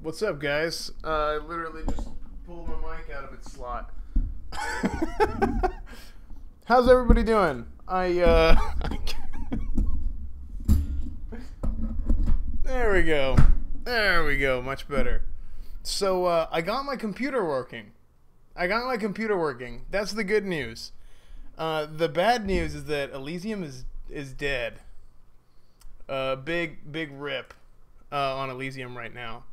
What's up, guys? I literally just pulled my mic out of its slot. How's everybody doing? There we go. There we go. Much better. So, I got my computer working. That's the good news. The bad news is that Elysium is dead. Big rip on Elysium right now.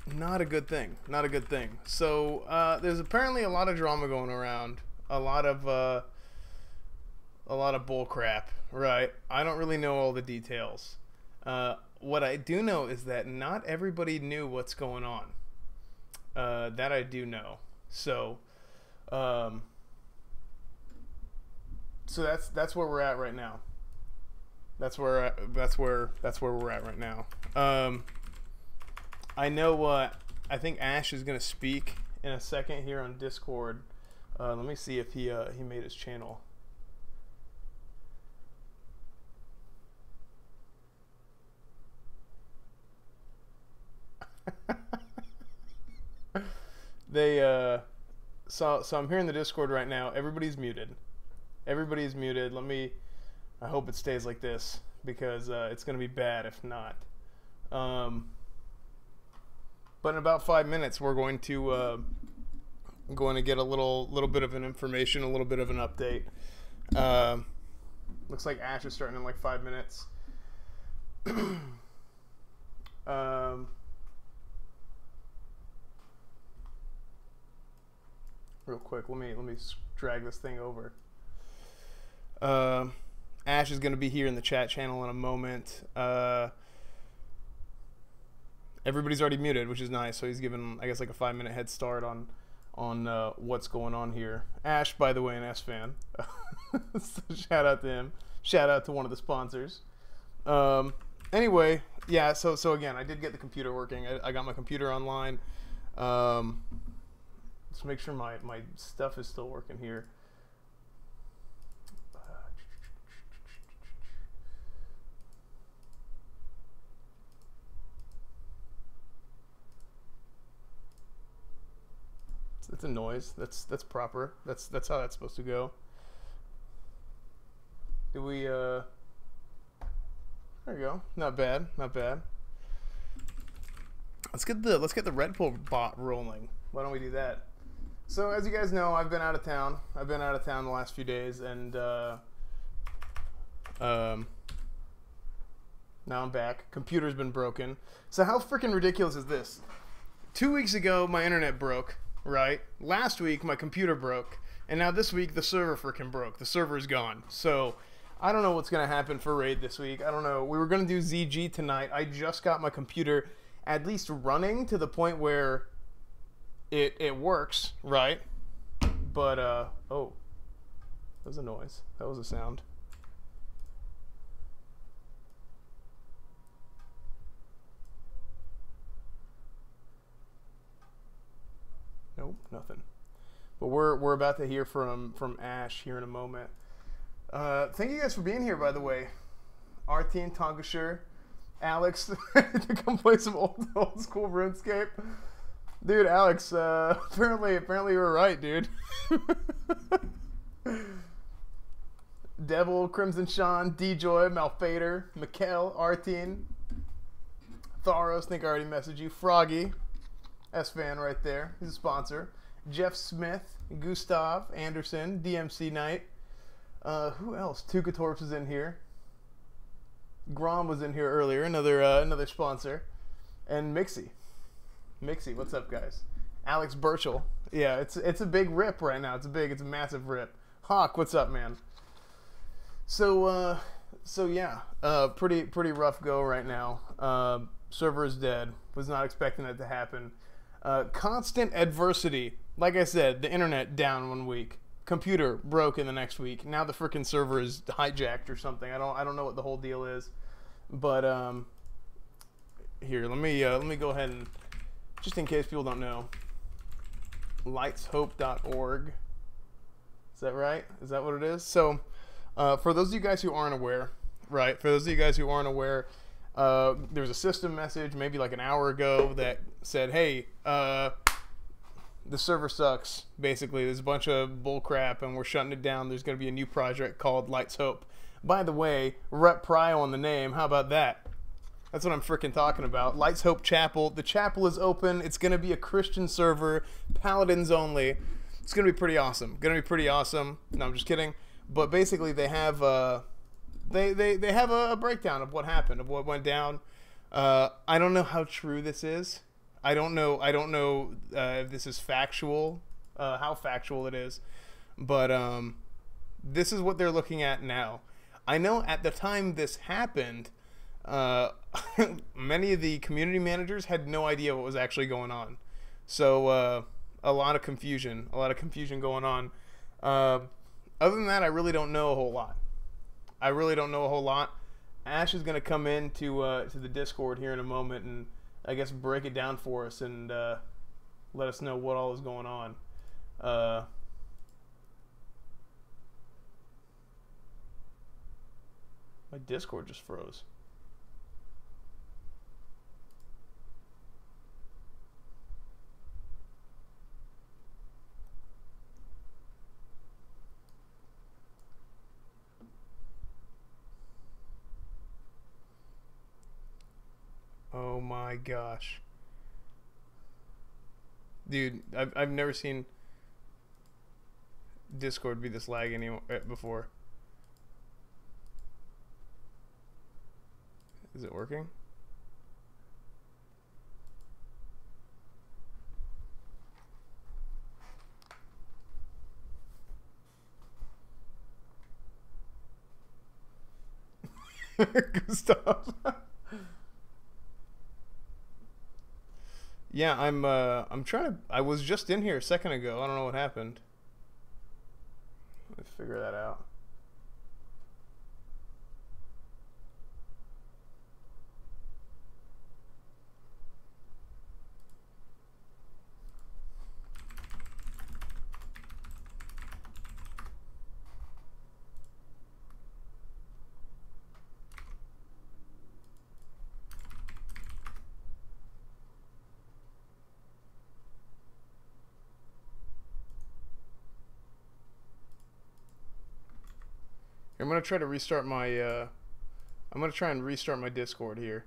Not a good thing. So there's apparently a lot of drama going around, a lot of bull crap, right? I don't really know all the details. What I do know is that not everybody knew what's going on. That I do know. So that's where we're at right now. That's where we're at right now. I know. I think Ash is gonna speak in a second here on Discord. Let me see if he made his channel. So I'm here in the Discord right now. Everybody's muted. I hope it stays like this because it's gonna be bad if not. But in about 5 minutes, we're going to get a little bit of an information, a little bit of an update. Looks like Ash is starting in like 5 minutes. Real quick, let me drag this thing over. Ash is going to be here in the chat channel in a moment. Everybody's already muted, which is nice. So he's given, I guess, like a 5-minute head start on what's going on here. Ash, by the way, an S fan. So shout out to him. Shout out to one of the sponsors. Anyway, yeah. So again, I did get the computer working. I got my computer online. Let's make sure my stuff is still working here. It's a noise. That's proper. That's how that's supposed to go. Do we there you go. Not bad. Let's get the Red Bull bot rolling. Why don't we do that? So as you guys know, I've been out of town. The last few days, and now I'm back. Computer's been broken. So how freaking ridiculous is this? 2 weeks ago, my internet broke. Right? Last week, my computer broke. And now this week, the server freaking broke. The server's gone. So, I don't know what's going to happen for Raid this week. I don't know. We were going to do ZG tonight. I just got my computer at least running to the point where it works, right? But, oh. That was a noise. That was a sound. Nope, nothing. But we're about to hear from Ash here in a moment. Thank you guys for being here, by the way. RT and Tonkashire, Alex, to come play some old school RuneScape. Dude, Alex, apparently you were right, dude. Devil, Crimson Sean, D-Joy, Malfader, Mikkel, Artine, Tharos, think I already messaged you, Froggy. S-Fan right there. He's a sponsor. Jeff Smith, Gustav, Anderson, DMC Knight. Who else? Tukatorps is in here. Grom was in here earlier. Another sponsor. And Mixie. What's up, guys? Alex Burchell. Yeah, it's a big rip right now. It's a massive rip. Hawk, what's up, man? So yeah, pretty rough go right now. Server is dead. Was not expecting it to happen. Constant adversity. Like I said, the internet down 1 week. Computer broke in the next week. Now the freaking server is hijacked or something. I don't know what the whole deal is. But here, let me go ahead and, just in case people don't know, lightshope.org. Is that right? Is that what it is? So for those of you guys who aren't aware, right? For those of you guys who aren't aware, There was a system message maybe like an hour ago that said, hey, the server sucks. Basically, there's a bunch of bull crap and we're shutting it down. There's going to be a new project called Lights Hope. By the way, Rep Prio on the name. How about that? That's what I'm freaking talking about. Lights Hope Chapel. The chapel is open. It's going to be a Christian server, Paladins only. It's going to be pretty awesome. Going to be pretty awesome. No, I'm just kidding. But basically, they have they have a breakdown of what happened, of what went down. I don't know how true this is. I don't know if this is factual, how factual it is. But this is what they're looking at now. I know at the time this happened, many of the community managers had no idea what was actually going on. So a lot of confusion going on. Other than that, I really don't know a whole lot. Ash is going to come in to the Discord here in a moment and I guess break it down for us and let us know what all is going on. My Discord just froze. Oh my gosh. Dude, I've never seen Discord be this laggy before. Is it working? Gustav. Yeah, I'm trying to. I was just in here a second ago. I don't know what happened. Let's figure that out. I'm gonna try to restart my. I'm gonna try and restart my Discord here.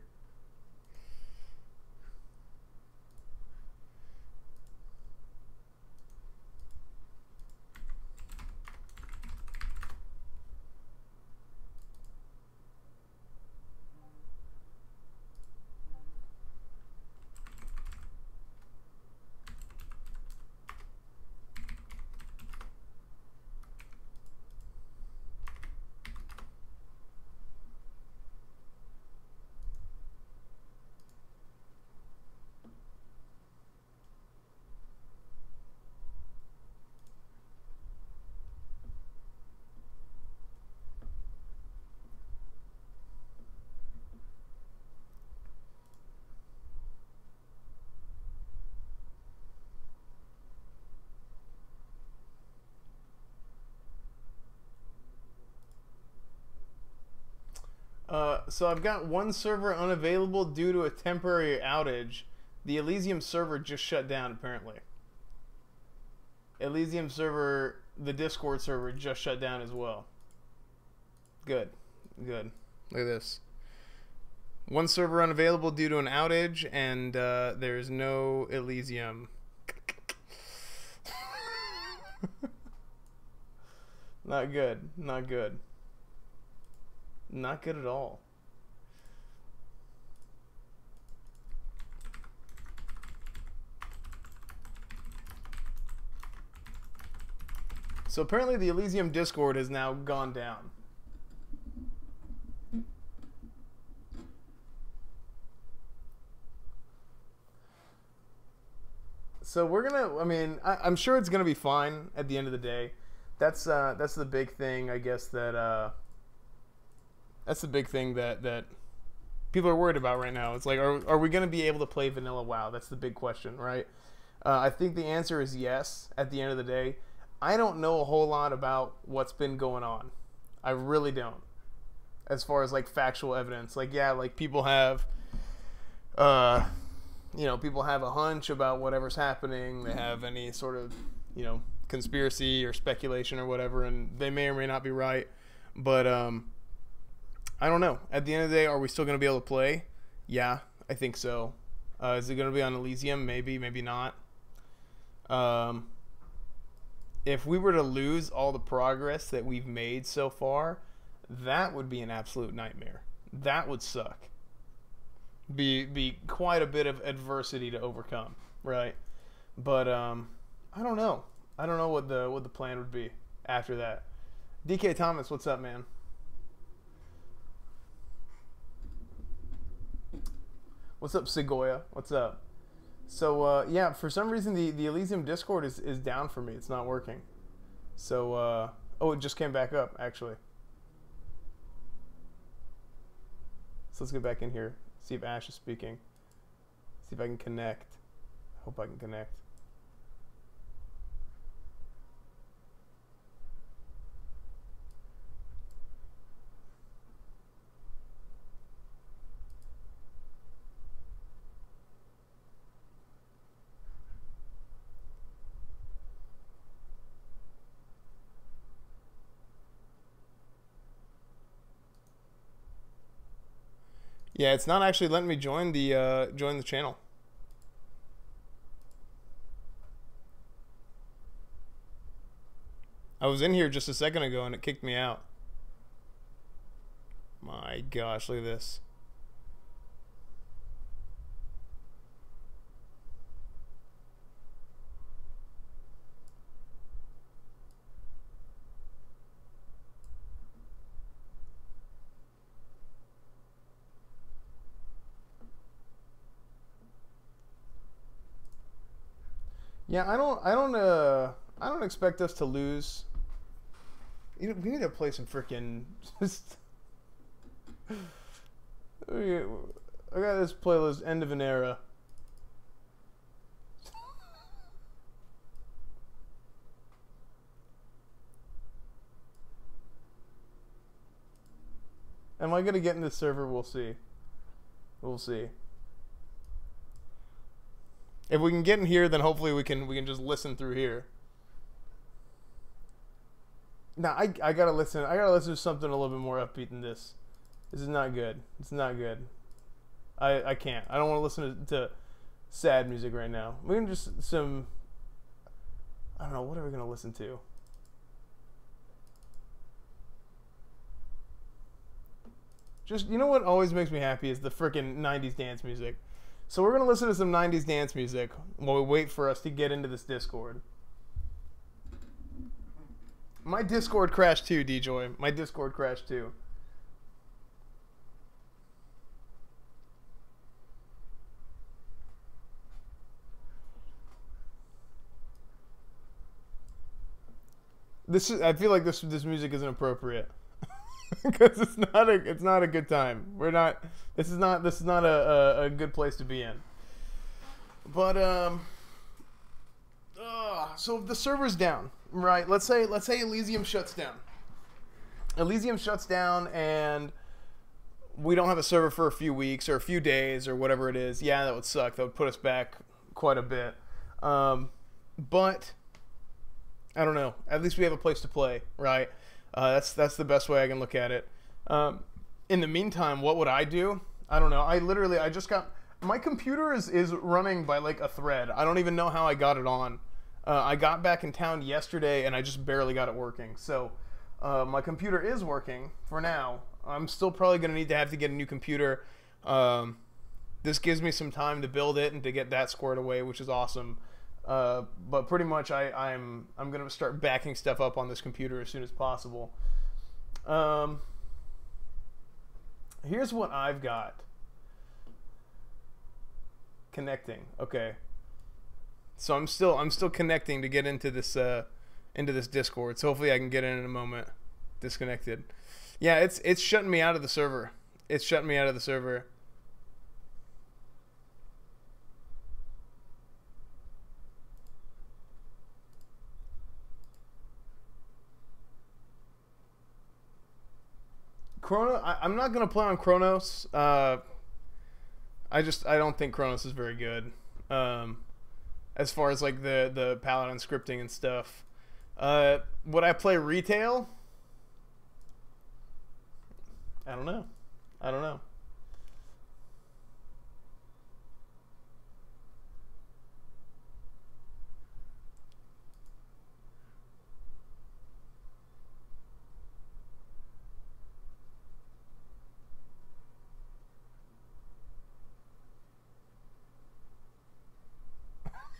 So I've got one server unavailable due to a temporary outage. The Elysium server just shut down, apparently. Elysium server, the Discord server, just shut down as well. Good. Good. Look at this. One server unavailable due to an outage, and there's no Elysium. Not good. Not good. Not good at all. So apparently the Elysium Discord has now gone down. So we're gonna, I mean, I'm sure it's gonna be fine at the end of the day. That's the big thing, I guess, that that's the big thing that people are worried about right now. It's like, are we gonna be able to play vanilla WoW? That's the big question, right? I think the answer is yes at the end of the day. I don't know a whole lot about what's been going on. I really don't. as far as like factual evidence. Like, yeah, like people have people have a hunch about whatever's happening. They have any sort of, conspiracy or speculation or whatever, and they may or may not be right. But I don't know. At the end of the day, are we still going to be able to play? Yeah, I think so. Is it going to be on Elysium? Maybe, maybe not. If we were to lose all the progress that we've made so far, that would be an absolute nightmare. That would suck. Be quite a bit of adversity to overcome, right? But I don't know. I don't know what the plan would be after that. DK Thomas, what's up, man? What's up, Segoya? What's up? So yeah, for some reason the Elysium Discord is down for me. It's not working. So oh, it just came back up actually. So let's get back in here. See if Ash is speaking. See if I can connect. Hope I can connect. Yeah, it's not actually letting me join the channel. I was in here just a second ago and it kicked me out. My gosh, look at this. Yeah, I don't expect us to lose. We need to play some freaking. I got this playlist, End of an Era. Am I gonna get in this server? We'll see. We'll see. If we can get in here, then hopefully we can just listen through here. Now I gotta listen. I gotta listen to something a little bit more upbeat than this. This is not good. It's not good. I can't. I don't want to listen to sad music right now. We can just some. I don't know. What are we gonna listen to? Just, you know what always makes me happy is the freaking 90s dance music. So we're going to listen to some 90s dance music while we wait for us to get into this Discord. My Discord crashed too, D-Joy. My Discord crashed too. I feel like this music isn't appropriate. Because it's not a good time. This is not a good place to be in. But so the server's down, right? Let's say Elysium shuts down. Elysium shuts down and we don't have a server for a few weeks or a few days or whatever it is. Yeah, that would suck. That would put us back quite a bit. But I don't know. At least we have a place to play, right? That's the best way I can look at it. In the meantime, what would I do? I don't know. I just got my computer is running by like a thread. I don't even know how I got it on. I got back in town yesterday and I just barely got it working. So my computer is working for now. I'm still probably gonna need to have to get a new computer. This gives me some time to build it and to get that squared away, which is awesome. But pretty much I'm gonna start backing stuff up on this computer as soon as possible. Here's what I've got. Connecting. Okay. So I'm still connecting to get into this Discord. So hopefully I can get in a moment. Disconnected. Yeah, it's shutting me out of the server. It's shutting me out of the server. I'm not gonna play on Chronos. I don't think Chronos is very good. As far as like the paladin scripting and stuff. Would I play retail? I don't know. I don't know.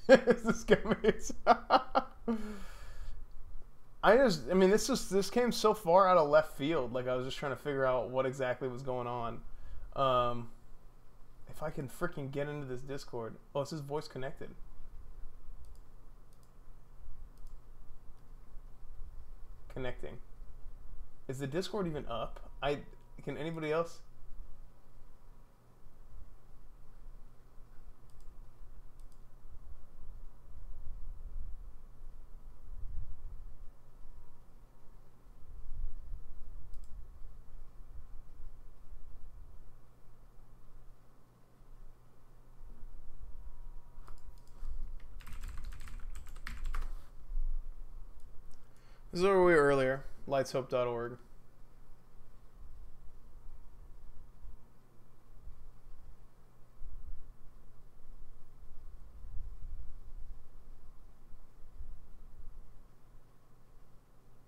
Is this gummies? I mean, this came so far out of left field. Like, I was just trying to figure out what exactly was going on. If I can freaking get into this Discord. Oh, it says voice connected. Connecting. Is the Discord even up? Can anybody else? This is where we were earlier. Lightshope.org.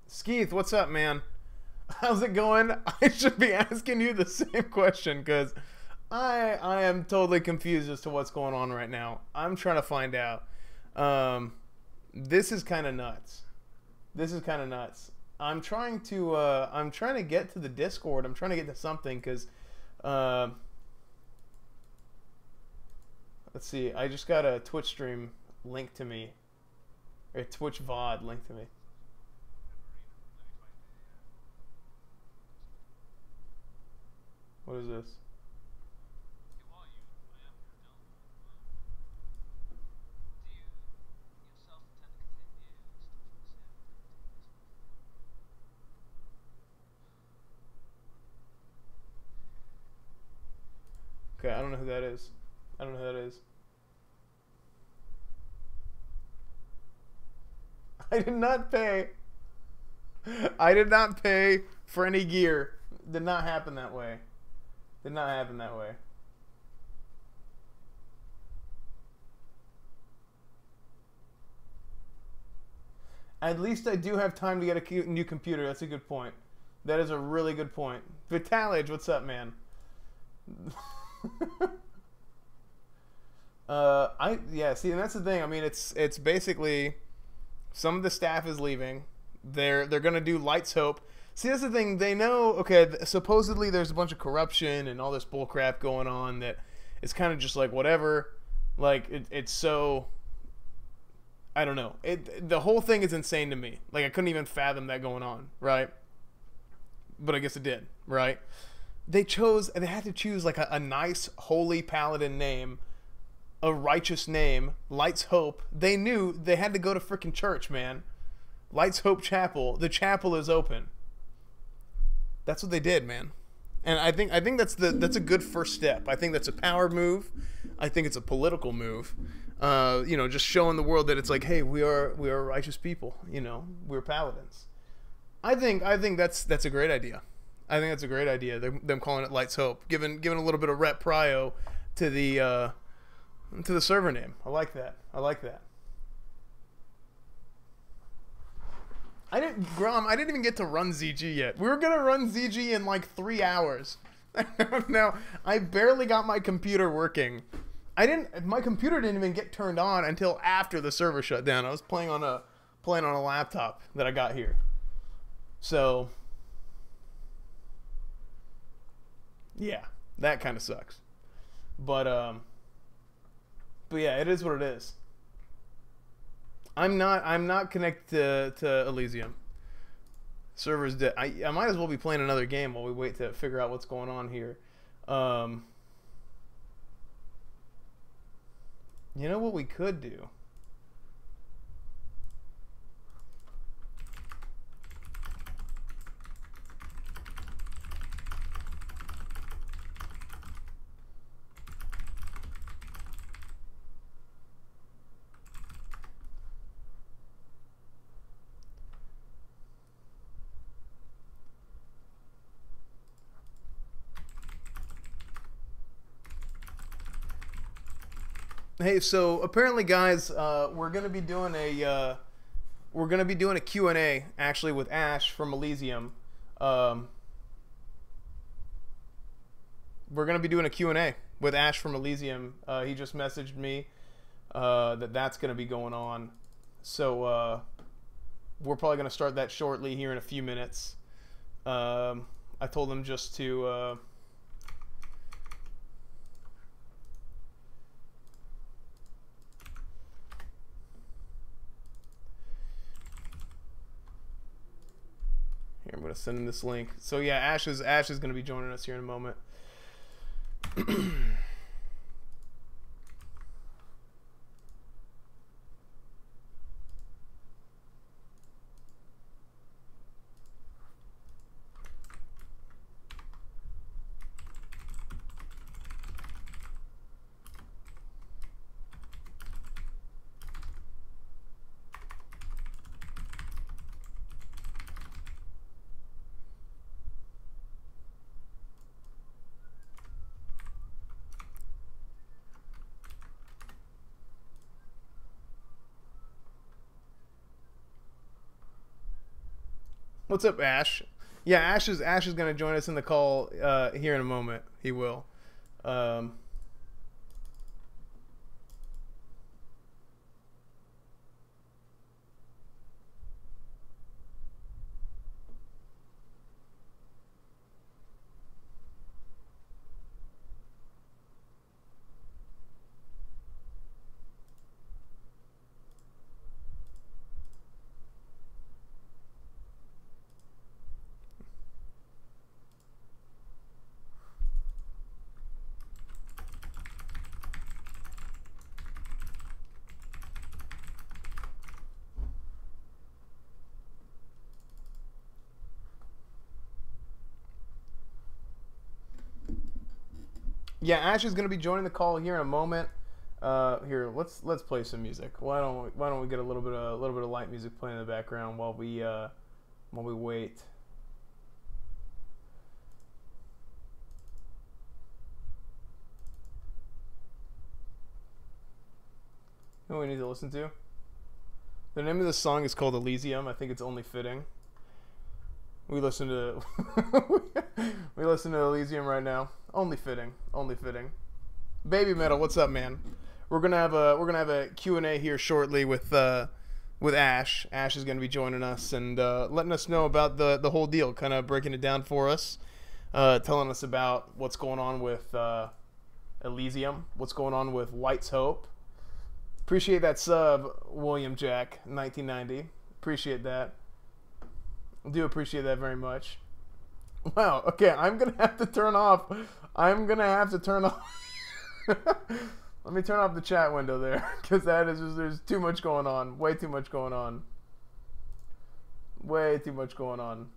Skeeth, what's up, man? How's it going? I should be asking you the same question because I am totally confused as to what's going on right now. I'm trying to find out. This is kind of nuts. This is kind of nuts. I'm trying to get to the Discord. I'm trying to get to something because let's see. I just got a Twitch stream linked to me, or a Twitch VOD linked to me. What is this? Okay, I don't know who that is. I don't know who that is. I did not pay. I did not pay for any gear. Did not happen that way. Did not happen that way. At least I do have time to get a new computer. That's a good point. That is a really good point. Vitalage, what's up, man? Yeah, see, and that's the thing. I mean, it's basically some of the staff is leaving. They're gonna do Lights Hope. See, that's the thing. They know. Okay, supposedly there's a bunch of corruption and all this bullcrap going on that it's kind of just like whatever. Like it's so. I don't know. The whole thing is insane to me. Like I couldn't even fathom that going on, right? But I guess it did, right? They had to choose like a nice holy paladin name, a righteous name, Lights Hope. They knew they had to go to freaking church, man. Lights Hope Chapel. The chapel is open. That's what they did, man. And I think that's a good first step. I think that's a power move. I think it's a political move. Just showing the world that it's like, hey, we are righteous people. We're paladins. I think that's a great idea. I think that's a great idea. Them calling it Lights Hope, giving a little bit of rep prio to the server name. I like that. I like that. Grom, I didn't even get to run ZG yet. We were gonna run ZG in like 3 hours. Now I barely got my computer working. My computer didn't even get turned on until after the server shut down. I was playing on a laptop that I got here. So yeah, that kind of sucks. But yeah, it is what it is. I'm not connected to Elysium. Server's dead. I might as well be playing another game while we wait to figure out what's going on here. You know what we could do? Hey, so apparently, guys, we're gonna be doing a Q&A actually with Ash from Elysium. Um, we're gonna be doing a Q&A with Ash from Elysium. He just messaged me that's gonna be going on. So we're probably gonna start that shortly here in a few minutes. I told him just to. Here, I'm gonna send him this link. So yeah, Ash is gonna be joining us here in a moment. What's up, Ash? Yeah, Ash is going to join us in the call here in a moment. He will. Yeah, Ash is going to be joining the call here in a moment. Here, let's play some music. Why don't we get a little bit of light music playing in the background while we wait. Who we need to listen to? The name of the song is called Elysium. I think it's only fitting. We listen to we listen to Elysium right now. Only fitting. Only fitting. Baby Metal, what's up, man? We're gonna have a Q&A here shortly with Ash. Ash is gonna be joining us and letting us know about the whole deal, kind of breaking it down for us, telling us about what's going on with Elysium, what's going on with White's Hope. Appreciate that sub, William Jack, 1990. Appreciate that. I do appreciate that very much. Wow, okay, I'm going to have to turn off. Let me turn off the chat window there, because there's too much going on. Way too much going on. Way too much going on.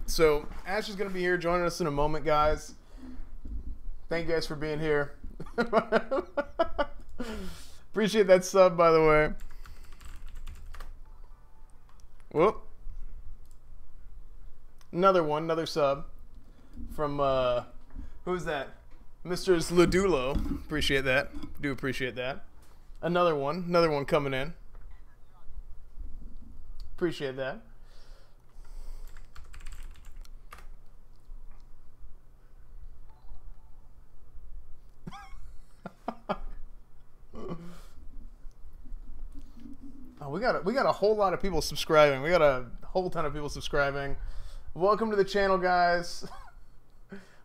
So, Ash is going to be here joining us in a moment, guys. Thank you guys for being here. Appreciate that sub, by the way. Whoop. Another sub. From, who's that? Mr. Sladulo. Appreciate that. Do appreciate that. Another one coming in. Appreciate that. Oh, we got a whole lot of people subscribing. We got a whole ton of people subscribing. Welcome to the channel, guys.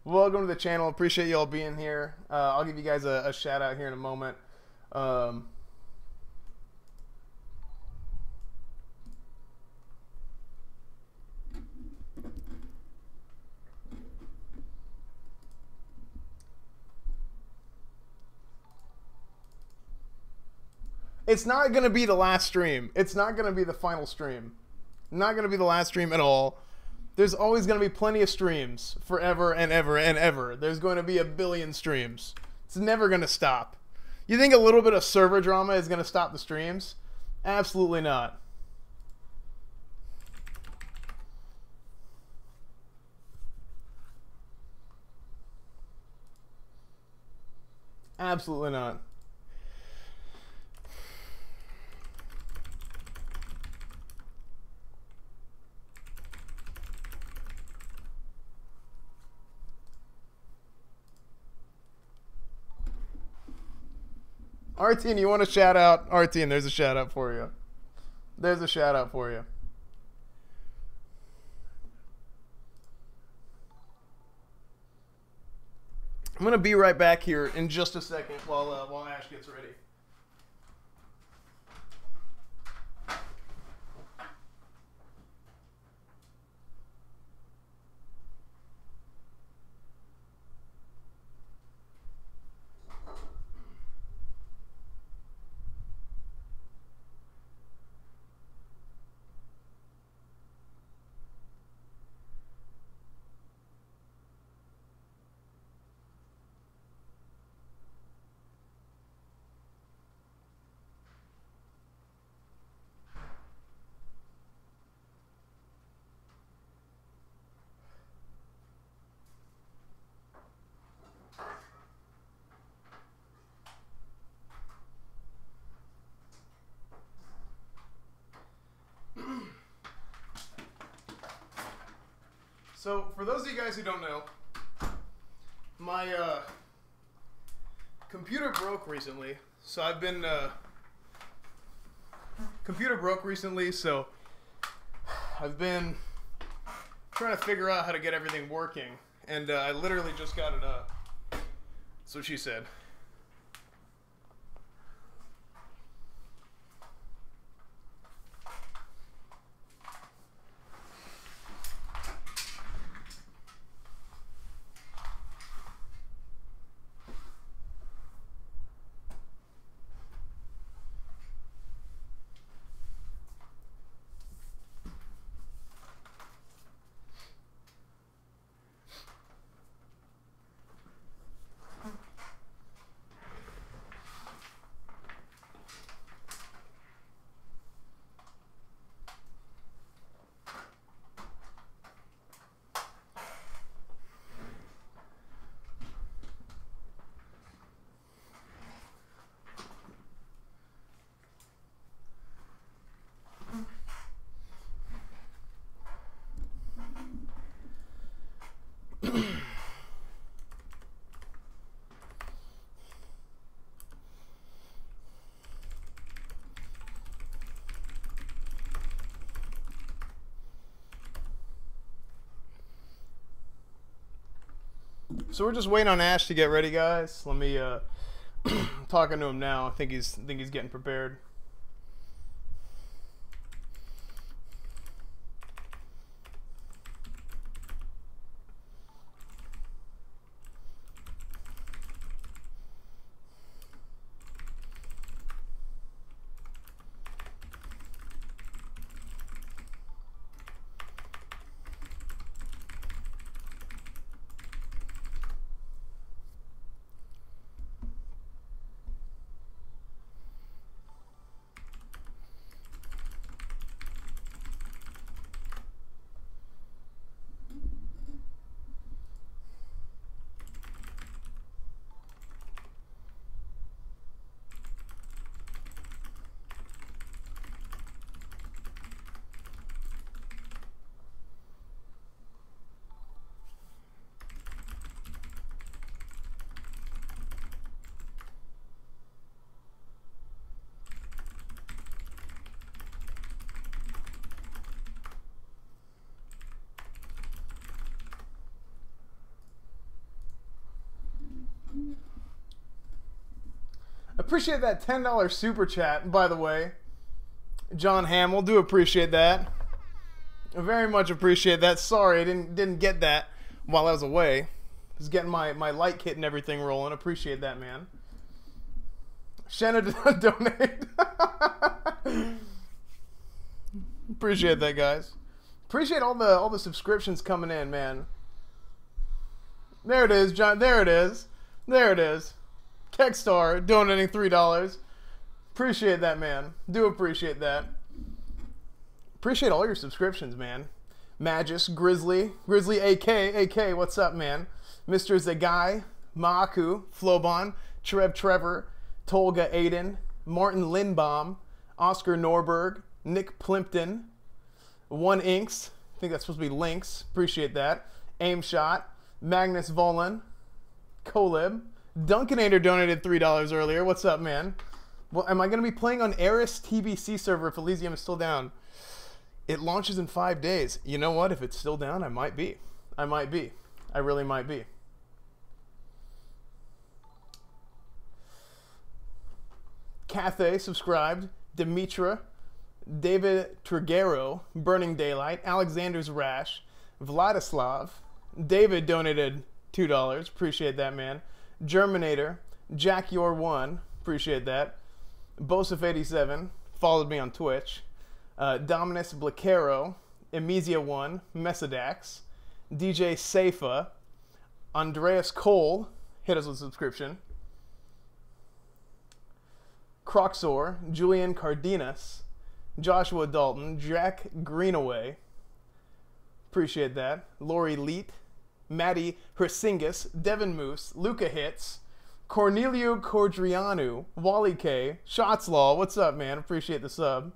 Welcome to the channel. Appreciate you all being here. I'll give you guys a shout out here in a moment. It's not going to be the last stream. It's not going to be the final stream. Not going to be the last stream at all. There's always going to be plenty of streams forever and ever and ever. There's going to be a billion streams. It's never going to stop. You think a little bit of server drama is going to stop the streams? Absolutely not. Absolutely not. Artine, you want a shout out? Artine, there's a shout out for you. There's a shout out for you. I'm going to be right back here in just a second while Ash gets ready. So, for those of you guys who don't know, my computer broke recently. So I've been computer broke recently, so I've been trying to figure out how to get everything working, and I literally just got it up. That's what she said. So we're just waiting on Ash to get ready, guys. Let me talking to him now. I think he's getting prepared. Appreciate that $10 super chat, by the way. John Hamill, do appreciate that. I very much appreciate that. Sorry, I didn't get that while I was away. I was getting my light kit and everything rolling. Appreciate that, man. Shanna did not donate. Appreciate that, guys. Appreciate all the subscriptions coming in, man. There it is, John. There it is. There it is. Kekstar donating $3. Appreciate that, man. Do appreciate that. Appreciate all your subscriptions, man. Magus, Grizzly AK, what's up, man? Mr. Zagai, Maaku, Flobon, Trevor, Tolga Aiden, Martin Lindbaum, Oscar Norberg, Nick Plimpton, One Inks, I think that's supposed to be Lynx, appreciate that. Aim Shot, Magnus Volan, Colib, Dunkinator donated $3 earlier, what's up, man? Well, am I going to be playing on Eris TBC server if Elysium is still down? It launches in 5 days. You know what? If it's still down, I might be. I might be. I really might be. Cathay subscribed. Dimitra, David Triguero, Burning Daylight, Alexander's Rash, Vladislav, David donated $2. Appreciate that, man. Germinator, Jack Your One, appreciate that. Bosif87 followed me on Twitch. Dominus Blacero, Emizia1, Mesadax, DJ Seifa, Andreas Cole, hit us with a subscription. Croxor, Julian Cardenas, Joshua Dalton, Jack Greenaway, appreciate that. Lori Leet, Maddie Hersingus, Devin Moose, Luca Hits, Cornelio Cordrianu, Wally K, Shotslaw, what's up, man? Appreciate the sub.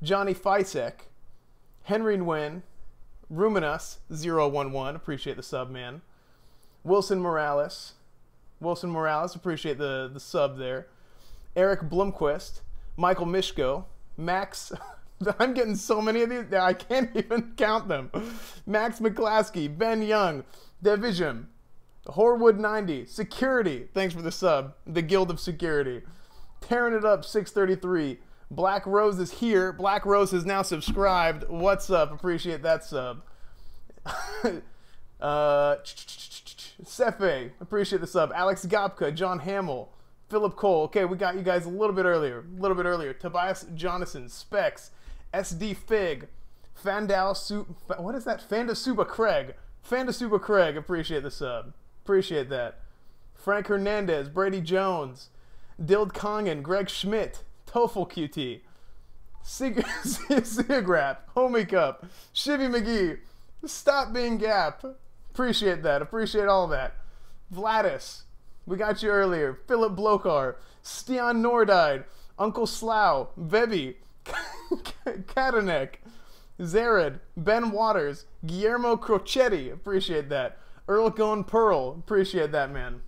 Johnny Fisek, Henry Nguyen, Ruminus011, appreciate the sub, man. Wilson Morales, appreciate the sub there. Eric Blumquist, Michael Mishko, Max, I'm getting so many of these, I can't even count them. Max McClaskey, Ben Young, Division, Horwood90, Security, thanks for the sub, the Guild of Security. Tearing it up, 633. Black Rose is here. Black Rose is now subscribed. What's up? Appreciate that sub. Sefe, appreciate the sub. Alex Gopka, John Hamill, Philip Cole. Okay, we got you guys a little bit earlier. Tobias Jonathan, Specs, SD Fig, what is that? Fandasuba Craig, appreciate the sub. Appreciate that. Frank Hernandez, Brady Jones, Dild Kongen, Greg Schmidt, Tofel QT, Sigrap, Homie Cup, Shivy McGee, Stop Being Gap. Appreciate that. Appreciate all that. Vladis, we got you earlier. Philip Blokar, Stian Nordide, Uncle Slough, Vebi, Katanek, Zared, Ben Waters, Guillermo Crocetti. Appreciate that. Earl Gone Pearl. Appreciate that, man.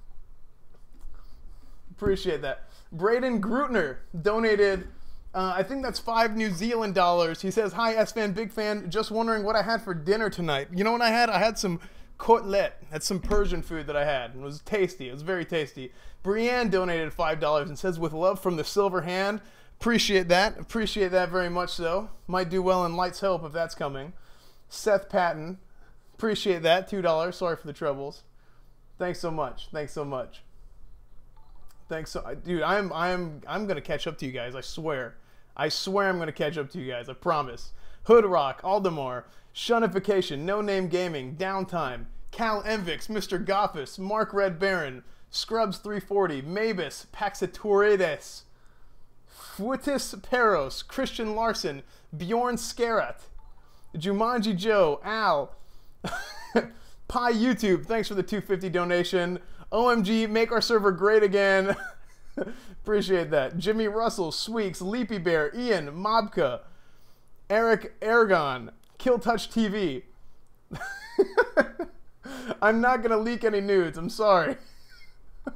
Appreciate that. Braden Grutner donated, I think that's $5 New Zealand dollars. He says, hi, S-Fan, big fan. Just wondering what I had for dinner tonight. You know what I had? I had some kotlet. That's some Persian food that I had. It was tasty. It was very tasty. Brienne donated $5 and says, with love from the silver hand. Appreciate that. Appreciate that very much so. Might do well in Light's Hope if that's coming. Seth Patton. Appreciate that. $2. Sorry for the troubles. Thanks so much. Thanks so much. Thanks so, dude. I'm gonna catch up to you guys. I swear. I'm gonna catch up to you guys. I promise. Hoodrock, Aldemar, Shunification, No Name Gaming, Downtime, Cal Envix, Mr. Goffus, Mark Red Baron, Scrubs 340, Mavis, Paxaturides, Fuitis Peros, Christian Larson, Bjorn Scarat, Jumanji Joe, Al, Pi YouTube. Thanks for the $2.50 donation. OMG, make our server great again. Appreciate that. Jimmy Russell, Sweeks, Leapy Bear, Ian, Mobka, Eric Aragon, Kill Touch TV. I'm not going to leak any nudes. I'm sorry.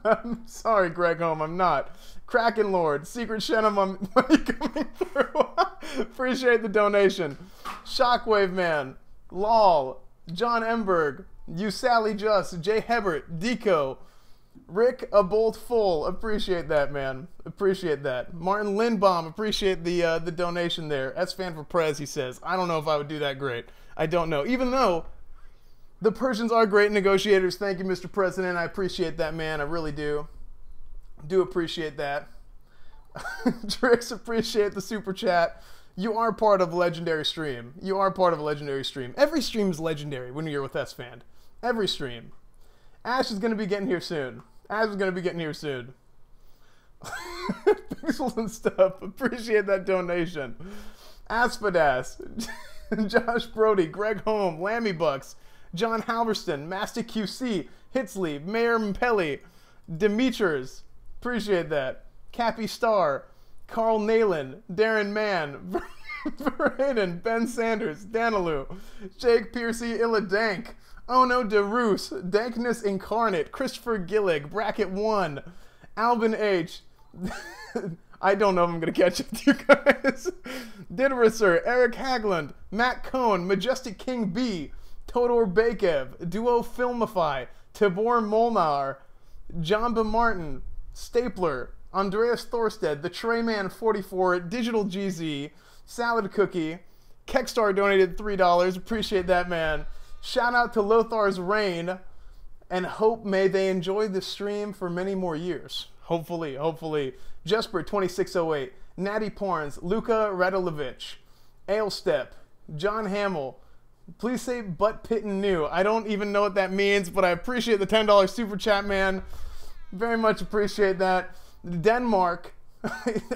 I'm sorry, Greg Home. I'm not. Kraken Lord, Secret Shenum, money coming through. Appreciate the donation. Shockwave Man, Lol, John Emberg, You Sally Just, Jay Hebert, Deco, Rick A Bolt Full. Appreciate that, man. Appreciate that. Martin Lindbaum, appreciate the donation there. S-Fan for Prez, he says. I don't know if I would do that great. I don't know. Even though the Persians are great negotiators. Thank you, Mr. President. I appreciate that, man. I really do. Do appreciate that. Trix, appreciate the super chat. You are part of a legendary stream. You are part of a legendary stream. Every stream is legendary when you're with S-Fan. Every stream. Ash is going to be getting here soon. Ash is going to be getting here soon. Pixels and stuff. Appreciate that donation. Aspadass, Josh Brody, Greg Home, Lammy Bucks, John Halverston, Master QC, Hitsley, Mayor Mpelli, Demeters. Appreciate that. Cappy Star, Carl Nalen, Darren Mann, Verhaden, Ben Sanders, Danilou, Jake Piercy, Illa Dank, Ono DeRoos, Dankness Incarnate, Christopher Gillig, Bracket 1, Alvin H. I don't know if I'm going to catch up to you guys. Diderisser, Eric Hagland, Matt Cohn, Majestic King B, Todor Bakev, Duo Filmify, Tibor Molnar, Jamba Martin, Stapler, Andreas Thorsted, The Trayman 44, Digital GZ, Salad Cookie, Kekstar donated $3. Appreciate that, man. Shout out to Lothar's Reign, and hope may they enjoy the stream for many more years. Hopefully, hopefully. Jesper 2608, Natty Porns, Luka Radulovic, Ailstep, John Hamill. Please say butt pittin' new. I don't even know what that means, but I appreciate the $10 super chat, man. Very much appreciate that. Denmark.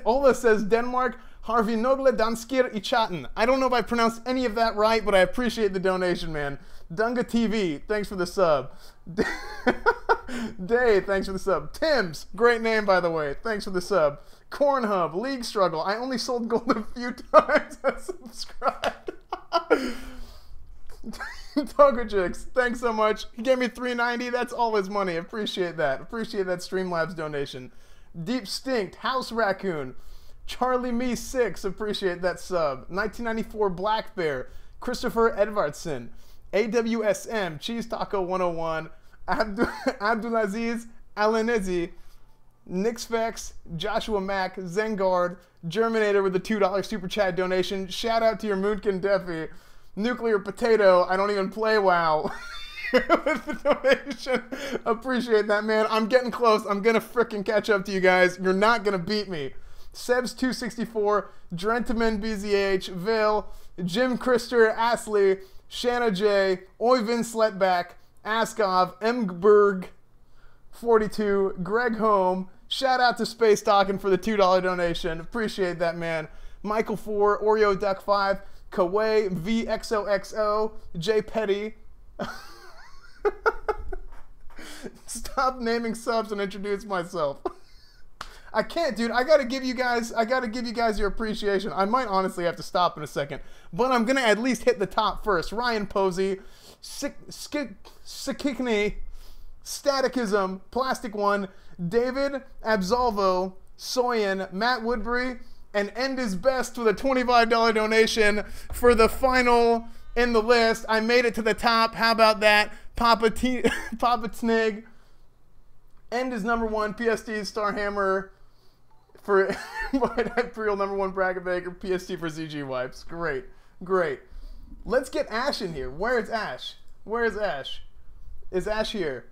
Ola says Denmark. Harvey Nogle Danskir i chatten. I don't know if I pronounced any of that right, but I appreciate the donation, man. Dunga TV, thanks for the sub. Day, thanks for the sub. Tim's, great name by the way, thanks for the sub. Corn Hub, League Struggle. I only sold gold a few times. I subscribed. Togajix, thanks so much. He gave me $3.90. That's all his money. Appreciate that. Appreciate that Streamlabs donation. Deep Stinkt, House Raccoon, Charlie Me 6. Appreciate that sub. 1994 Black Bear, Christopher Edvardson, AWSM, Cheese Taco 101, Abdulaziz Alanezi, Nixvex, Joshua Mack, Zengard, Germinator with a $2 super chat donation. Shout out to your Moonkin Defi. Nuclear Potato, I don't even play WoW. With the donation. Appreciate that, man. I'm getting close. I'm gonna frickin' catch up to you guys. You're not gonna beat me. Sebs264, Drentaman BZH, Vil, Jim Krister, Asley, Shanna J, Oyvind Sletback, Askov, Mberg 42, Greg Home. Shout out to Space Talkin' for the $2 donation. Appreciate that, man. Michael 4, Oreo Duck 5, Kaway, VXOXO, J Petty. Stop naming subs and introduce myself. I can't, dude. I gotta give you guys your appreciation. I might honestly have to stop in a second, but I'm gonna at least hit the top first. Ryan Posey, Sikikney, Staticism, Plastic One, David Absolvo, Soyen, Matt Woodbury, and End Is Best with a $25 donation for the final in the list. I made it to the top. How about that? Papa Tnig. End is #1. PST Starhammer for Imperial #1 Bracket Baker. PST for ZG Wipes. Great. Great. Let's get Ash in here. Where is Ash? Where is Ash? Is Ash here?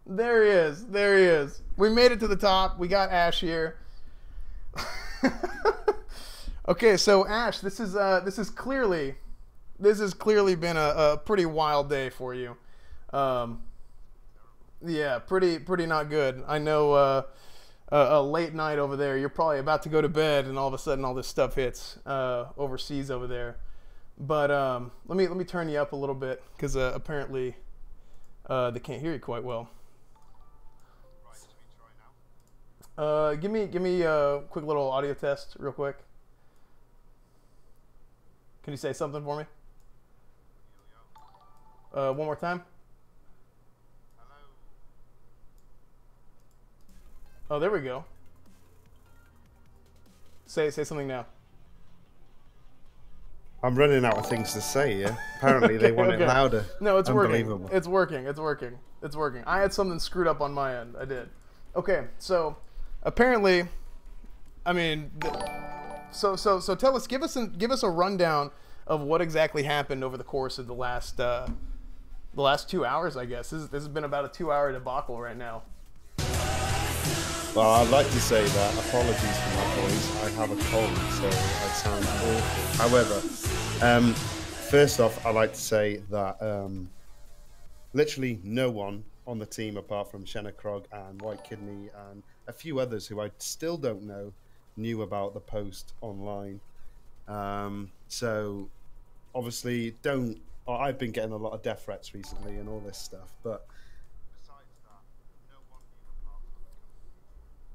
There he is. There he is. We made it to the top. We got Ash here. Okay, so Ash, this is clearly been a pretty wild day for you. Yeah, pretty not good. I know a late night over there. You're probably about to go to bed, and all of a sudden all this stuff hits overseas over there. But let me turn you up a little bit because apparently they can't hear you quite well. Give me a quick little audio test real quick. Can you say something for me? One more time. Oh, there we go. Say something now. I'm running out of things to say, yeah? Apparently they want it louder. No, it's working. Unbelievable. It's working. It's working. It's working. I had something screwed up on my end. I did. Okay, so apparently, I mean, so tell us, give us a rundown of what exactly happened over the course of the last 2 hours, I guess. This has been about a 2-hour debacle right now. Well, I'd like to say that apologies for my voice. I have a cold, so I sound awful. However, first off, I'd like to say that literally no one on the team apart from Shenacrog and Whitekidney and a few others who I still don't know knew about the post online. So obviously I've been getting a lot of death threats recently and all this stuff, but besides that, no one knew apart from the company.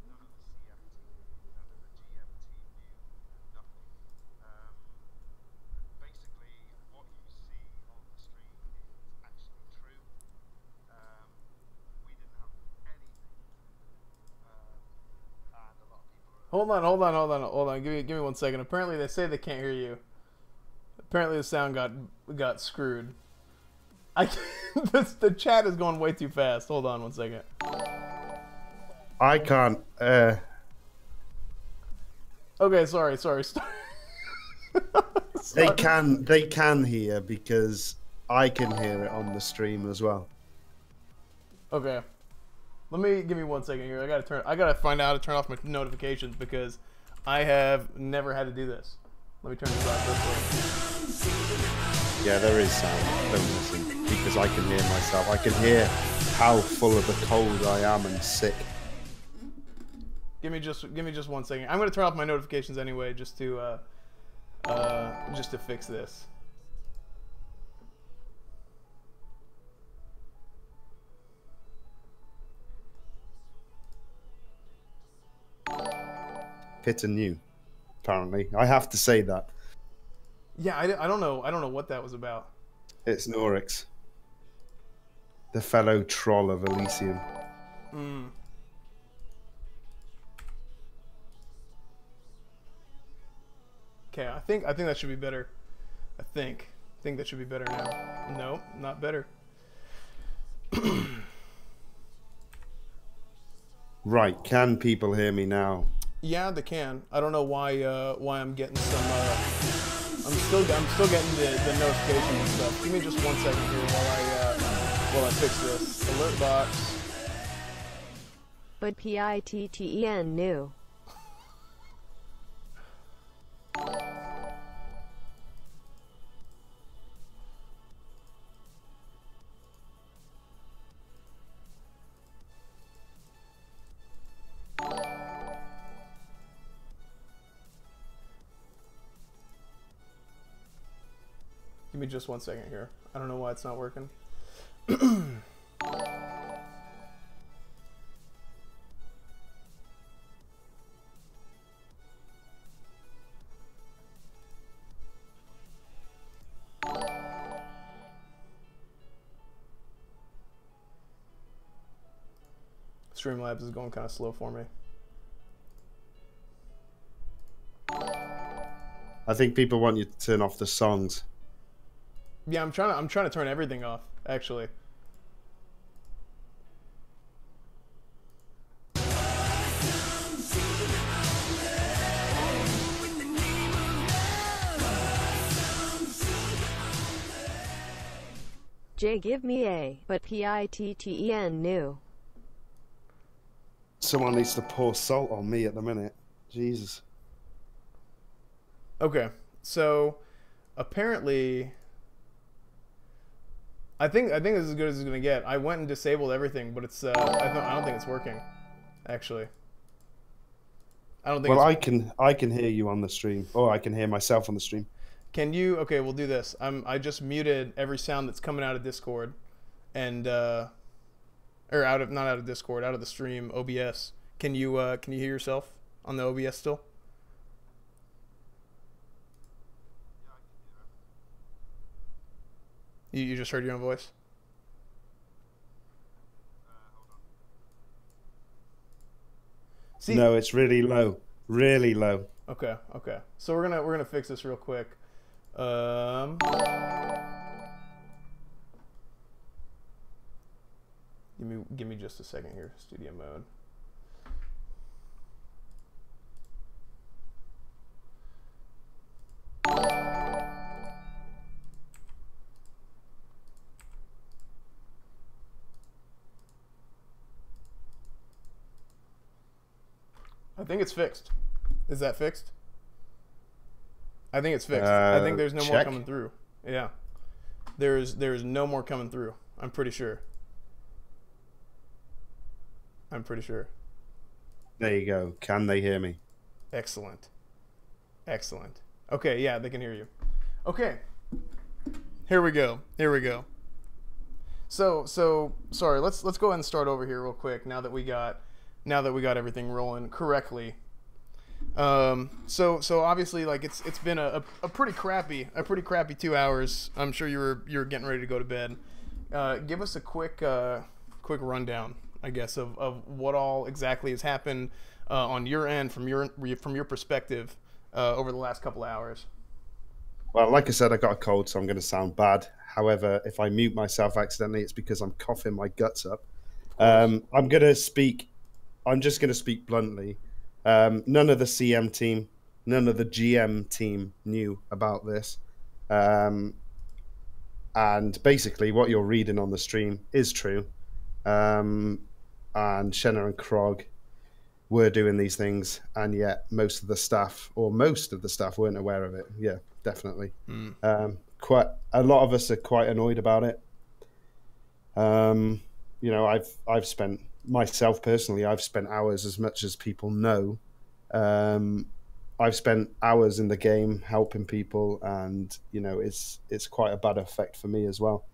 None of the CM team, none of the GM team knew nothing. Basically, what you see on the stream is actually true. We didn't have anything, and a lot of people are... Hold on. Give me 1 second. Apparently, they say they can't hear you. Apparently, the sound got screwed. The chat is going way too fast. Hold on 1 second. I can't. Okay, sorry. They can hear because I can hear it on the stream as well. Okay. Give me 1 second here. I gotta find out how to turn off my notifications because I have never had to do this. Let me turn this off real quick. Yeah, there is sound. Don't listen because I can hear myself. I can hear how full of the cold I am and sick. Give me just 1 second. I'm gonna turn off my notifications anyway, just to fix this. Pit and new, apparently. I have to say that. Yeah, I don't know what that was about. It's Norix, the fellow troll of Elysium. Okay, I think that should be better. I think that should be better now. No, not better. Right, can people hear me now? Yeah, they can. I don't know why I'm getting some. I'm still getting the notifications and stuff. Give me just 1 second here while I fix this. Alert box. But PITTEN new. Give me just 1 second here. I don't know why it's not working. Streamlabs is going kind of slow for me. I think people want you to turn off the songs. Yeah, I'm trying to turn everything off, actually. Jay, give me a, but PITTEN new. Someone needs to pour salt on me at the minute. Jesus. Okay, so apparently, I think this is as good as it's gonna get. I went and disabled everything, but it's I don't think it's working. Actually, I don't think. Well, I can hear you on the stream, or I can hear myself on the stream. Can you? Okay, we'll do this. I just muted every sound that's coming out of Discord, and or not out of Discord, out of the stream OBS. Can you hear yourself on the OBS still? You just heard your own voice? See? No, it's really low. Really low. Okay. So we're gonna fix this real quick. Give me just a second here. Studio mode. I think it's fixed. Is that fixed? I think it's fixed. I think there's no more coming through. Yeah. There's no more coming through. I'm pretty sure. I'm pretty sure. There you go. Can they hear me? Excellent. Excellent. Okay, yeah, they can hear you. Okay. Here we go. Here we go. So sorry, let's go ahead and start over here real quick now that we got everything rolling correctly. So obviously, like, it's been a pretty crappy 2 hours. I'm sure you're getting ready to go to bed. Give us a quick rundown, I guess, of what all exactly has happened on your end from your perspective over the last couple of hours. Well, like I said, I got a cold, so I'm going to sound bad. However, if I mute myself accidentally, it's because I'm coughing my guts up. I'm just going to speak bluntly. None of the CM team, none of the GM team knew about this. And basically what you're reading on the stream is true. And Shenna and Krog were doing these things, and yet most of the staff weren't aware of it. Yeah, definitely. Quite a lot of us are quite annoyed about it. You know, I've spent myself personally, I've spent hours, as much as people know. I've spent hours in the game helping people, and you know, it's quite a bad effect for me as well.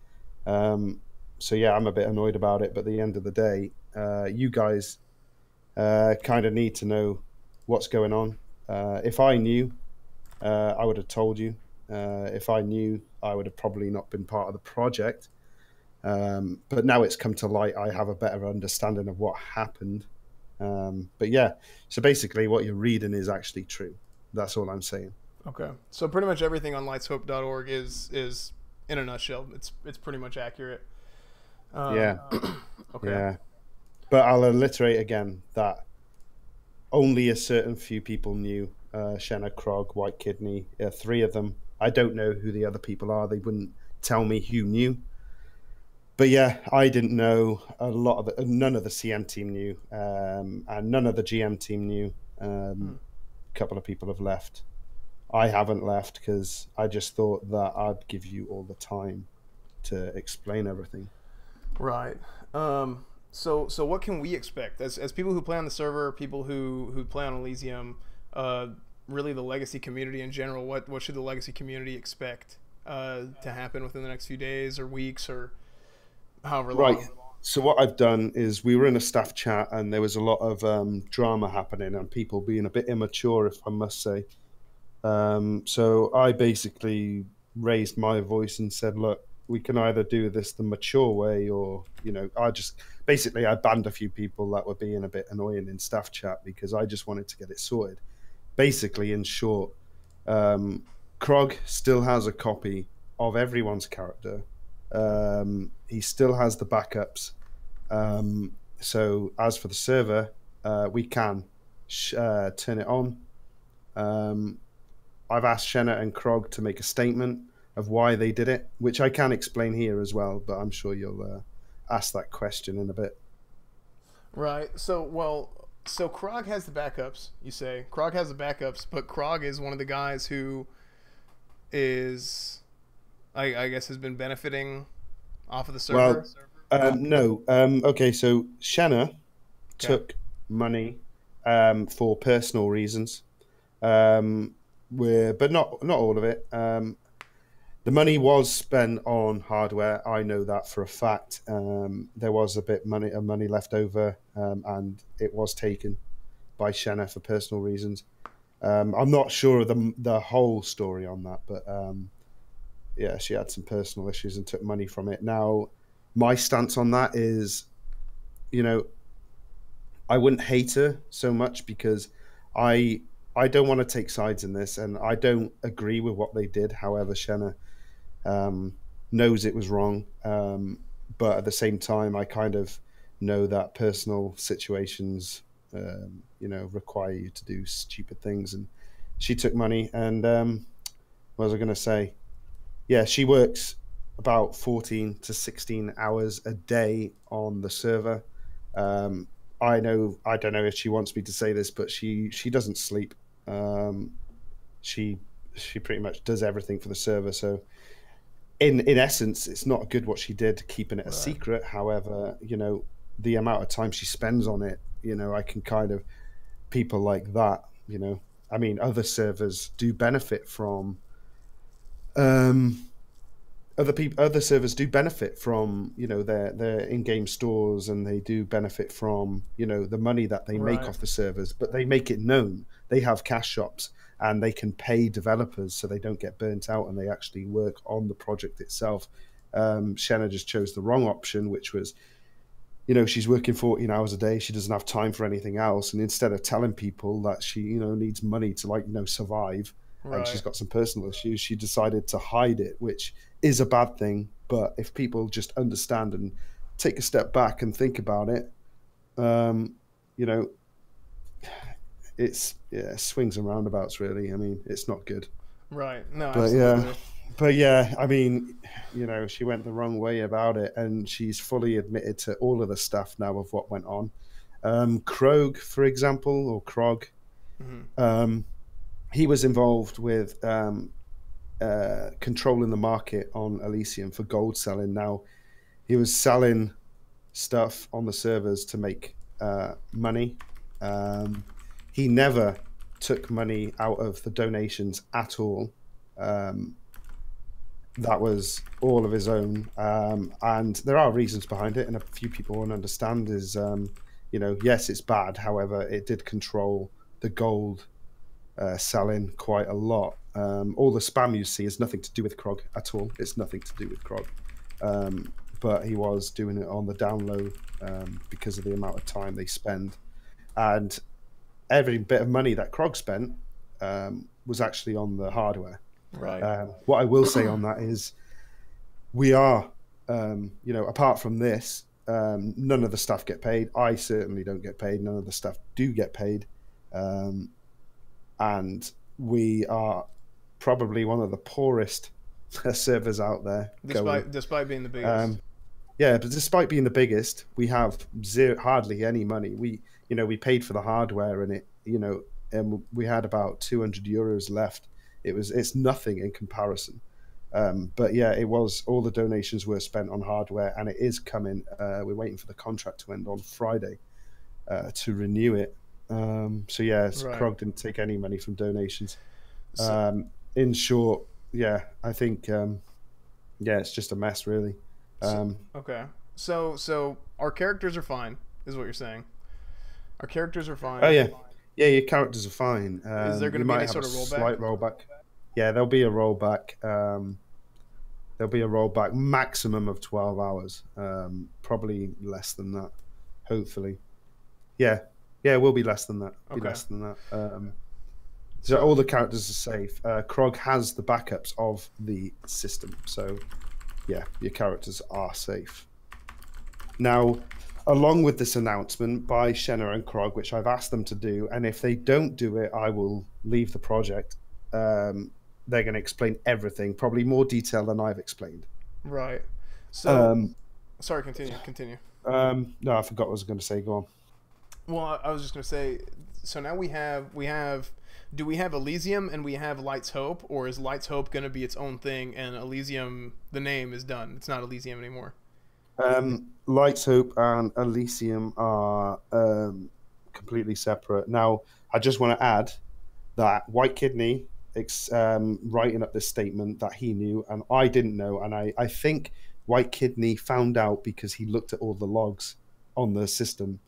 So yeah, I'm a bit annoyed about it, but at the end of the day, you guys kind of need to know what's going on. If I knew, I would have told you. If I knew, I would have probably not been part of the project. But now it's come to light, I have a better understanding of what happened. But yeah, so basically what you're reading is actually true. That's all I'm saying. Okay. So pretty much everything on lightshope.org is in a nutshell. It's pretty much accurate. Yeah. Okay. Yeah. But I'll alliterate again that only a certain few people knew. Shenna, Krog, Whitekidney, 3 of them. I don't know who the other people are. They wouldn't tell me who knew. But yeah, I didn't know. None of the CM team knew, and none of the GM team knew. A couple of people have left. I haven't left because I just thought that I'd give you all the time to explain everything. Right. So what can we expect as people who play on the server, people who play on Elysium, really the legacy community in general? What should the legacy community expect to happen within the next few days or weeks or however long? Right. So what I've done is we were in a staff chat and there was a lot of drama happening and people being a bit immature, if I must say. So I basically raised my voice and said, look, we can either do this the mature way or, you know, I banned a few people that were being a bit annoying in staff chat because I just wanted to get it sorted. Basically, in short, Krog still has a copy of everyone's character. He still has the backups. So as for the server, we can turn it on. I've asked Shenna and Krog to make a statement of why they did it, which I can explain here as well, but I'm sure you'll ask that question in a bit. Right. So Krog has the backups, you say. Krog has the backups, but Krog is one of the guys who is, I guess, has been benefiting off of the server? Well, no. Okay, so Shenna took money for personal reasons, but not all of it. The money was spent on hardware. I know that for a fact. There was a bit of money left over, and it was taken by Shenna for personal reasons. I'm not sure of the whole story on that, but yeah, she had some personal issues and took money from it. Now, my stance on that is, you know, I wouldn't hate her so much because I don't want to take sides in this, and I don't agree with what they did. However, Shenna knows it was wrong, but at the same time, I kind of know that personal situations, you know, require you to do stupid things, and she took money. And what was I going to say? Yeah, she works about 14 to 16 hours a day on the server. I don't know if she wants me to say this, but she doesn't sleep. She pretty much does everything for the server. So in essence, it's not good what she did, keeping it a secret. However, you know, the amount of time she spends on it, you know, I can kind of, people like that, you know, I mean, other servers do benefit from, other servers do benefit from, you know, their in-game stores, and they do benefit from, you know, the money that they make Right. off the servers, but they make it known. They have cash shops, and they can pay developers so they don't get burnt out, and they actually work on the project itself. Shenna just chose the wrong option, which was, you know, she's working 14 hours a day. She doesn't have time for anything else. And instead of telling people that she, you know, needs money to, like, you know, survive, Right. and she's got some personal issues, she decided to hide it, which is a bad thing. But if people just understand and take a step back and think about it, you know, it's, yeah, swings and roundabouts, really. I mean, it's not good. Right. No, But absolutely. but yeah, I mean, you know, she went the wrong way about it, and she's fully admitted to all of the stuff now of what went on. Krog, for example, or Krog, he was involved with controlling the market on Elysium for gold selling. Now, he was selling stuff on the servers to make money. He never took money out of the donations at all. That was all of his own, and there are reasons behind it, and a few people won't understand is, you know, yes, it's bad. However, it did control the gold selling quite a lot. All the spam you see is nothing to do with Krog at all. It's nothing to do with Krog, but he was doing it on the down low because of the amount of time they spend, and every bit of money that Krog spent was actually on the hardware. Right. What I will say on that is, we are, you know, apart from this, none of the staff get paid. I certainly don't get paid. None of the staff do get paid. And we are probably one of the poorest servers out there. Despite being the biggest. Yeah, but despite being the biggest, we have hardly any money. We, you know, we paid for the hardware, and it, you know, and we had about 200 euros left. It's nothing in comparison. But yeah, it was, all the donations were spent on hardware, and it is coming. We're waiting for the contract to end on Friday to renew it. So yeah, Right. Krog didn't take any money from donations. In short, yeah, I think, yeah, it's just a mess, really. Okay. So our characters are fine, is what you're saying. Our characters are fine. Oh yeah, yeah, your characters are fine. Is there going to be any sort of rollback? Slight rollback. Yeah, there'll be a rollback. There'll be a rollback, maximum of 12 hours. Probably less than that, hopefully. Yeah, it will be less than that. Be Okay. less than that. So all the characters are safe. Krog has the backups of the system, so yeah, your characters are safe. Now, along with this announcement by Shenna and Krog, which I've asked them to do, and if they don't do it, I will leave the project. They're going to explain everything, probably more detail than I've explained. Right. So, sorry, continue. No, I forgot what I was going to say. Go on. Well, I was just going to say, so now we have, do we have Elysium and we have Light's Hope, or is Light's Hope going to be its own thing, and Elysium, the name is done? It's not Elysium anymore. Light's Hope and Elysium are completely separate. Now, I just want to add that Whitekidney writing up this statement that he knew and I didn't know, and I think Whitekidney found out because he looked at all the logs on the system.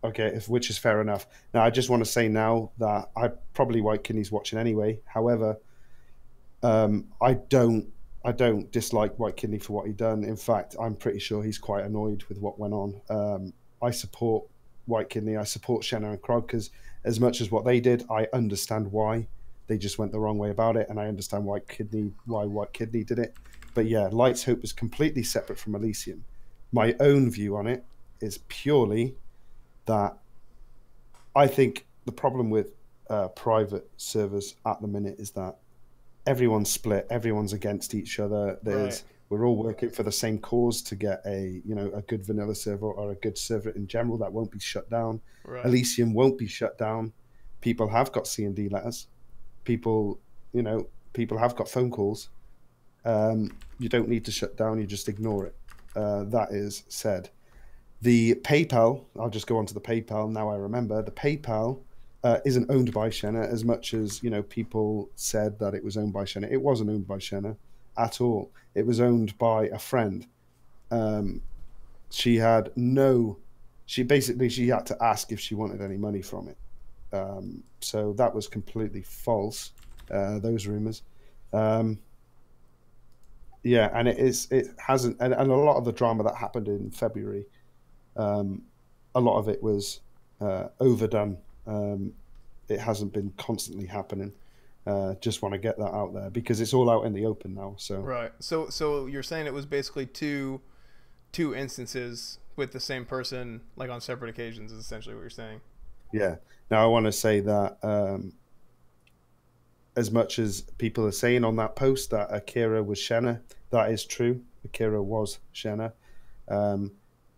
Okay, which is fair enough. Now, I just want to say now that Whitekidney's watching anyway. However, I don't dislike Whitekidney for what he done. In fact, I'm pretty sure he's quite annoyed with what went on. I support Whitekidney. I support Shenna and Krog, because as much as what they did, I understand why they just went the wrong way about it, and I understand why Whitekidney did it. But yeah, Light's Hope is completely separate from Elysium. My own view on it is purely that I think the problem with private servers at the minute is that everyone's split, everyone's against each other. We're all working for the same cause to get a good vanilla server or a good server in general that won't be shut down. Right. Elysium won't be shut down. People have got C&D letters. People have got phone calls. You don't need to shut down, you just ignore it. That is said. The PayPal, I'll just go on to the PayPal. Now I remember the PayPal isn't owned by Shenna as much as, people said that it was owned by Shenna. It wasn't owned by Shenna at all. It was owned by a friend. She had she had to ask if she wanted any money from it. So that was completely false. Those rumors. Yeah, and it hasn't, and a lot of the drama that happened in February, a lot of it was overdone. It hasn't been constantly happening. Just want to get that out there because it's all out in the open now. So Right. So you're saying it was basically two instances with the same person, like on separate occasions, is essentially what you're saying. yeah. Now I want to say that as much as people are saying on that post that Akira was Shenna, that is true. Akira was Shenna.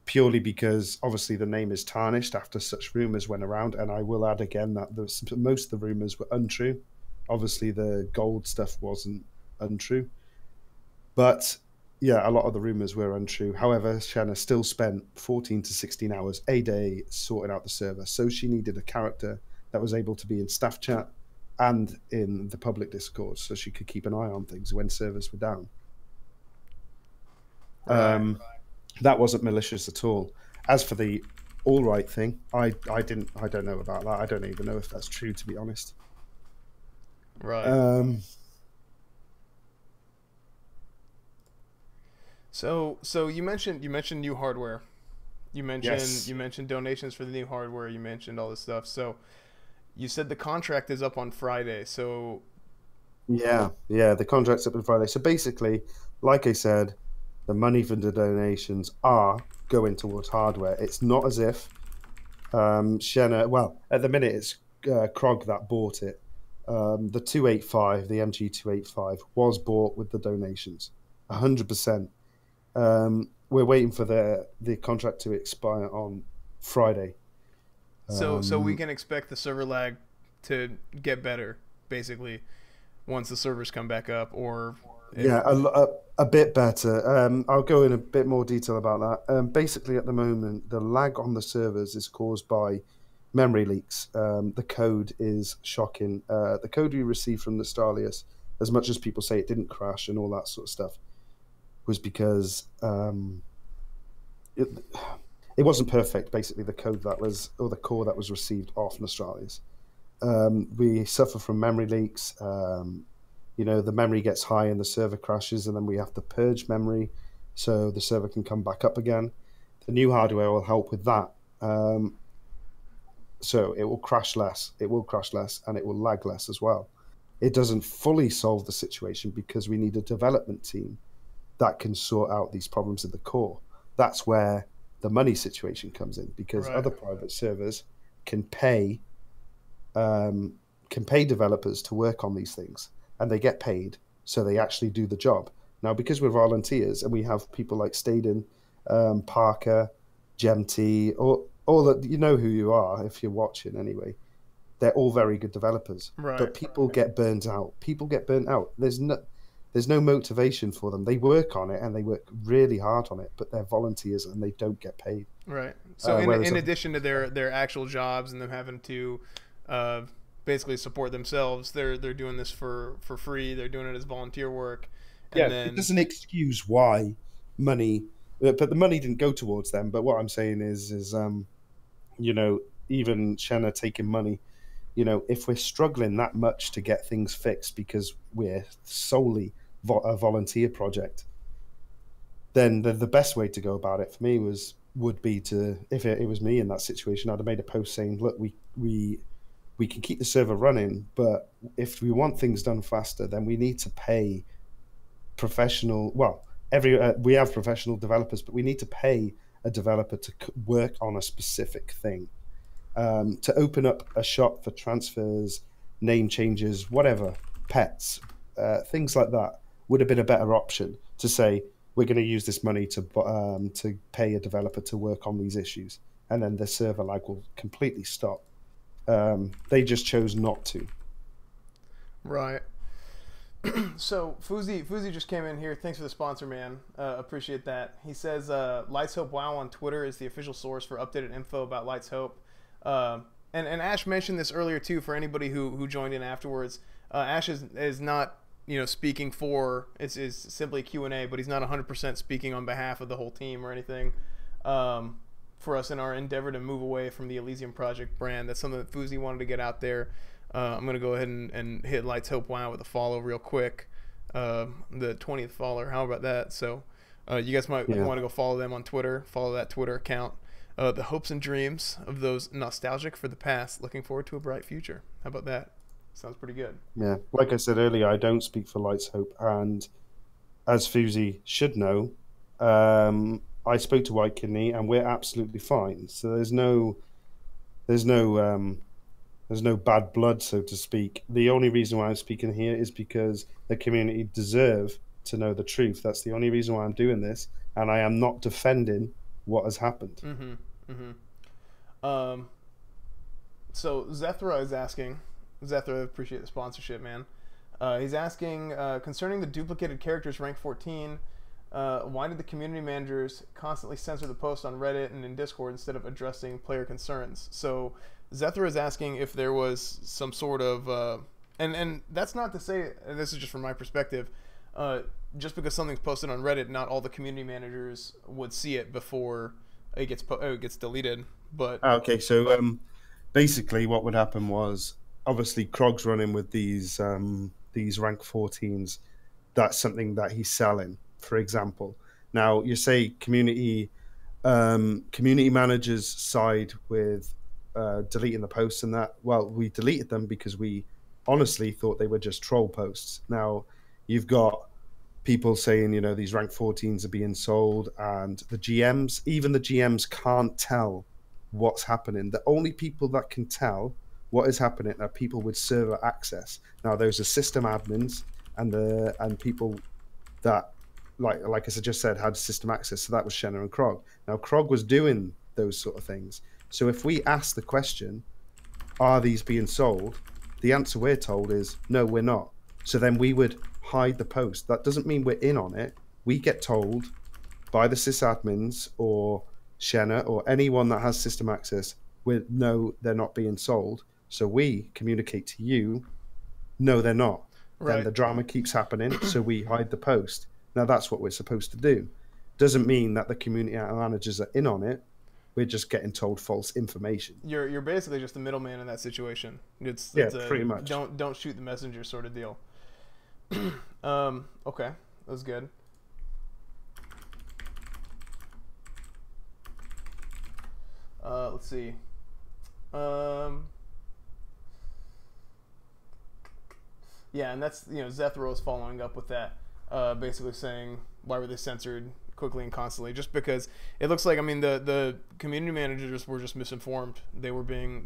Purely because obviously the name is tarnished after such rumors went around. And I will add again that most of the rumors were untrue. Obviously the gold stuff wasn't untrue. But yeah, a lot of the rumors were untrue. However, Shenna still spent 14 to 16 hours a day sorting out the server. So she needed a character that was able to be in staff chat and in the public discourse so she could keep an eye on things when servers were down. Right. That wasn't malicious at all. As for the all right thing, I don't know about that. I don't even know if that's true, to be honest. Right. So you mentioned new hardware. Yes. You mentioned donations for the new hardware. You mentioned all this stuff. So you said the contract is up on Friday. So Yeah, the contract's up on Friday. So basically, like I said, the money for the donations are going towards hardware. It's not as if Shenna, well, at the minute it's Krog that bought it. The 285, the MG 285, was bought with the donations, 100%. We're waiting for the contract to expire on Friday. so we can expect the server lag to get better, basically, once the servers come back up, or Yeah, a bit better. I'll go in a bit more detail about that. Basically, at the moment, the lag on the servers is caused by memory leaks. The code is shocking. The code we received from the Stalius, as much as people say it didn't crash and all that sort of stuff, was because it wasn't perfect. Basically, the code that was, or the core that was received off Nostralis. We suffer from memory leaks. The memory gets high and the server crashes, and then we have to purge memory so the server can come back up again. The new hardware will help with that. So it will crash less. It will crash less, and it will lag less as well. It doesn't fully solve the situation because we need a development team that can sort out these problems at the core. That's where the money situation comes in, because Right. other private servers can pay developers to work on these things, and they get paid, so they actually do the job. Now, because we're volunteers and we have people like Staden, Parker, GemT, or all that, you know who you are if you're watching anyway. They're all very good developers, Right. but people get burnt out. People get burnt out. There's no motivation for them. They work on it and they work really hard on it, but they're volunteers and they don't get paid. Right. So Whereas in addition to their actual jobs and them having to basically support themselves, they're doing this for free. They're doing it as volunteer work. And yeah, then it doesn't excuse why money, but the money didn't go towards them. But what I'm saying is even Shenna taking money, if we're struggling that much to get things fixed because we're solely a volunteer project, then the best way to go about it for me would be to, if it was me in that situation, I'd have made a post saying, look, we can keep the server running, but if we want things done faster, then we need to pay professional. Well, we have professional developers, but we need to pay a developer to work on a specific thing. To open up a shop for transfers, name changes, whatever, pets, things like that would have been a better option to say, we're going to use this money to pay a developer to work on these issues, and then the server lag will completely stop. They just chose not to. right. So Phoosy just came in here. Thanks for the sponsor, man. Appreciate that. He says Lights Hope Wow on Twitter is the official source for updated info about Lights Hope. And Ash mentioned this earlier too. For anybody who joined in afterwards, Ash is not speaking for is simply Q&A, but he's not 100% speaking on behalf of the whole team or anything. For us in our endeavor to move away from the Elysium Project brand, that's something that Phoosy wanted to get out there. I'm gonna go ahead and hit Lights Hope Wow with a follow real quick. The 20th follower. How about that? So you guys might want to go follow them on Twitter. Follow that Twitter account. The hopes and dreams of those nostalgic for the past, looking forward to a bright future. How about that? Sounds pretty good. Yeah, like I said earlier, I don't speak for Lights Hope, and as Phoosy should know, I spoke to Whitekidney, and we're absolutely fine. So there's no bad blood, so to speak. The only reason why I'm speaking here is because the community deserve to know the truth. That's the only reason why I'm doing this, and I am not defending what has happened. So Zethra is asking. Zethra, appreciate the sponsorship, man. He's asking concerning the duplicated characters rank 14. Why did the community managers constantly censor the post on Reddit and in Discord instead of addressing player concerns? So Zethra is asking if there was some sort of and that's not to say, and this is just from my perspective, just because something's posted on Reddit, not all the community managers would see it before it gets deleted. But okay, so basically what would happen was, obviously Krog's running with these rank 14s. That's something that he's selling, for example. Now you say community managers side with deleting the posts and that. Well, we deleted them because we honestly thought they were just troll posts. Now you've got people saying, these rank 14s are being sold, and even the GMs can't tell what's happening. The only people that can tell what is happening are people with server access. Now those are system admins and people that, like I just said, had system access. So that was Shenna and Krog. Now Krog was doing those sort of things. So if we ask the question, are these being sold? The answer we're told is, no, we're not. So then we would hide the post. That doesn't mean we're in on it. We get told by the sysadmins or Shenna or anyone that has system access, no, they're not being sold. So we communicate to you, no, they're not. Right. Then the drama keeps happening, so we hide the post. Now that's what we're supposed to do. Doesn't mean that the community managers are in on it. We're just getting told false information. You're basically just the middleman in that situation. It's pretty much. Don't shoot the messenger sort of deal. Okay, that was good. Let's see. Yeah, and that's, Zethro is following up with that, basically saying, why were they censored quickly and constantly? Just because it looks like, the community managers were just misinformed. They were being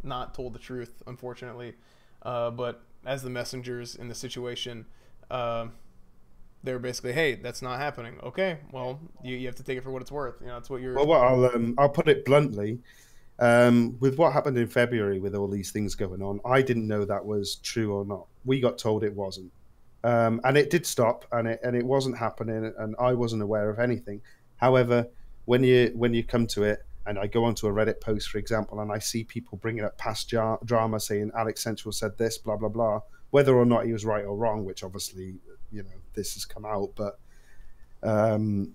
not told the truth, unfortunately. But as the messengers in the situation, they were basically, hey, that's not happening. Okay, well, you have to take it for what it's worth. That's what you're. Well, I'll put it bluntly. With what happened in February, with all these things going on, I didn't know that was true or not. We got told it wasn't, and it did stop, and it wasn't happening, and I wasn't aware of anything. However, when you come to it, and I go onto a Reddit post, for example, and I see people bringing up past drama, saying Alex Central said this, blah blah blah, whether or not he was right or wrong, which obviously this has come out, but I'd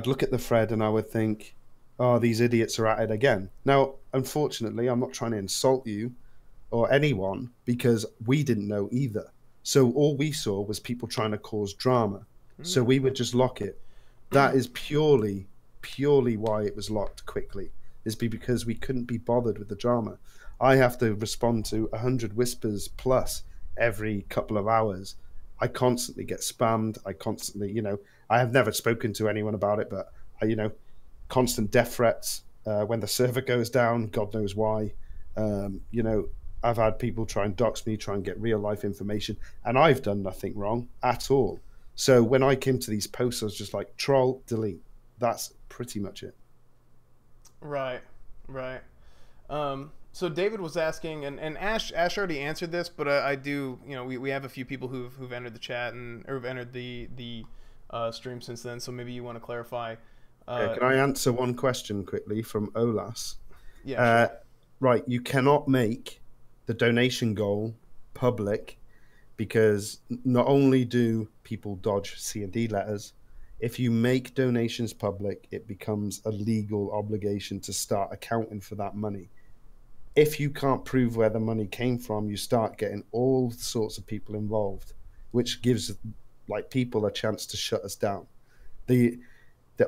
look at the thread and I would think, oh, these idiots are at it again. Now, unfortunately, I'm not trying to insult you or anyone, because we didn't know either. So all we saw was people trying to cause drama. So we would just lock it. That is purely why it was locked quickly, is because we couldn't be bothered with the drama. I have to respond to 100 whispers plus every couple of hours. I constantly get spammed. I constantly, I have never spoken to anyone about it, but constant death threats when the server goes down, God knows why. I've had people try and dox me, try and get real life information, and I've done nothing wrong at all. So when I came to these posts, I was just like, troll, delete. That's pretty much it. Right. So David was asking, and Ash already answered this, but I do, we have a few people who've entered the chat or who've entered the stream since then. So maybe you want to clarify. Can I answer one question quickly from Olas? Yeah, sure. Right, you cannot make the donation goal public because not only do people dodge C&D letters, if you make donations public, it becomes a legal obligation to start accounting for that money. If you can't prove where the money came from, you start getting all sorts of people involved, which gives people a chance to shut us down. The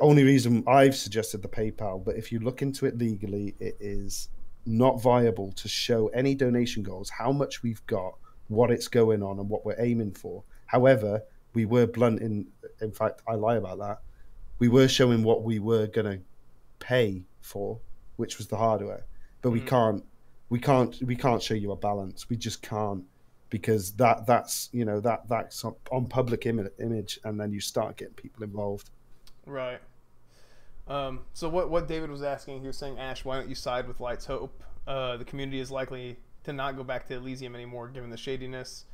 only reason I've suggested the PayPal, but if you look into it legally, it is not viable to show any donation goals, how much we've got, what it's going on, and what we're aiming for. However, we were blunt in fact, I lie about that. We were showing what we were going to pay for, which was the hardware, but we can't show you a balance. We just can't, because that's on public image, and then you start getting people involved. Right. So what David was asking, he was saying, Ash, why don't you side with Light's Hope? The community is likely to not go back to Elysium anymore, given the shadiness.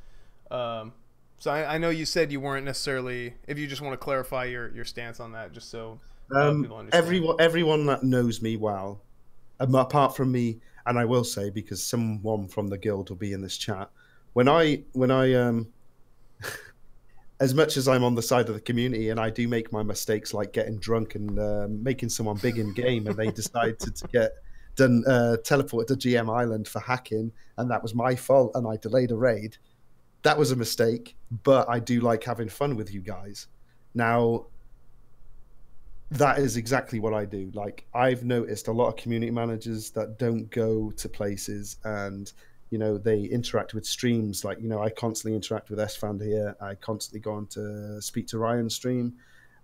So I know you said you weren't necessarily. If you just want to clarify your stance on that, just so people understand. Everyone that knows me well, apart from me, and I will say, because someone from the guild will be in this chat, when I as much as I'm on the side of the community and I do make my mistakes, like getting drunk and making someone big in game, and they decide to get teleported to GM Island for hacking, and that was my fault, and I delayed a raid. That was a mistake, but I do like having fun with you guys. Now, that is exactly what I do. Like, I've noticed a lot of community managers that don't go to places and, they interact with streams. Like, I constantly interact with S-Fan here. I constantly go on to speak to Ryan's stream.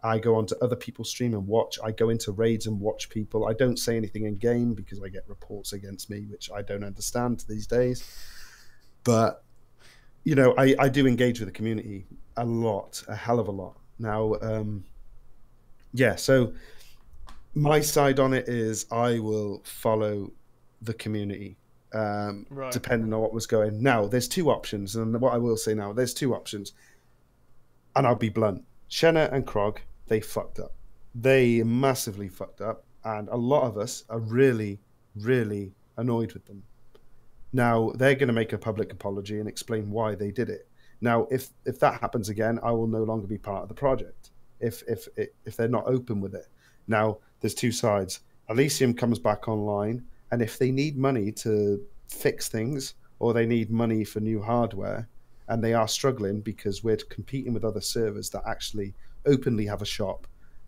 I go on to other people's stream and watch. I go into raids and watch people. I don't say anything in game because I get reports against me, which I don't understand these days. But, I do engage with the community a lot, a hell of a lot. Now, so my side on it is I will follow the community, right, depending on what was going. Now, there's two options, and what I will say now, there's two options, and I'll be blunt. Shenna and Krog, they fucked up. They massively fucked up, and a lot of us are really, really annoyed with them. Now, they're going to make a public apology and explain why they did it. Now, if that happens again, I will no longer be part of the project. If they're not open with it. Now, there's two sides. Elysium comes back online, and if they need money to fix things, or they need money for new hardware, and they are struggling because we're competing with other servers that actually openly have a shop,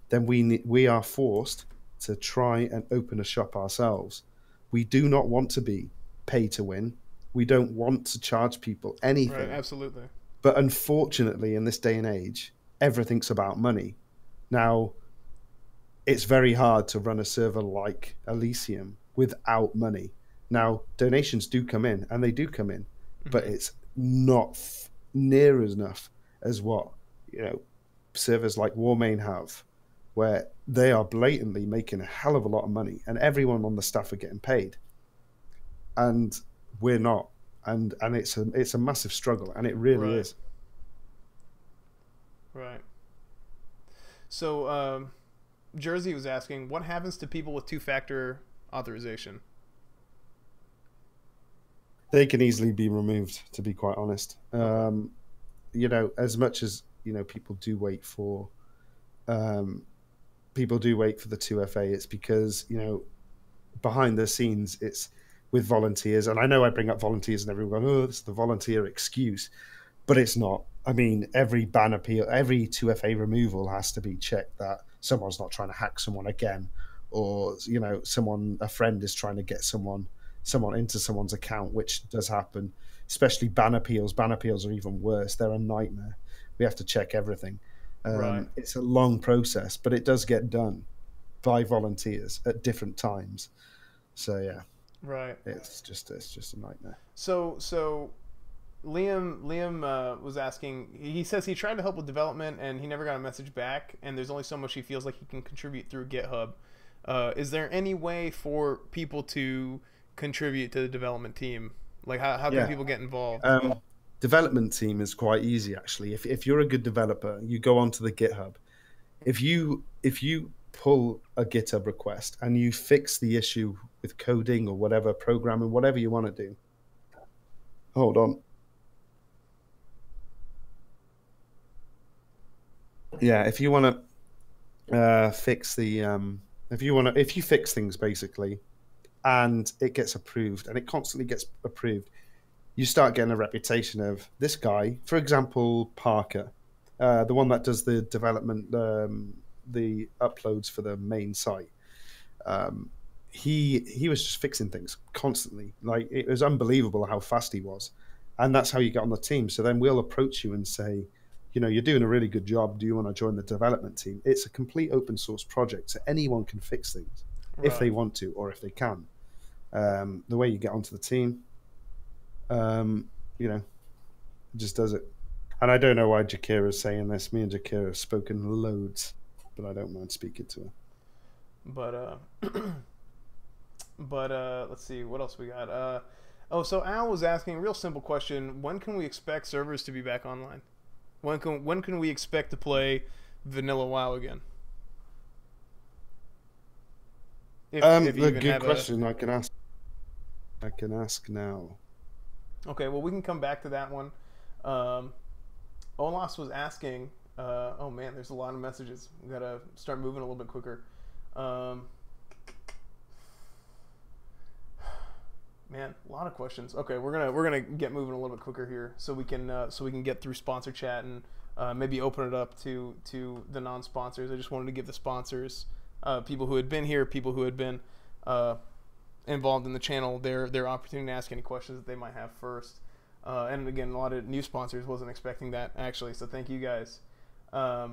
then we are forced to try and open a shop ourselves. We do not want to be pay to win. We don't want to charge people anything. Right, absolutely. But unfortunately, in this day and age, everything's about money. Now, it's very hard to run a server like Elysium without money. Now, donations do come in, and they do come in, but it's not near as enough as what servers like Warmain have, where they are blatantly making a hell of a lot of money, and everyone on the staff are getting paid, and we're not. And it's a massive struggle, and it really is. Right. So, Jersey was asking, what happens to people with two-factor authorization? They can easily be removed, to be quite honest. As much as people do wait for the 2FA, it's because behind the scenes it's with volunteers, and I know I bring up volunteers and everyone goes, oh, this is the volunteer excuse, but it's not. I mean, every ban appeal, every 2FA removal has to be checked that someone's not trying to hack someone again, or a friend is trying to get someone into someone's account, which does happen. Especially ban appeals. Ban appeals are even worse. They're a nightmare. We have to check everything. Right. It's a long process, but it does get done by volunteers at different times. So yeah. Right. It's just a nightmare. So Liam was asking, he says he tried to help with development and he never got a message back, and there's only so much he feels like he can contribute through GitHub. Is there any way for people to contribute to the development team? Like, how can Yeah. people get involved? Development team is quite easy actually. If you're a good developer, you go onto the GitHub. If you pull a GitHub request and you fix the issue with coding or whatever, programming, whatever you want to do. Hold on. Yeah, if you want to fix the if you fix things basically and it gets approved and it constantly gets approved, you start getting a reputation of this guy, for example, Parker, the one that does the development, the uploads for the main site. He was just fixing things constantly. Like, it was unbelievable how fast he was, and that's how you get on the team. So then we'll approach you and say, you know, you're doing a really good job. Do you want to join the development team? It's a complete open source project, so anyone can fix things if they want to or if they can. The way you get onto the team, you know, just does it. And I don't know why Jakira's saying this. Me and Jakira have spoken loads, but I don't mind speaking to her. But let's see what else we got. Oh, so Al was asking a real simple question: when can we expect servers to be back online? When can we expect to play vanilla WoW again? A good question. I can ask now. Okay, well, we can come back to that one. Olas was asking. Oh man, there's a lot of messages. We gotta start moving a little bit quicker. Man, a lot of questions. Okay, we're gonna get moving a little bit quicker here, so we can get through sponsor chat and maybe open it up to the non-sponsors. I just wanted to give the sponsors, people who had been here, people who had been involved in the channel, their opportunity to ask any questions that they might have first. And again, a lot of new sponsors, wasn't expecting that actually, so thank you guys. But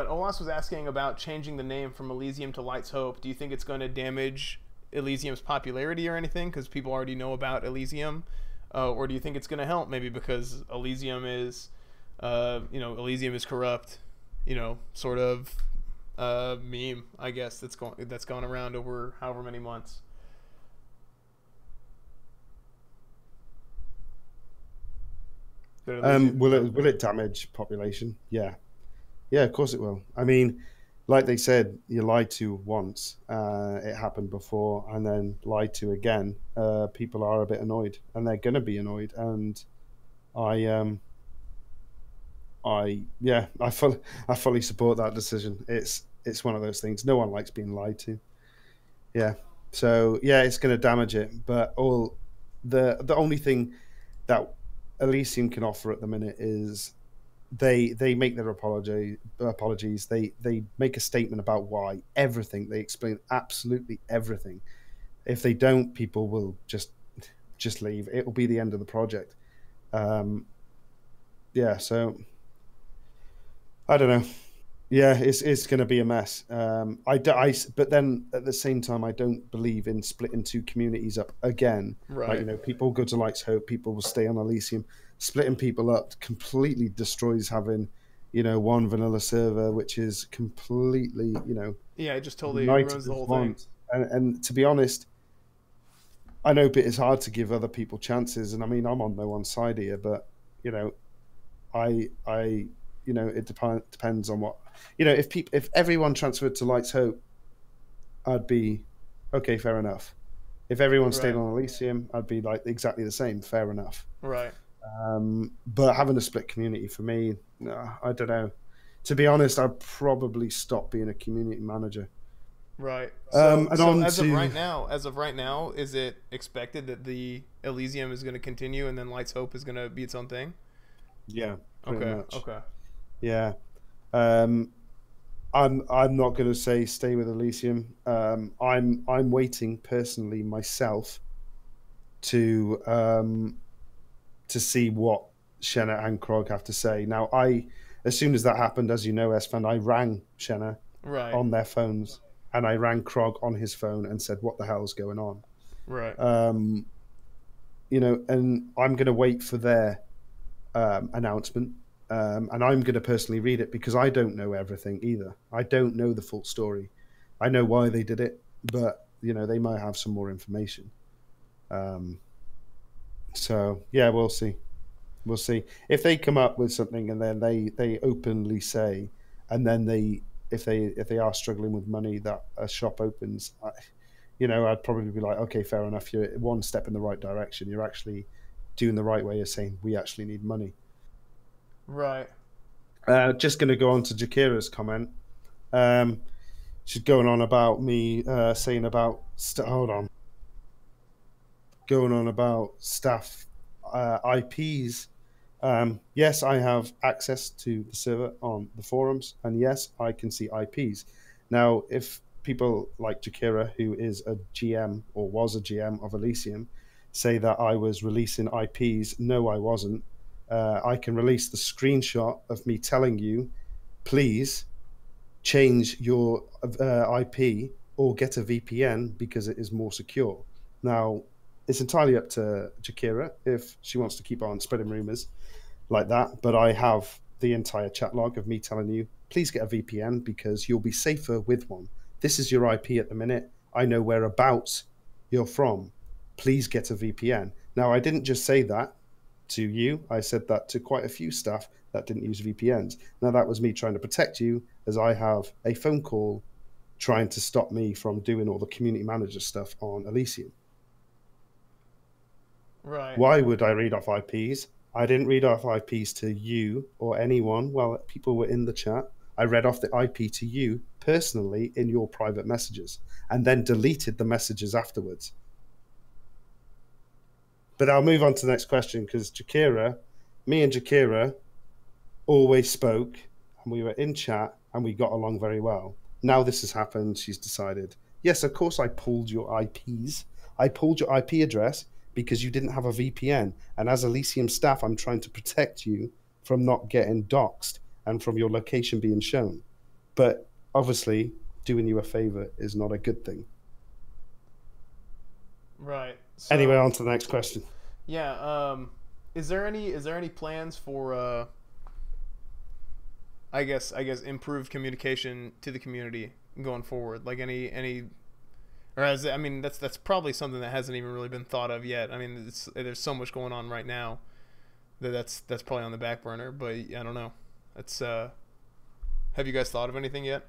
Olas was asking about changing the name from Elysium to Light's Hope. Do you think it's going to damage Elysium's popularity or anything because people already know about Elysium, or do you think it's going to help maybe because Elysium is Elysium is corrupt, sort of meme, I guess, that's gone around over however many months? Will it damage population? Yeah, of course it will. I mean, like they said, you lied to once, it happened before, and then lied to again. People are a bit annoyed, and they're going to be annoyed. And I fully support that decision. It's one of those things. No one likes being lied to. Yeah. So yeah, it's going to damage it. But the only thing that Elysium can offer at the minute is they make their apologies. They make a statement about why, everything. They explain absolutely everything. If they don't, people will just leave. It will be the end of the project. Yeah, so I don't know. Yeah, it's going to be a mess. But then at the same time, I don't believe in splitting two communities up again. Right. Like, people go to Light's Hope, people will stay on Elysium. Splitting people up completely destroys having, one vanilla server, which is completely, Yeah, it just totally ruins the whole thing. And to be honest, I know it's hard to give other people chances, and I mean, I'm on no one's side here, but it depends on what, if everyone transferred to Light's Hope, I'd be okay, fair enough. If everyone stayed on Elysium, I'd be like exactly the same, fair enough. Right. But having a split community for me, no, I don't know. To be honest, I'd probably stop being a community manager. Right. So as of right now, is it expected that the Elysium is going to continue and then Light's Hope is going to be its own thing? Yeah. Okay. Okay. Yeah. I'm not going to say stay with Elysium. I'm waiting personally myself to see what Shenna and Krog have to say. Now, as soon as that happened, as you know, Esfand, I rang Shenna on their phones, and I rang Krog on his phone and said, "What the hell's going on?" Right. And I'm going to wait for their announcement, and I'm going to personally read it because I don't know everything either. I don't know the full story. I know why they did it, but they might have some more information. So yeah, we'll see. We'll see if they come up with something, and then they openly say, and then if they are struggling with money, that a shop opens. I'd probably be like, okay, fair enough. You're one step in the right direction. You're actually doing the right way of saying we actually need money. Right. Just going to go on to Jakira's comment. She's going on about me saying about hold on. Going on about staff IPs. Yes, I have access to the server on the forums, and yes, I can see IPs. Now, if people like Jakira, who is a GM or was a GM of Elysium, say that I was releasing IPs, no, I wasn't. I can release the screenshot of me telling you, please change your IP or get a VPN because it is more secure. Now, it's entirely up to Jakira if she wants to keep on spreading rumors like that, but I have the entire chat log of me telling you, please get a VPN because you'll be safer with one. This is your IP at the minute. I know whereabouts you're from. Please get a VPN. Now, I didn't just say that to you. I said that to quite a few staff that didn't use VPNs. Now, that was me trying to protect you, as I have a phone call trying to stop me from doing all the community manager stuff on Elysium. Right. Why would I read off IPs? I didn't read off IPs to you or anyone while people were in the chat. I read off the IP to you personally in your private messages and then deleted the messages afterwards. But I'll move on to the next question because me and Jakira always spoke and we were in chat and we got along very well. Now this has happened. She's decided, yes, of course I pulled your IPs. I pulled your IP address because you didn't have a VPN. And as Elysium staff, I'm trying to protect you from not getting doxxed and from your location being shown. But obviously, doing you a favor is not a good thing. Right. So, anyway, on to the next question. Yeah. Is there any plans for I guess improved communication to the community going forward? Like any or that's probably something that hasn't even really been thought of yet. I mean, there's so much going on right now that's probably on the back burner. But I don't know. That's have you guys thought of anything yet?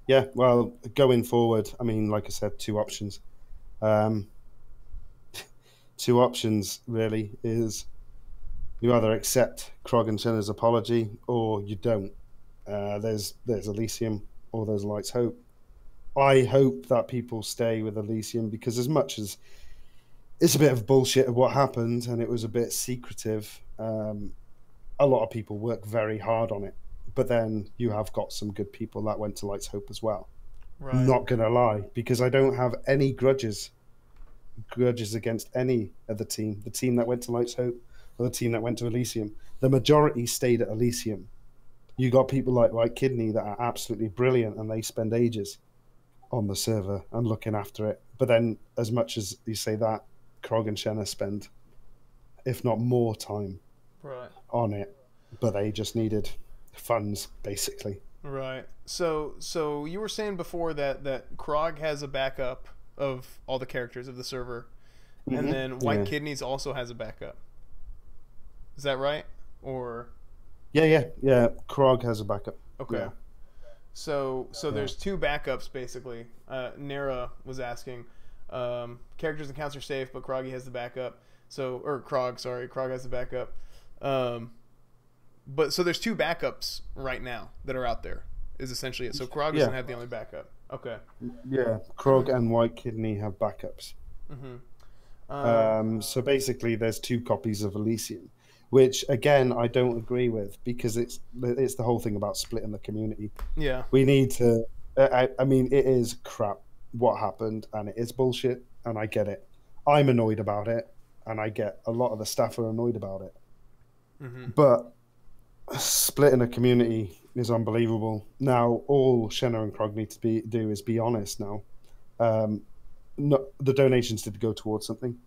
Yeah, well, going forward, I mean, like I said, two options. Two options really is you either accept Krog and Shenna's apology or you don't. There's Elysium or there's Light's Hope. I hope that people stay with Elysium because as much as it's a bit of bullshit of what happened and it was a bit secretive, a lot of people work very hard on it. But then you have got some good people that went to Light's Hope as well. Right. Not going to lie, because I don't have any grudges against any of the team that went to Light's Hope or the team that went to Elysium. The majority stayed at Elysium. You got people like Whitekidney that are absolutely brilliant and they spend ages on the server and looking after it. But then as much as you say that, Krog and Shenna spend, if not more time on it, but they just needed funds, basically. Right. So you were saying before that Krog has a backup of all the characters of the server, and then Whitekidneyz also has a backup. Is that right? Or yeah. Krog has a backup. Okay. Yeah. So there's two backups basically. Nara was asking, characters and accounts are safe, but Krog has the backup. Krog has the backup. But so there's two backups right now that are out there, is essentially it. So Krog doesn't have the only backup. Okay. Yeah, Krog and Whitekidney have backups. So basically, there's two copies of Elysium, which again I don't agree with because it's the whole thing about splitting the community. Yeah. We need to. I mean, it is crap what happened, and it is bullshit, and I get it. I'm annoyed about it, and I get a lot of the staff are annoyed about it. But splitting a community is unbelievable. Now, all Shenna and Krog need to do is be honest now. The donations did go towards something.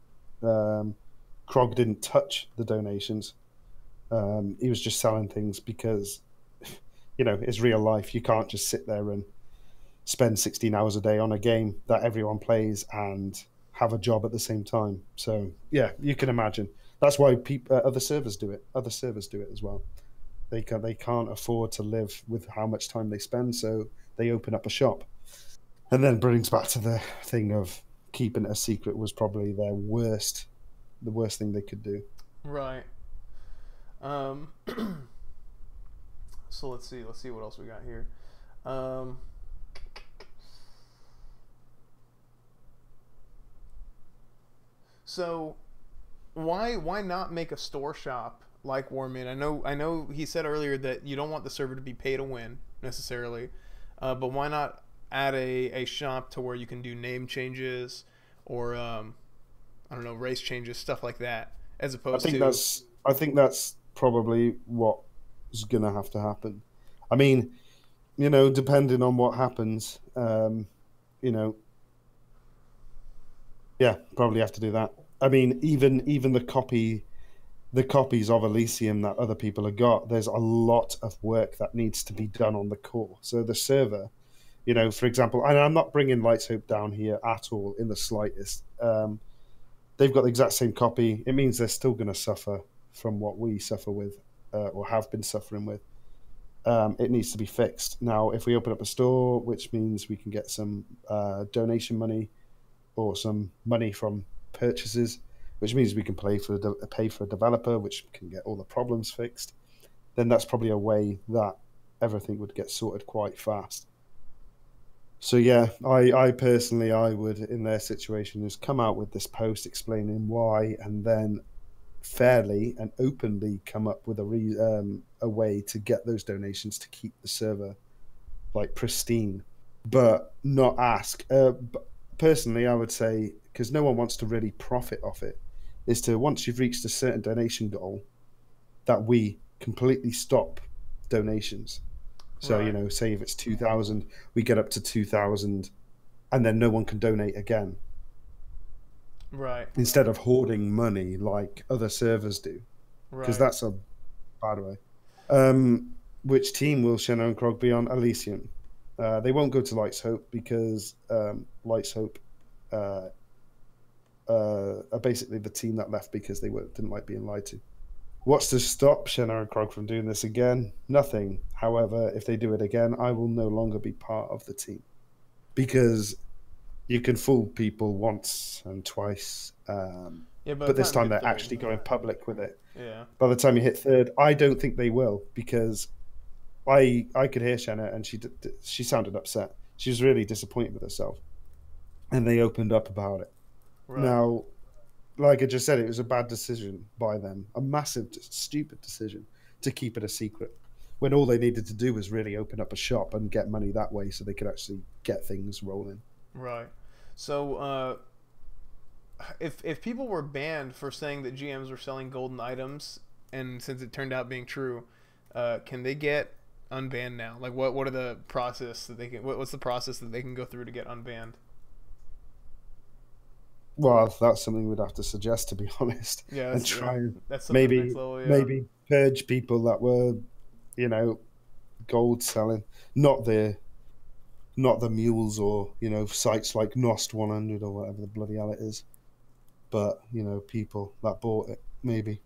Krog didn't touch the donations. He was just selling things because is real life. You can't just sit there and spend 16 hours a day on a game that everyone plays and have a job at the same time. So yeah, you can imagine. That's why other servers do it. Other servers do it as well. They can't afford to live with how much time they spend, so they open up a shop. And then brings back to the thing of keeping it a secret was probably the worst thing they could do. Right. Um, so let's see what else we got here. Um, so why not make a store shop like Warmint? I know he said earlier that you don't want the server to be pay to win necessarily, but why not add a shop to where you can do name changes or I don't know, race changes, stuff like that, as opposed to I think that's probably what is gonna have to happen. I mean, depending on what happens, you know, yeah, probably have to do that. I mean, even the copies of Elysium that other people have got, there's a lot of work that needs to be done on the core. So the server, for example, and I'm not bringing Lights Hope down here at all in the slightest. They've got the exact same copy. It means they're still going to suffer from what we suffer with, or have been suffering with. It needs to be fixed. Now, if we open up a store, which means we can get some donation money or some money from purchases, which means we can pay for a developer, which can get all the problems fixed, then that's probably a way that everything would get sorted quite fast. So yeah, I personally, I would, in their situation, is come out with this post explaining why, and then fairly and openly come up with a way to get those donations to keep the server like pristine, but not ask. Personally, I would say, because no one wants to really profit off it, is to, once you've reached a certain donation goal, that we completely stop donations. So, right. say if it's 2,000, we get up to 2,000 and then no one can donate again. Right. Instead of hoarding money like other servers do, because Right. that's a bad way. Which team will Shannon and Krog be on? Elysium. They won't go to Lights Hope because Lights Hope are basically the team that left because they didn't like being lied to. What's to stop Shannon and Krog from doing this again? Nothing. However, if they do it again, I will no longer be part of the team because you can fool people once and twice, Yeah, by the but this time you time hit they're third. actually going public with it. Yeah. By the time you hit third, I don't think they will because I could hear Shanna and she sounded upset. She was really disappointed with herself, and they opened up about it. Right. Now, like I just said, it was a bad decision by them, a massive, stupid decision to keep it a secret when all they needed to do was really open up a shop and get money that way so they could actually get things rolling. Right. So, if people were banned for saying that GMs were selling golden items, and since it turned out being true, can they get unbanned now? Like, what are the process that they can? What's the process that they can go through to get unbanned? Well, that's something we'd have to suggest, to be honest, Yeah, and try and that's something next maybe level. Yeah. maybe purge people that were, you know, gold selling, not the mules or sites like Nost 100 or whatever the bloody hell it is, but people that bought it maybe.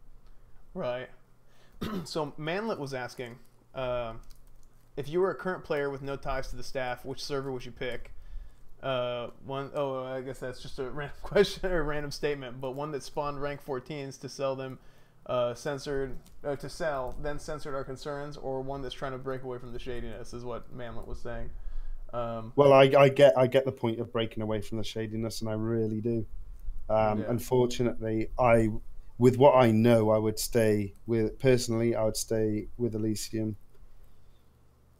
Right. So Manlet was asking, if you were a current player with no ties to the staff, which server would you pick? One oh I guess that's just a random question or a random statement, but one that spawned rank 14s to sell them, censored to sell, then censored our concerns, or one that's trying to break away from the shadiness, is what Manlet was saying. Well, I get the point of breaking away from the shadiness, and I really do. Yeah. Unfortunately, with what I know, I would stay with personally. I would stay with Elysium,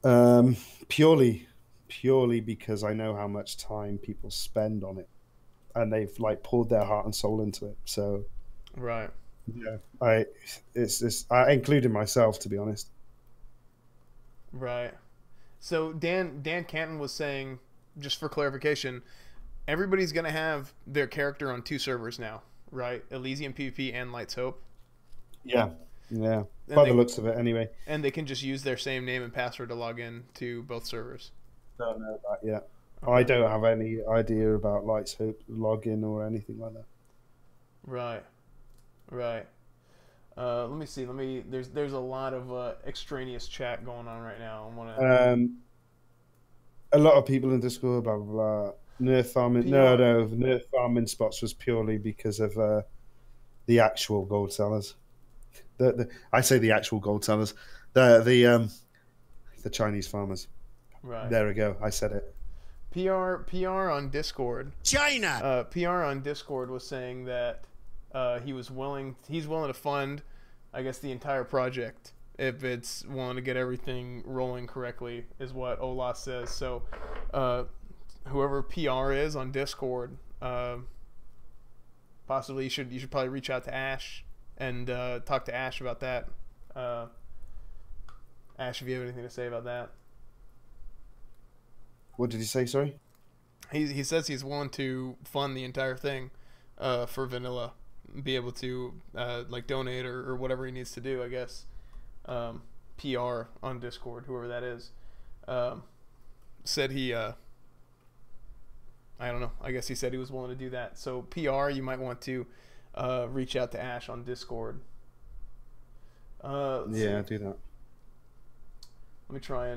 um, purely because I know how much time people spend on it, and they've like poured their heart and soul into it. So Right. yeah, I including myself, to be honest. Right. So Dan Canton was saying, just for clarification, everybody's gonna have their character on two servers now, right? Elysium PvP and Lights Hope. Yeah, Yeah, And by the looks of it, anyway. and they can just use their same name and password to log in to both servers. Don't know that yet. I Okay. don't have any idea about Lights Hope login or anything like that. Right. Right. Let me see. There's a lot of extraneous chat going on right now. I want to. A lot of people in Discord, blah blah blah. Nerf farming, PR. no. Nerf farming spots was purely because of the actual gold sellers. I say the actual gold sellers, the Chinese farmers. Right. There we go. I said it. PR on Discord. China. PR on Discord was saying that he's willing to fund, I guess, the entire project if it's willing to get everything rolling correctly, is what Ola says. So whoever PR is on Discord, possibly you should probably reach out to Ash and talk to Ash about that. Ash, if you have anything to say about that. What did he say? Sorry. He says he's willing to fund the entire thing for Vanilla, be able to like donate or whatever he needs to do, I guess. PR on Discord, whoever that is, said he I don't know, I guess he said he was willing to do that. So PR, you might want to reach out to Ash on Discord. Yeah, do that. Let me try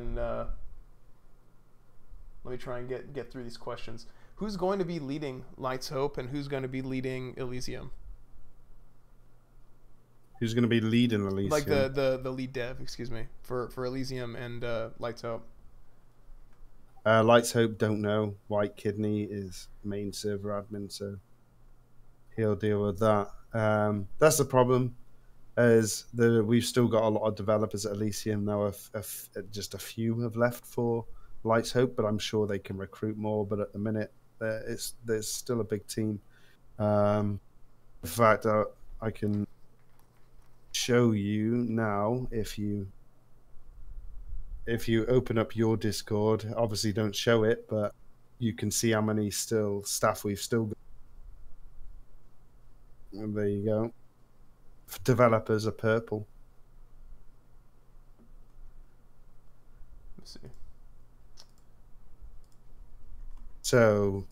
and get through these questions. Who's going to be leading Lights Hope and who's going to be leading Elysium? Who's going to be leading Elysium? Like the lead dev, excuse me, for Elysium and Lights Hope. Lights Hope don't know. Whitekidney is main server admin, so he'll deal with that. That's the problem. We've still got a lot of developers at Elysium now. Just a few have left for Lights Hope, but I'm sure they can recruit more. But at the minute, there's still a big team. In fact, I can show you now if you open up your Discord. Obviously, don't show it, but you can see how many staff we've still got. And there you go. Developers are purple. Let's see. So,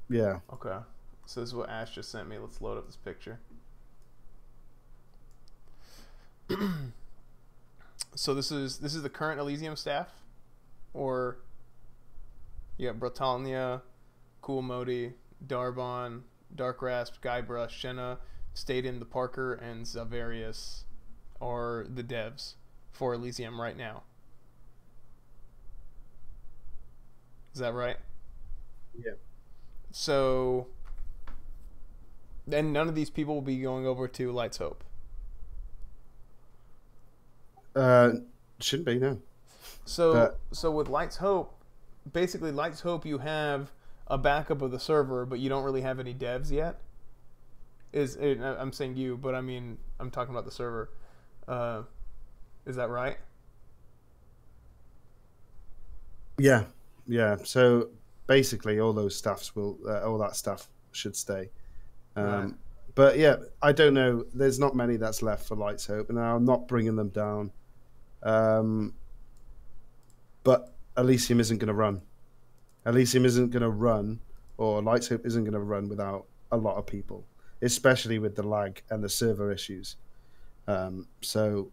yeah. Okay. So this is what Ash just sent me. Let's load up this picture. So this is the current Elysium staff, or you got Britannia, Cool Modi, Darbon, Dark Rasp, Guybrush, Shenna, Staden, the Parker, and Zavarius are the devs for Elysium right now. Is that right? Yeah. So then none of these people will be going over to Lights Hope. Shouldn't be, no. So with Lights Hope, basically Lights Hope, you have a backup of the server, but you don't really have any devs yet. I'm saying you, but I mean I'm talking about the server. Is that right? Yeah. So basically, all that stuff should stay. Right. But yeah, I don't know. There's not many that's left for Lights Hope, and I'm not bringing them down. But Elysium isn't going to run. Elysium isn't going to run, or Lights Hope isn't going to run without a lot of people, especially with the lag and the server issues. So,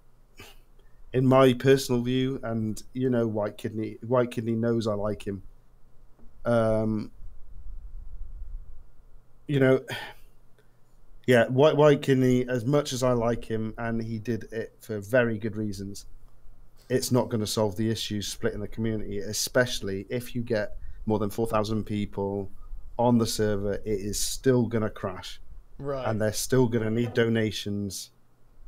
in my personal view, and you know, Whitekidney knows I like him. You know, yeah, Whitekidney, as much as I like him, and he did it for very good reasons, it's not going to solve the issues splitting the community, especially if you get more than 4,000 people on the server. It is still going to crash, Right. and they're still going to need donations.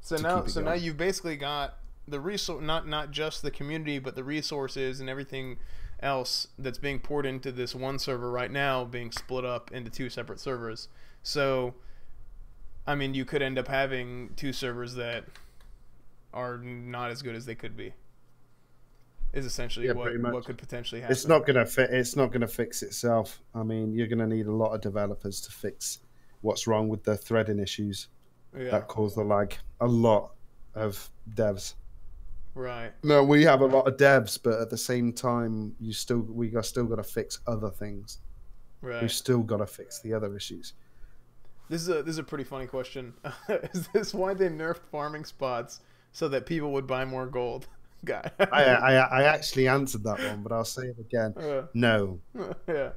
So now you've basically got the resource, not just the community, but the resources and everything else that's being poured into this one server right now being split up into two separate servers. So, I mean, you could end up having two servers that are not as good as they could be. Is essentially what could potentially happen. It's not going to fit. It's not going to fix itself. I mean, you're going to need a lot of developers to fix what's wrong with the threading issues that cause the lag. A lot. of devs. Right. No, we have a lot of devs, but at the same time, we still got to fix other things. Right. We've still got to fix the other issues. This is a pretty funny question. Is this why they nerfed farming spots so that people would buy more gold? Guy. I actually answered that one, but I'll say it again. No. Yeah.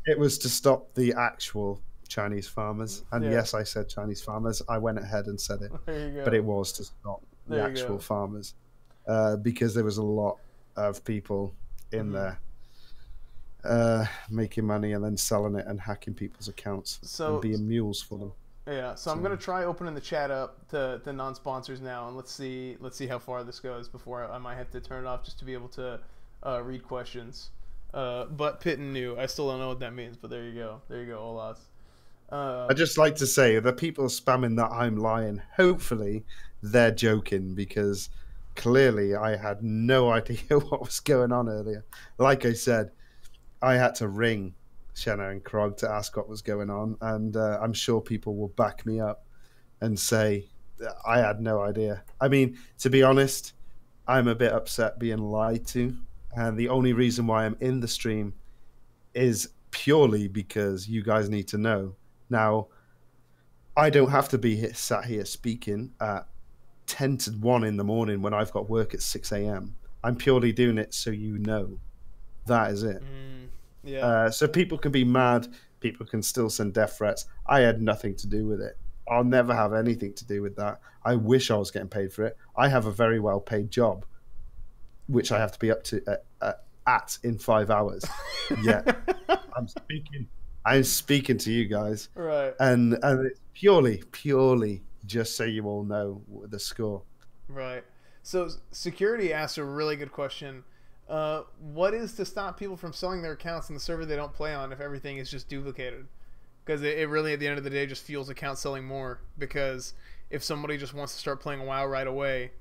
It was to stop the actual Chinese farmers, and Yeah. yes, I said Chinese farmers. I went ahead and said it, There you go. but it was to stop the There you actual go. farmers, because there was a lot of people in there making money and then selling it and hacking people's accounts and being mules for them. Yeah, so I'm gonna try opening the chat up to non-sponsors now, and let's see how far this goes before I might have to turn it off just to be able to read questions. But Pit and New, I still don't know what that means, but there you go, Olas. I just like to say the people spamming that I'm lying. Hopefully, they're joking because clearly I had no idea what was going on earlier. Like I said, I had to ring Shenna and Krog to ask what was going on, and I'm sure people will back me up and say I had no idea. I mean, to be honest, I'm a bit upset being lied to, and the only reason why I'm in the stream is purely because you guys need to know. Now, I don't have to be sat here speaking at 10 to 1 in the morning when I've got work at 6 a.m. I'm purely doing it so you know. That is it. Yeah. So people can be mad. People can still send death threats. I had nothing to do with it. I'll never have anything to do with that. I wish I was getting paid for it. I have a very well-paid job, which I have to be up to at in 5 hours. Yeah, I'm speaking to you guys, Right. And it's purely just so you all know the score. Right. So security asks a really good question. What is to stop people from selling their accounts in the server they don't play on if everything is just duplicated? Because it really, at the end of the day, just fuels account selling more. Because if somebody just wants to start playing WoW right away,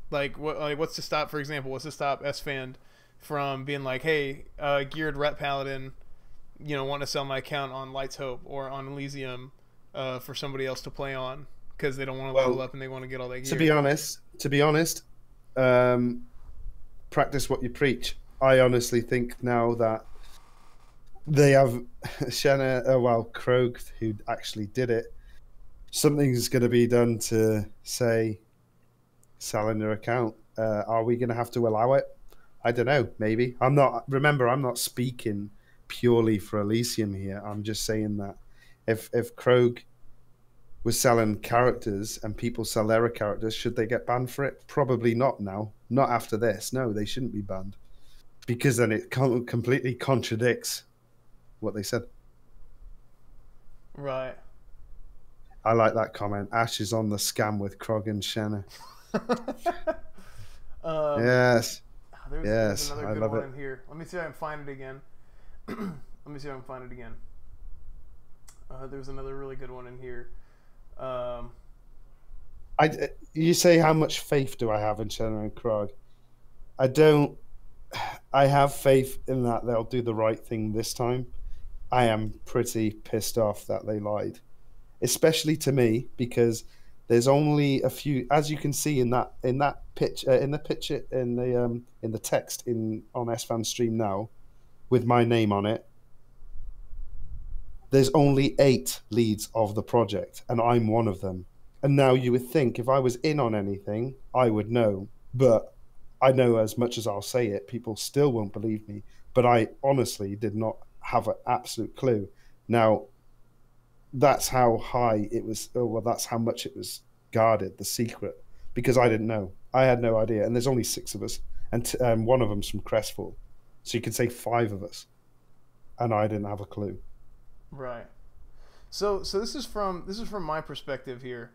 what's to stop? For example, what's to stop SFan from being like, "Hey, geared Ret Paladin, want to sell my account on Light's Hope or on Elysium for somebody else to play on because they don't want to level up and they want to get all that gear." To be honest, practice what you preach. I honestly think now that they have Krog, who actually did it, something's going to be done to say selling your account. Are we going to have to allow it? I don't know. Maybe. I'm not speaking purely for Elysium here. I'm just saying that if Krog was selling characters and people sell their characters, should they get banned for it? Probably not now. Not after this. No, they shouldn't be banned. Because then it completely contradicts what they said. Right. I like that comment. Ash is on the scam with Krog and Shanna. Yes. There's another good one in here. Let me see if I can find it again. There's another really good one in here. You say how much faith do I have in Shanna and Krog? I don't. I have faith in that they'll do the right thing this time. I am pretty pissed off that they lied, especially to me, because there's only a few, as you can see in the text on SFan stream now, with my name on it. There's only 8 leads of the project, and I'm one of them. And now you would think if I was in on anything, I would know, but I know as much as I'll say it, people still won't believe me. But I honestly did not have an absolute clue. Now, that's how high it was. That's how much it was guarded, the secret, because I didn't know. I had no idea. And there's only 6 of us, and one of them's from Crestfall, so you could say 5 of us, and I didn't have a clue. Right. So this is from my perspective here.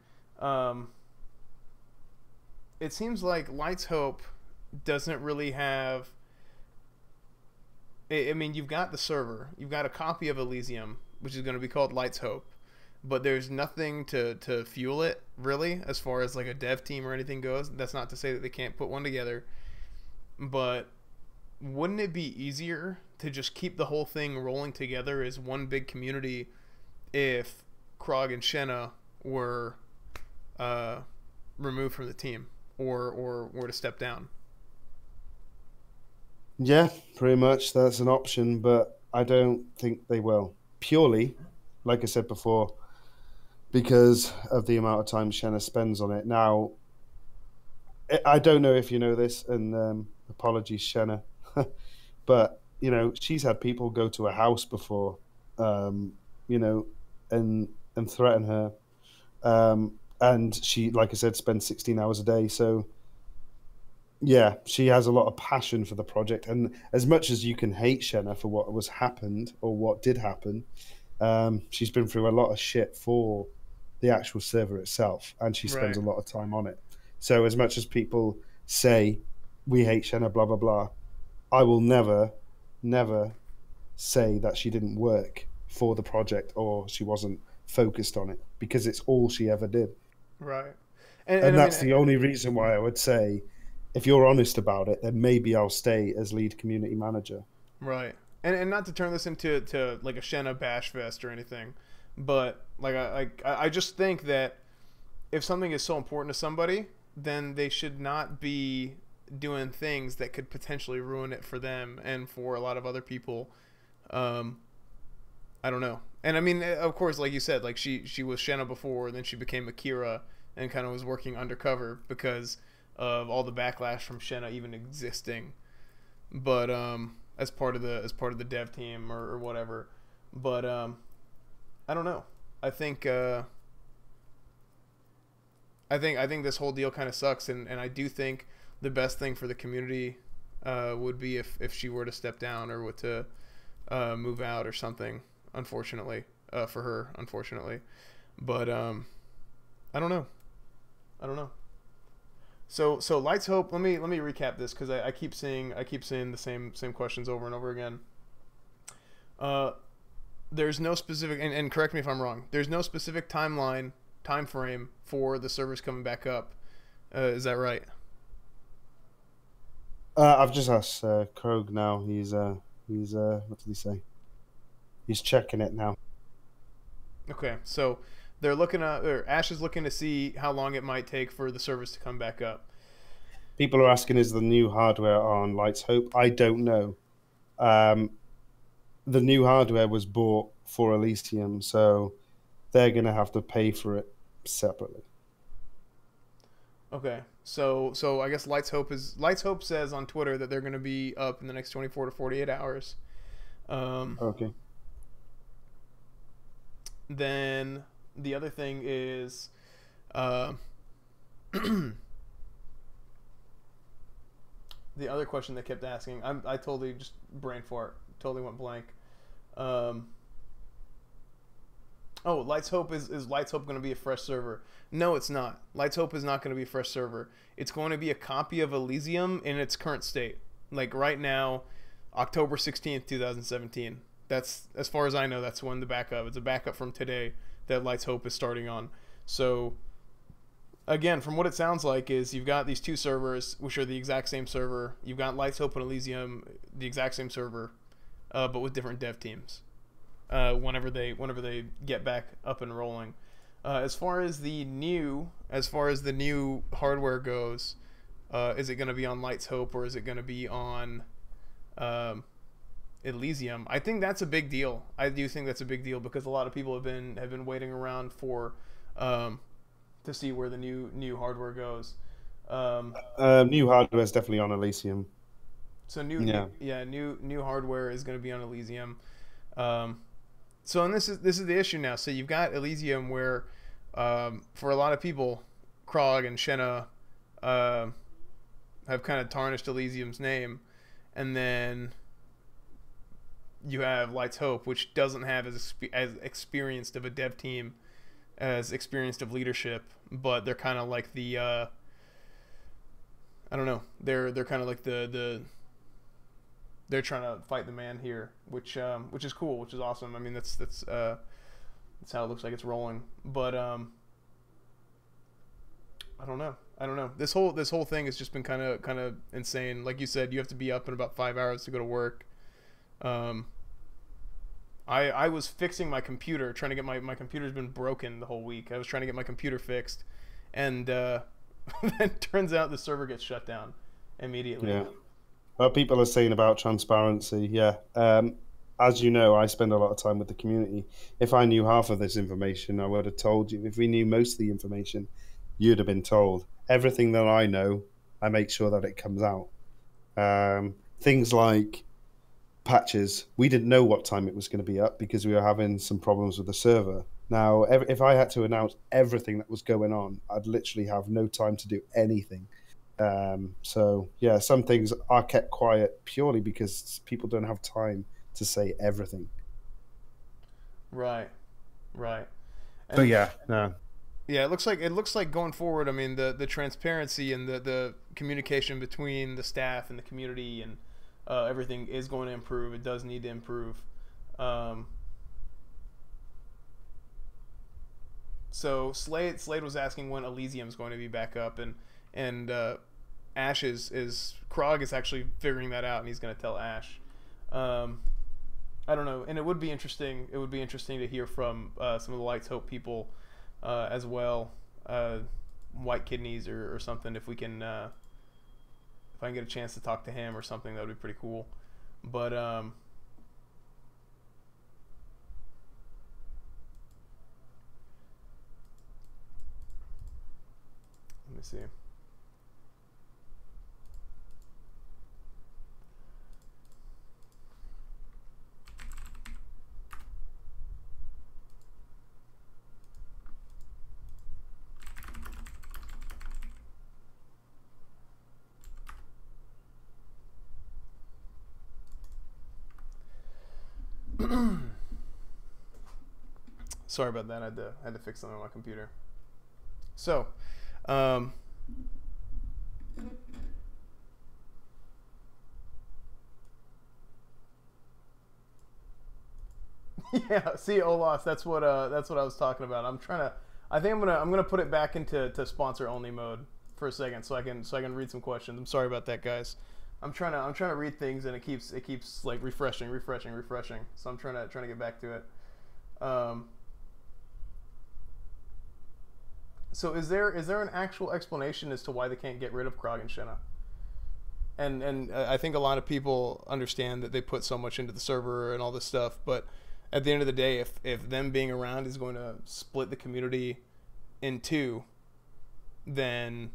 It seems like Light's Hope doesn't really have. I mean, you've got the server, you've got a copy of Elysium, which is going to be called Light's Hope, but there's nothing to fuel it really, as far as like a dev team or anything goes. That's not to say that they can't put one together, but wouldn't it be easier to just keep the whole thing rolling together as one big community if Krog and Shenna were removed from the team or were to step down. Yeah, pretty much. That's an option, but I don't think they will. Purely, like I said before, because of the amount of time Shenna spends on it. Now, I don't know if you know this, and apologies, Shenna, but she's had people go to her house before, um, you know, and threaten her, and she, like I said, spends 16 hours a day. So yeah, she has a lot of passion for the project, and as much as you can hate Shenna for what was happened or what did happen, she's been through a lot of shit for the actual server itself, and she spends Right. a lot of time on it. So as much as people say we hate Shenna, blah blah blah, I will never say that she didn't work for the project or she wasn't focused on it, because it's all she ever did. Right. And I mean, that's the only reason why I would say, if you're honest about it, then maybe I'll stay as lead community manager. right. And not to turn this into like a Shenna bash fest or anything, but like I just think that if something is so important to somebody, then they should not be doing things that could potentially ruin it for them and for a lot of other people. Um, I don't know. And I mean, of course, like you said, like she was Shenna before, then she became Akira and kind of was working undercover because of all the backlash from Shenna even existing. But as part of the dev team or whatever. But I don't know. I think I think this whole deal kind of sucks, and I do think the best thing for the community would be if she were to step down or were to move out or something. Unfortunately, for her, unfortunately, but I don't know. I don't know. So Lights Hope. Let me recap this because I keep seeing the same questions over and over again. There's no specific, and correct me if I'm wrong. There's no specific time frame for the servers coming back up. Is that right? I've just asked Krog now. He's what did he say? He's checking it now. Okay, so they're looking at, or Ash is looking to see how long it might take for the servers to come back up. People are asking, is the new hardware on Lights Hope? I don't know. The new hardware was bought for Elysium, so they're going to have to pay for it separately. Okay, so I guess Lights Hope says on Twitter that they're going to be up in the next 24 to 48 hours. Okay. Then the other thing is, the other question they kept asking, I totally just brain fart, totally went blank. Oh, Lights Hope is Lights Hope going to be a fresh server? No, it's not. Lights Hope is not going to be a fresh server. It's going to be a copy of Elysium in its current state. Like right now, October 16th, 2017. That's, as far as I know, that's when the backup. It's a backup from today that Lights Hope is starting on. So again, from what it sounds like, is you've got these two servers, which are the exact same server. You've got Lights Hope and Elysium, the exact same server, but with different dev teams. Whenever they get back up and rolling. As far as the new hardware goes, is it going to be on Lights Hope or is it going to be on Elysium? I think that's a big deal. I do think that's a big deal because a lot of people have been waiting around for to see where the new hardware goes. New hardware is definitely on Elysium. So new hardware is going to be on Elysium. So and this is the issue now. So you've got Elysium where for a lot of people, Krog and Shenna have kind of tarnished Elysium's name, and then you have Lights Hope, which doesn't have as experienced of a dev team, as experienced of leadership, but they're kind of like the I don't know, they're kind of like the they're trying to fight the man here, which is cool, which is awesome. I mean, that's how it looks like it's rolling. But I don't know. This whole thing has just been kind of insane. Like you said, you have to be up in about 5 hours to go to work. I was fixing my computer, trying to get my computer's been broken the whole week. I was trying to get my computer fixed, and then turns out the server gets shut down immediately. Yeah. Well, people are saying about transparency. Yeah. As you know, I spend a lot of time with the community. If I knew half of this information, I would have told you. If we knew most of the information, you'd have been told. Everything that I know, I make sure that it comes out. Things like patches, we didn't know what time it was going to be up because we were having some problems with the server. Now, if I had to announce everything that was going on, I'd literally have no time to do anything. So, yeah, some things are kept quiet purely because people don't have time to say everything. Right. And, but yeah, no. Yeah, it looks like going forward, I mean, the transparency and the communication between the staff and the community and everything is going to improve. It does need to improve. So Slade was asking when Elysium is going to be back up, and Ash is Krog is actually figuring that out, and he's going to tell Ash. I don't know, and it would be interesting. It would be interesting to hear from some of the Lights Hope people as well, Whitekidneyz or something. If we can, if I can get a chance to talk to him or something, that would be pretty cool. But let me see. Sorry about that. I had to fix something on my computer. So, yeah. See, Olas, that's what I was talking about. I think I'm gonna put it back into sponsor only mode for a second, so I can read some questions. I'm sorry about that, guys. I'm trying to read things and it keeps like refreshing. So I'm trying to get back to it. So is there an actual explanation as to why they can't get rid of Krog and Shenna? And I think a lot of people understand that they put so much into the server and all this stuff, but at the end of the day, if them being around is going to split the community in two, then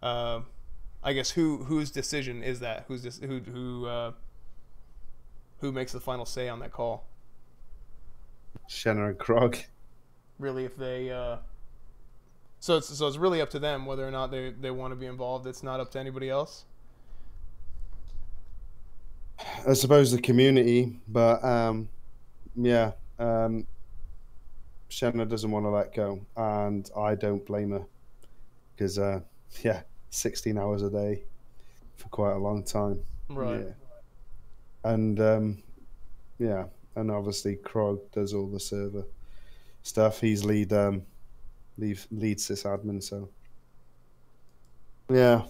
I guess whose decision is that? Who makes the final say on that call? Shenna and Krog. Really, if they so it's really up to them whether or not they want to be involved. It's not up to anybody else. I suppose the community, but yeah, Shenna doesn't want to let go, and I don't blame her because yeah, 16 hours a day for quite a long time. Right. Yeah. And yeah, and obviously Krog does all the server stuff. He's lead sysadmin, so yeah.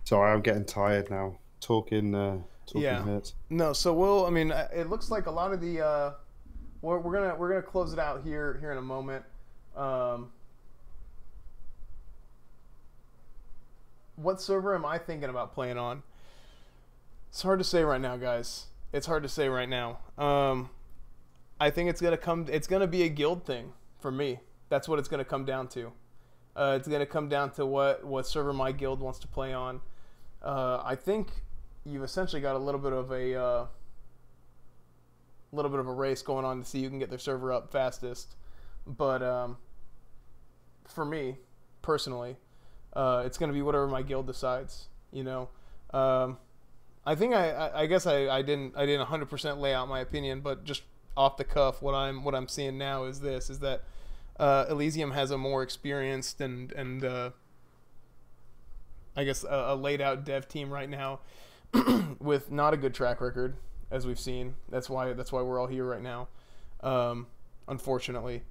Sorry, I'm getting tired now. Talking yeah. hurts. No, so it looks like a lot of the we're gonna close it out here in a moment. What server am I thinking about playing on? It's hard to say right now, guys. It's hard to say right now. I think it's gonna be a guild thing for me. That's what it's gonna come down to. It's gonna come down to what server my guild wants to play on. I think you've essentially got a little bit of a race going on to see who can get their server up fastest. But for me personally, it's gonna be whatever my guild decides. You know, I think I guess I didn't 100% lay out my opinion, but just off the cuff, what I'm seeing now is that Elysium has a more experienced and I guess a laid out dev team right now with not a good track record, as we've seen. That's why we're all here right now, unfortunately.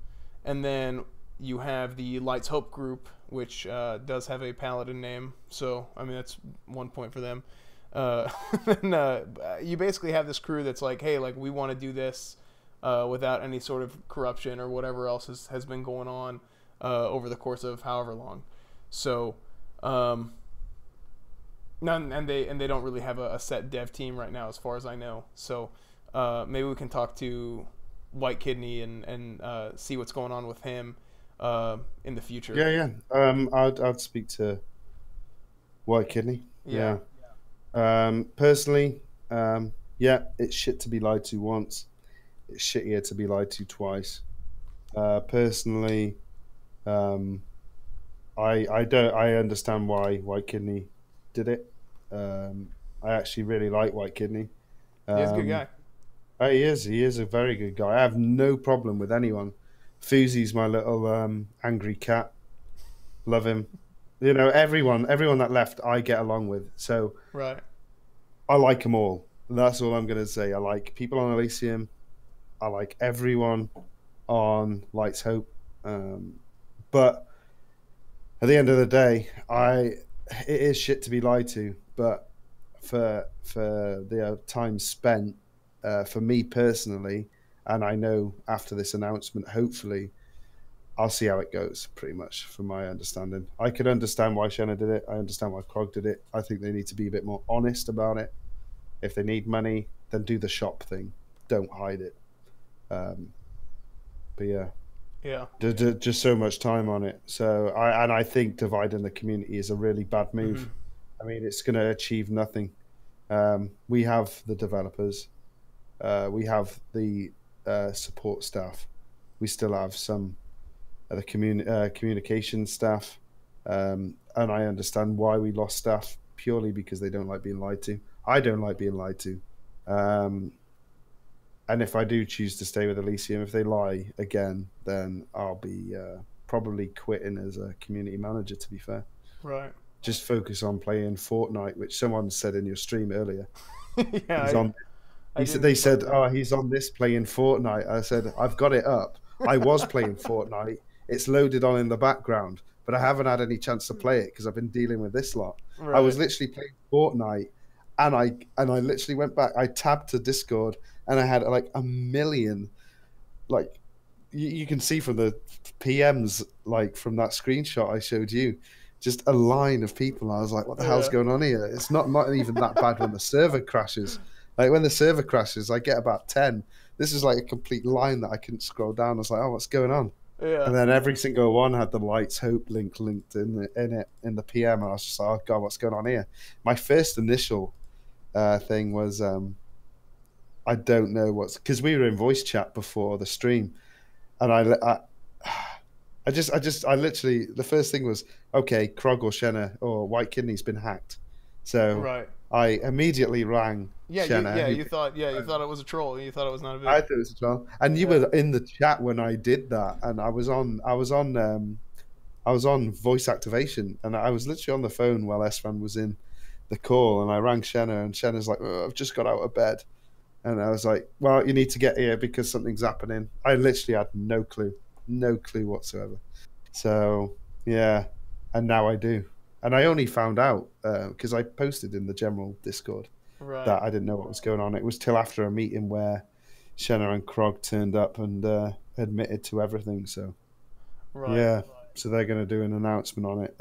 And then you have the Lights Hope group, which does have a paladin name, so I mean that's 1 point for them. And you basically have this crew that's like, hey, like we want to do this. without any sort of corruption or whatever else has been going on over the course of however long. So, and they don't really have a set dev team right now, as far as I know. So maybe we can talk to Whitekidney and see what's going on with him in the future. Yeah. I'd speak to Whitekidney. Yeah. Personally, yeah, it's shit to be lied to once. It's shittier to be lied to twice. Personally, I understand why Whitekidney did it. I actually really like Whitekidney. He's a good guy. He is a very good guy. I have no problem with anyone. Phoosy's my little angry cat. Love him. You know, everyone that left, I get along with. So right, I like them all. That's all I'm going to say. I like people on Elysium. I like everyone on Lights Hope. But at the end of the day, it is shit to be lied to. But for the time spent, for me personally, and I know after this announcement, hopefully, I'll see how it goes, pretty much, from my understanding. I could understand why Shenna did it. I understand why Krog did it. I think they need to be a bit more honest about it. If they need money, then do the shop thing. Don't hide it. But yeah, just so much time on it. So I think dividing the community is a really bad move. Mm-hmm. I mean, it's going to achieve nothing. We have the developers. We have the support staff. We still have some of the communication staff. And I understand why we lost staff, purely because they don't like being lied to. I don't like being lied to. And if I do choose to stay with Elysium, if they lie again, then I'll be probably quitting as a community manager, to be fair. Right. Just focus on playing Fortnite, which someone said in your stream earlier. Yeah. They said, oh, he's on this playing Fortnite. I said, I've got it up. I was playing Fortnite. It's loaded on in the background, but I haven't had any chance to play it because I've been dealing with this lot. Right. I was literally playing Fortnite, and I literally went back. I tabbed to Discord, and I had like a million, like you can see from the PMs, like from that screenshot I showed you, just a line of people. I was like, what the hell's going on here? It's not even that bad when the server crashes. Like when the server crashes, I get about 10. This is like a complete line that I couldn't scroll down. I was like, oh, what's going on? Yeah. And then every single one had the Lights Hope link linked in the PM. And I was just like, oh God, what's going on here? My first initial thing was, I don't know because we were in voice chat before the stream, and I literally, the first thing was, okay, Krog or Shenna or Whitekidney's been hacked. So right. I immediately rang Shenna. You thought it was a troll. You thought it was not a big... I thought it was a troll. And you were in the chat when I did that, and I was on voice activation, and I was literally on the phone while Esfan was in the call, and I rang Shenna, and Shenna's like, oh, I've just got out of bed. And I was like, well, you need to get here because something's happening. I literally had no clue whatsoever. So, yeah, and now I do. And I only found out because I posted in the general Discord that I didn't know what was going on. It was till after a meeting where Shenna and Krog turned up and admitted to everything. So, so they're going to do an announcement on it.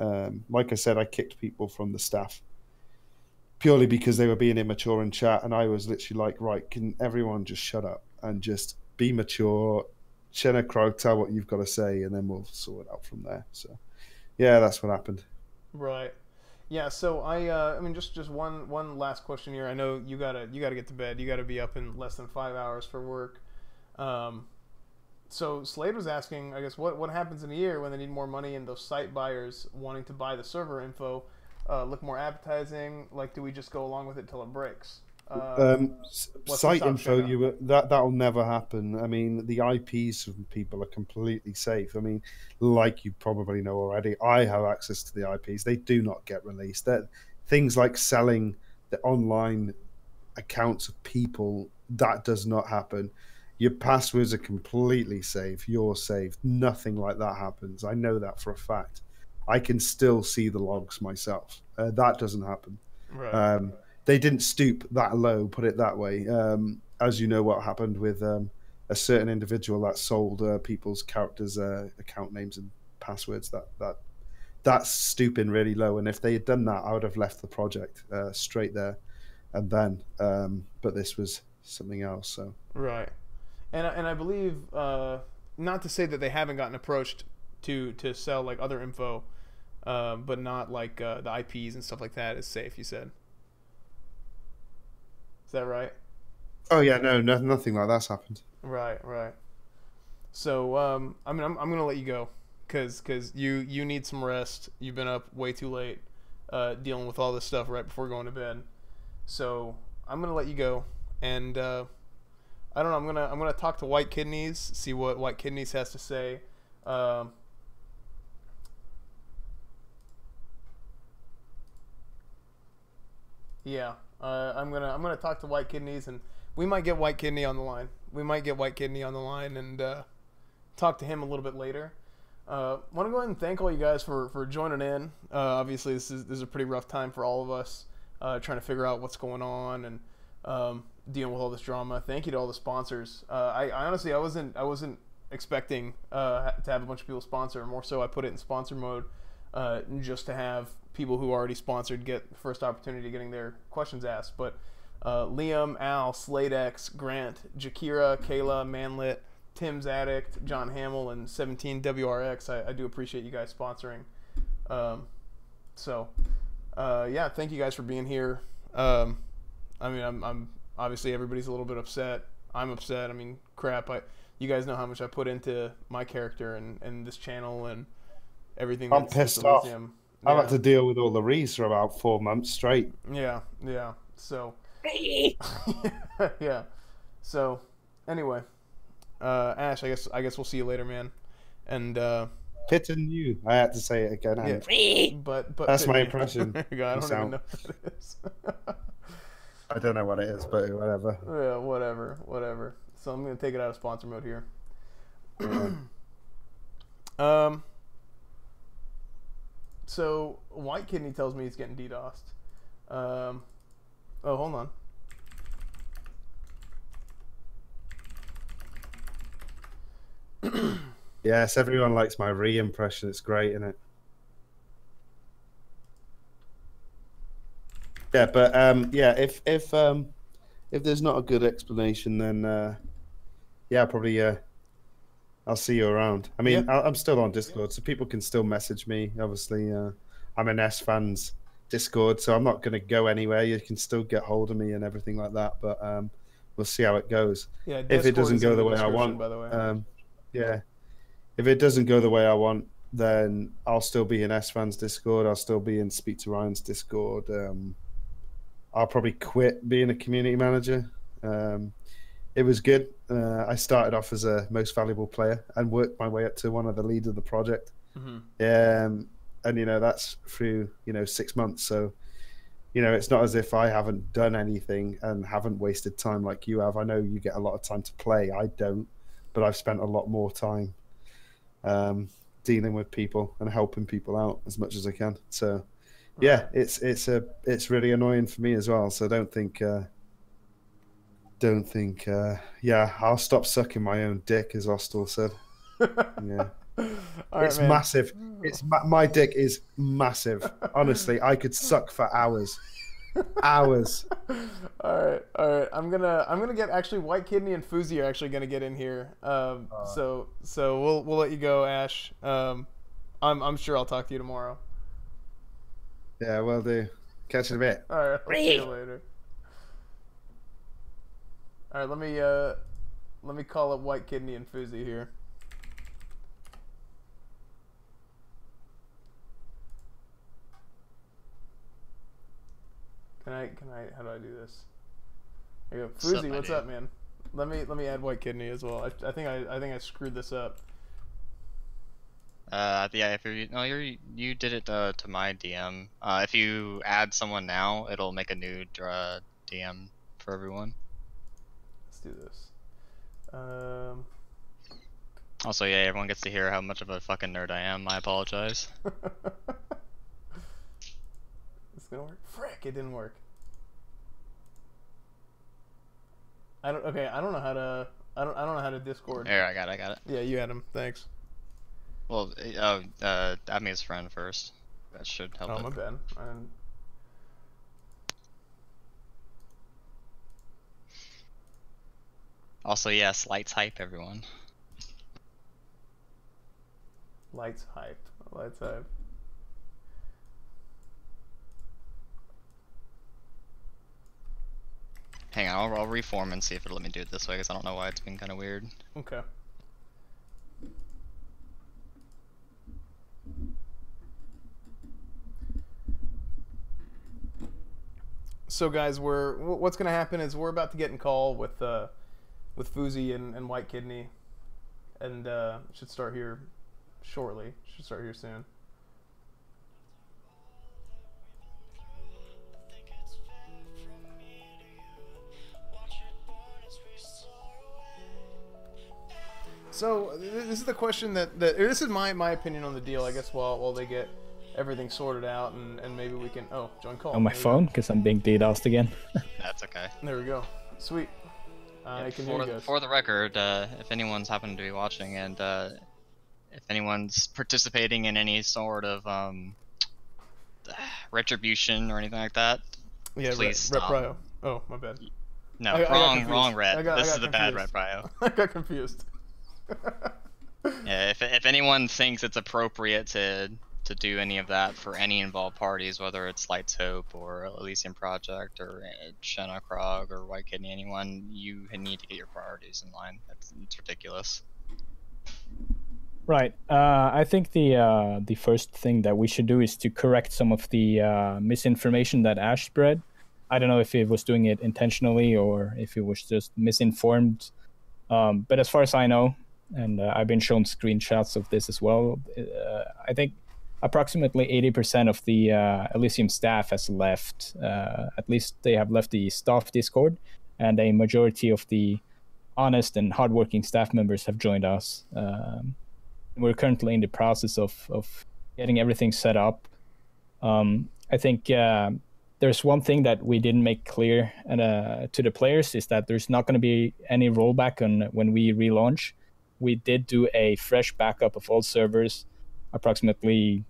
Like I said, I kicked people from the staff purely because they were being immature in chat, and I was literally like, right, can everyone just shut up and just be mature? Shenna, Krog, tell what you've got to say, and then we'll sort it out from there. So, yeah, that's what happened. Right. Yeah. So I mean, just one last question here. I know you gotta get to bed. You gotta be up in less than 5 hours for work. So Slade was asking, I guess, what happens in a year when they need more money and those site buyers wanting to buy the server info look more appetizing? Like, do we just go along with it till it breaks? Site info, that'll never happen. I mean, the IPs from people are completely safe. I mean, like you probably know already, I have access to the IPs. They do not get released. Things like selling the online accounts of people, that does not happen. Your passwords are completely safe. You're safe. Nothing like that happens. I know that for a fact. I can still see the logs myself. That doesn't happen. They didn't stoop that low, put it that way. As you know what happened with a certain individual that sold people's characters' account names and passwords. That's stooping really low. And if they had done that, I would have left the project straight there and then. But this was something else. So Right. And I believe, not to say that they haven't gotten approached to sell like other info, but not like the IPs and stuff like that is safe. You said. Is that right? oh yeah, no, nothing like that's happened. Right. Right. So I mean, I'm gonna let you go, cause you need some rest. You've been up way too late, dealing with all this stuff right before going to bed. So I'm gonna let you go, and I don't know. I'm gonna talk to Whitekidneyz, see what Whitekidneyz has to say. Yeah, I'm gonna talk to Whitekidneyz, and we might get Whitekidney on the line. We might get Whitekidney on the line and talk to him a little bit later. Want to go ahead and thank all you guys for joining in. Obviously, this is a pretty rough time for all of us, trying to figure out what's going on and dealing with all this drama. Thank you to all the sponsors. I honestly I wasn't expecting to have a bunch of people sponsor. More so, I put it in sponsor mode just to have people who already sponsored get first opportunity getting their questions asked. But Liam, Al, Sladex, Grant, Jakira, Kayla, Manlit, Tim's Addict, John Hamill, and 17WRX. I do appreciate you guys sponsoring. Yeah, thank you guys for being here. I mean, I'm obviously everybody's a little bit upset. I'm upset. I mean, crap. You guys know how much I put into my character and this channel and everything. I'm pissed off. Elysium. I've had to deal with all the rees for about 4 months straight. Yeah. So, yeah. So, anyway, Ash, I guess we'll see you later, man. And Pit and you. I had to say it again. Yeah. But that's my impression. I don't even know what it is. I don't know what it is, but whatever. Yeah, whatever. So I'm gonna take it out of sponsor mode here. So Whitekidney tells me he's getting DDoSed. Oh, hold on. Yes, everyone likes my re-impression. It's great, isn't it? Yeah, but yeah, if there's not a good explanation, then yeah, probably I'll see you around. I mean, Yeah. I'm still on Discord, so people can still message me. Obviously, I'm in S fans Discord, so I'm not going to go anywhere. You can still get hold of me and everything like that, but we'll see how it goes. Yeah, if Discord it doesn't is go in the way I description, want, by the way. yeah, if it doesn't go the way I want, then I'll still be in S fans Discord. I'll still be in Speak to Ryan's Discord. I'll probably quit being a community manager. It was good. I started off as a most valuable player and worked my way up to one of the leads of the project. Mm-hmm. And you know, that's through 6 months. So it's not as if I haven't done anything and haven't wasted time like you have. I know you get a lot of time to play. I don't, but I've spent a lot more time dealing with people and helping people out as much as I can. So yeah, it's really annoying for me as well. So don't think yeah, I'll stop sucking my own dick, as Ostel said. Yeah. It's man. massive. My dick is massive. Honestly, I could suck for hours. Hours. All right. I'm gonna get actually Whitekidney and Phoosy are actually gonna get in here. So we'll let you go, Ash. I'm sure I'll talk to you tomorrow. Yeah, will do. Catch you in a bit. All right. I'll see you later. All right. Let me call up Whitekidney and Phoosy here. Can I? How do I do this? There you go. Phoosy, what's up, man? Let me add Whitekidney as well. I think I screwed this up. Yeah, if you did it to my DM. If you add someone now, it'll make a new DM for everyone. Let's do this. Also, yeah, everyone gets to hear how much of a fucking nerd I am. I apologize. It's gonna work. Frick, it didn't work. I don't know how to I don't know how to Discord. There, I got it. Yeah, you had him. Thanks. Well, add me as friend first. That should help. Oh, it. my bad. Also, yes, lights hype, everyone. Lights hype. Lights hype. Hang on, I'll reform and see if it'll let me do it this way, because I don't know why it's been kind of weird. Okay. So guys, what's gonna happen is we're about to get in call with Phoosy and Whitekidney, and should start here shortly. Should start here soon. So this is the question that this is my opinion on the deal. I guess while they get everything sorted out and maybe we can join call on my phone because I'm being DDoSed again. That's okay. There we go. Sweet. I can hear you guys. For the record, if anyone's happened to be watching and if anyone's participating in any sort of retribution or anything like that, yeah, please stop. Rep Oh, my bad. No, wrong red. This is the bad red bio. I got confused. Yeah, if anyone thinks it's appropriate to do any of that for any involved parties, whether it's Lights Hope or Elysium Project or Shanna Krog or Whitekidney, anyone, you need to get your priorities in line. It's ridiculous. Right. I think the first thing that we should do is to correct some of the misinformation that Ash spread. I don't know if he was doing it intentionally or if he was just misinformed. But as far as I know, and I've been shown screenshots of this as well, I think approximately 80% of the Elysium staff has left. At least they have left the staff Discord, and a majority of the honest and hardworking staff members have joined us. We're currently in the process of getting everything set up. I think there's one thing that we didn't make clear to the players is that there's not going to be any rollback on when we relaunch. We did do a fresh backup of all servers approximately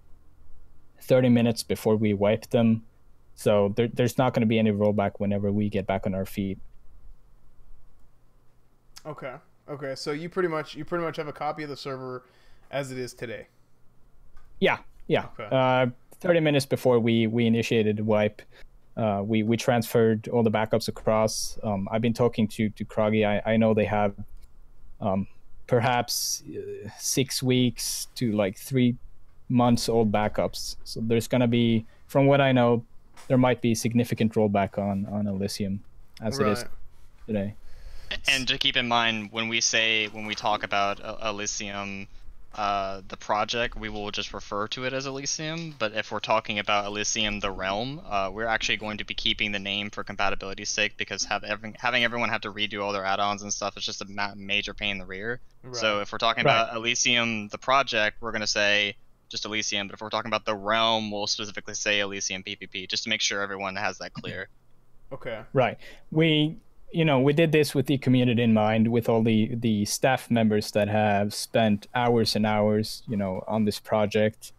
30 minutes before we wiped them. So there's not going to be any rollback whenever we get back on our feet. Okay. So you pretty much have a copy of the server as it is today. Yeah. Okay. 30 minutes before we initiated the wipe, we transferred all the backups across. I've been talking to Kroggy. I know they have perhaps 6 weeks to like 3 months old backups. So there's going to be, from what I know, there might be significant rollback on Elysium as it is today. And to keep in mind, when we talk about Elysium, the project, we will just refer to it as Elysium. But if we're talking about Elysium, the realm, we're actually going to be keeping the name for compatibility's sake, because having everyone have to redo all their add-ons and stuff is just a major pain in the rear. Right. So if we're talking about Elysium, the project, we're going to say just Elysium. But if we're talking about the realm, we'll specifically say Elysium PvP, just to make sure everyone has that clear. Okay. Right. We did this with the community in mind, with all the staff members that have spent hours and hours, on this project.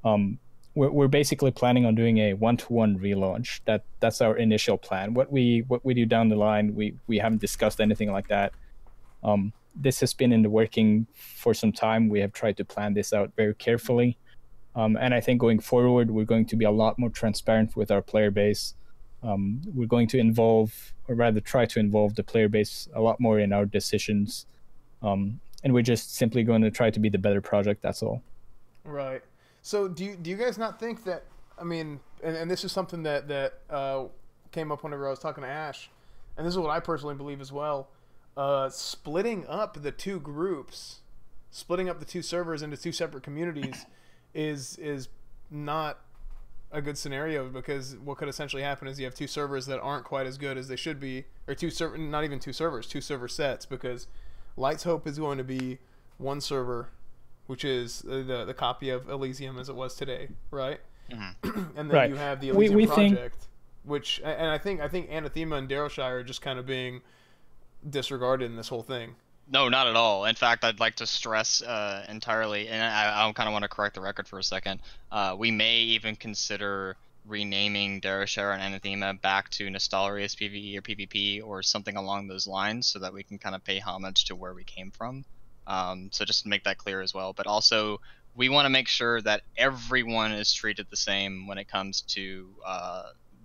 We're basically planning on doing a 1-to-1 relaunch. That's our initial plan. What we do down the line, we haven't discussed anything like that. This has been in the working for some time. We have tried to plan this out very carefully. And I think going forward, we're going to be a lot more transparent with our player base. We're going to involve, or rather try to involve, the player base a lot more in our decisions. And we're just simply going to try to be the better project, that's all. Right. So do you guys not think that, I mean, and this is something that came up whenever I was talking to Ash, and this is what I personally believe as well, splitting up the two groups, splitting up the two servers into two separate communities is not a good scenario, because what could essentially happen is you have two servers that aren't quite as good as they should be, or two server sets, because Lights Hope is going to be one server, which is the copy of Elysium as it was today, right? Mm-hmm. And then you have the Elysium Project, which, and I think Anathema and Darrowshire are just kind of being disregarded in this whole thing. No, not at all. In fact, I'd like to stress entirely, and I kind of want to correct the record for a second. We may even consider renaming Darashare and Anathema back to Nostalrius PvE or PvP or something along those lines, so that we can kind of pay homage to where we came from. So just to make that clear as well. But also, we want to make sure that everyone is treated the same when it comes to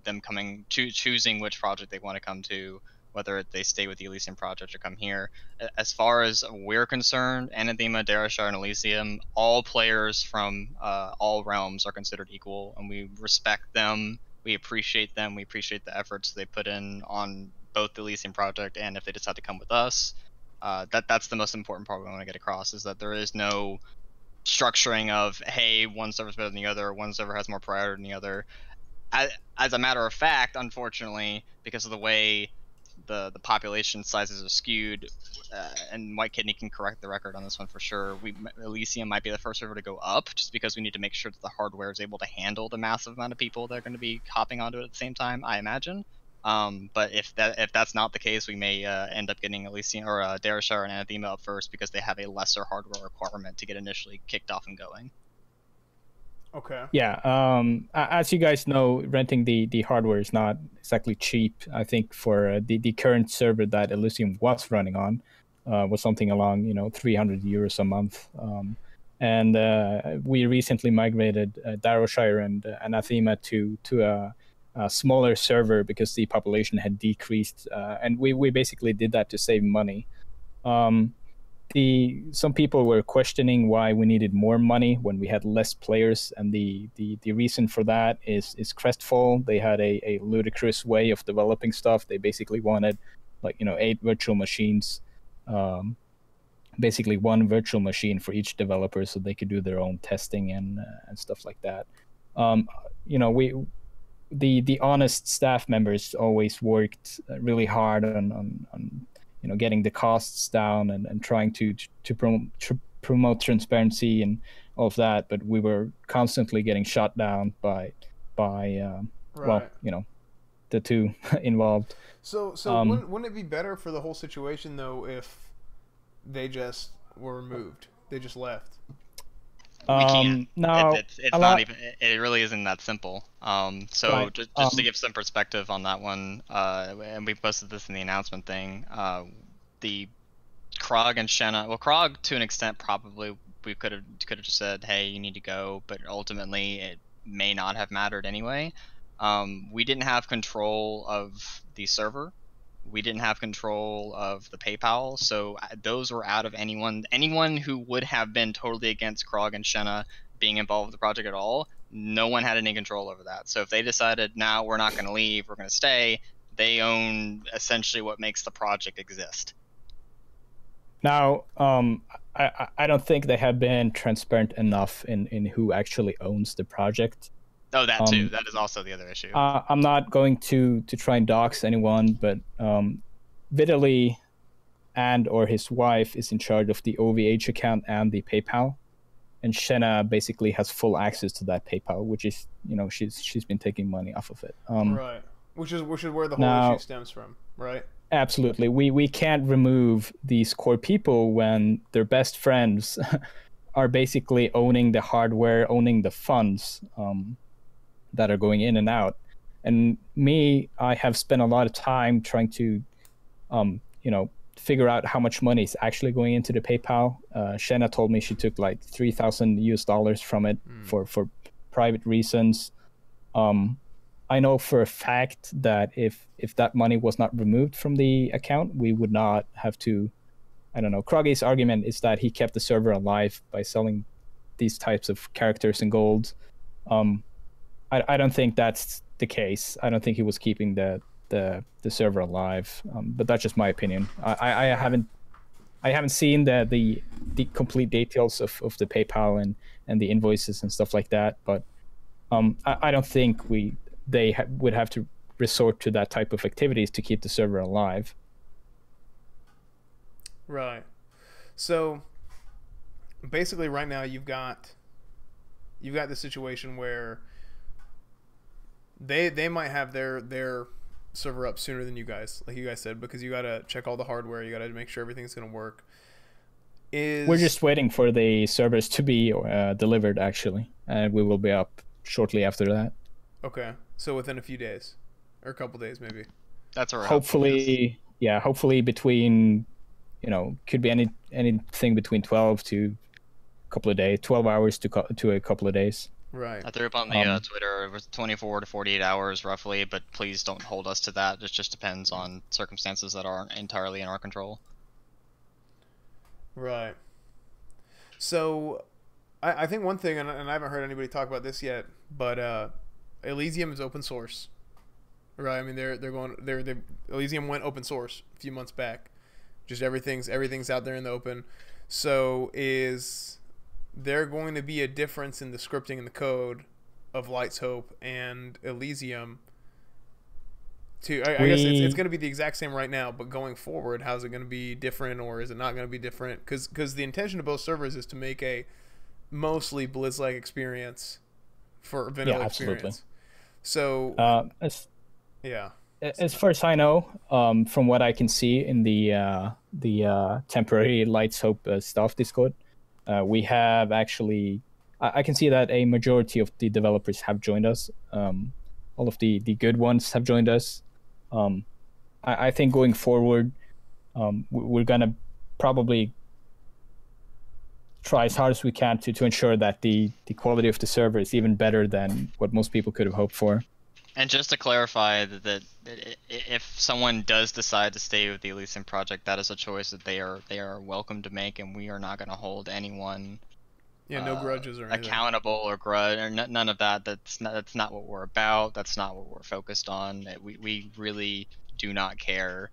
them choosing which project they want to come to, whether they stay with the Elysium project or come here. As far as we're concerned, Anathema, Darashar, and Elysium, all players from all realms are considered equal, and we respect them, we appreciate them, we appreciate the efforts they put in on both the Elysium project and if they decide to come with us. That's the most important part we want to get across, is that there is no structuring of, hey, one server's better than the other, one server has more priority than the other. As a matter of fact, unfortunately, because of the way the population sizes are skewed, and Whitekidney can correct the record on this one for sure, Elysium might be the first server to go up, just because we need to make sure that the hardware is able to handle the massive amount of people that are going to be hopping onto it at the same time, I imagine. But if that's not the case, we may end up getting Elysium or Darashar and Anathema up first, because they have a lesser hardware requirement to get initially kicked off and going. Okay. Yeah. As you guys know, renting the hardware is not exactly cheap. I think for the current server that Elysium was running on was something along, 300 euros a month. And we recently migrated Darashire and Anathema to a smaller server because the population had decreased, and we basically did that to save money. Some people were questioning why we needed more money when we had less players, and the reason for that is Crestfall. They had a ludicrous way of developing stuff. They basically wanted 8 virtual machines, basically one virtual machine for each developer, so they could do their own testing and stuff like that. The honest staff members always worked really hard on getting the costs down and trying to promote transparency and all of that, but we were constantly getting shot down by Right. the two involved. So wouldn't it be better for the whole situation though if they just were removed? They just left. We can't. No, it's not even. It really isn't that simple. So Right. just to give some perspective on that one, and we posted this in the announcement thing. The Krog and Shenna. Well, Krog to an extent probably we could have just said, hey, you need to go, but ultimately it may not have mattered anyway. We didn't have control of the server. We didn't have control of the PayPal, so those were out of anyone who would have been totally against Krog and Shenna being involved with the project at all. No one had any control over that. So if they decided, now we're not going to leave, we're going to stay, they own essentially what makes the project exist. Now, I don't think they have been transparent enough in who actually owns the project. Oh, that too. That is also the other issue. I'm not going to try and dox anyone, but Vitaly and or his wife is in charge of the OVH account and the PayPal, and Shenna basically has full access to that PayPal, which is she's been taking money off of it. Right. Which is where the whole issue stems from, right? Absolutely. We can't remove these core people when their best friends are basically owning the hardware, owning the funds that are going in and out. And I have spent a lot of time trying to, figure out how much money is actually going into the PayPal. Shenna told me she took like $3,000 from it for private reasons. I know for a fact that if that money was not removed from the account, we would not have to. I don't know. Kroggy's argument is that he kept the server alive by selling these types of characters and gold. I don't think that's the case. I don't think he was keeping the server alive. But that's just my opinion. I haven't seen the complete details of the PayPal and the invoices and stuff like that. But I don't think they would have to resort to that type of activities to keep the server alive. Right. So basically right now you've got the situation where they might have their server up sooner than you guys, like you guys said, because you gotta check all the hardware. You gotta make sure everything's gonna work. We're just waiting for the servers to be delivered, actually, and we will be up shortly after that. Okay, so within a few days, or a couple days, maybe. That's all right. Hopefully, yeah. Hopefully between, could be anything between 12 to a couple of days, 12 hours to a couple of days. Right. I threw up on the Twitter. It was 24 to 48 hours roughly, but please don't hold us to that. It just depends on circumstances that aren't entirely in our control. Right. So, I think one thing, and I haven't heard anybody talk about this yet, but Elysium is open source, right? I mean, Elysium went open source a few months back. Just everything's out there in the open. So, is there going to be a difference in the scripting and the code of Light's Hope and Elysium? I guess it's going to be the exact same right now, but going forward, how's it going to be different, or is it not going to be different? Because the intention of both servers is to make a mostly Blizz-like experience for vanilla experience. So, as far as I know, from what I can see in the temporary Light's Hope staff Discord, we have actually, I can see that a majority of the developers have joined us. All of the good ones have joined us. I think going forward, we're gonna probably try as hard as we can to ensure that the quality of the server is even better than what most people could have hoped for. And just to clarify that if someone does decide to stay with the Elysium project, that is a choice that they are welcome to make, and we are not going to hold anyone no grudges or anything. Accountable or grudge or none of that. That's not what we're about. That's not what we're focused on. We really do not care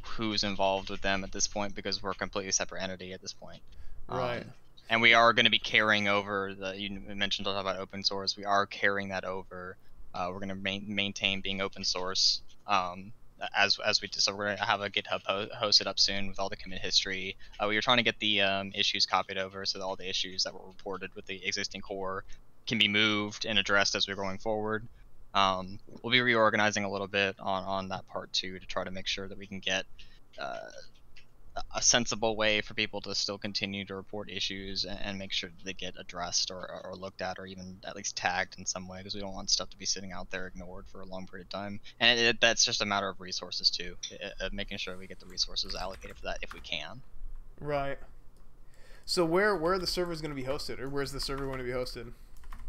who's involved with them at this point, because we're a completely separate entity at this point. Right. And we are going to be carrying over you mentioned about open source. We are carrying that over. We're going to maintain being open source. So we're going to have a GitHub hosted up soon with all the commit history. We were trying to get the issues copied over so that all the issues that were reported with the existing core can be moved and addressed as we're going forward. We'll be reorganizing a little bit on that part too, to try to make sure that we can get a sensible way for people to still continue to report issues and make sure that they get addressed or looked at, or even at least tagged in some way, because we don't want stuff to be sitting out there ignored for a long period of time. And that's just a matter of resources too, making sure we get the resources allocated for that if we can. Right. So where are the servers going to be hosted, or where's the server going to be hosted?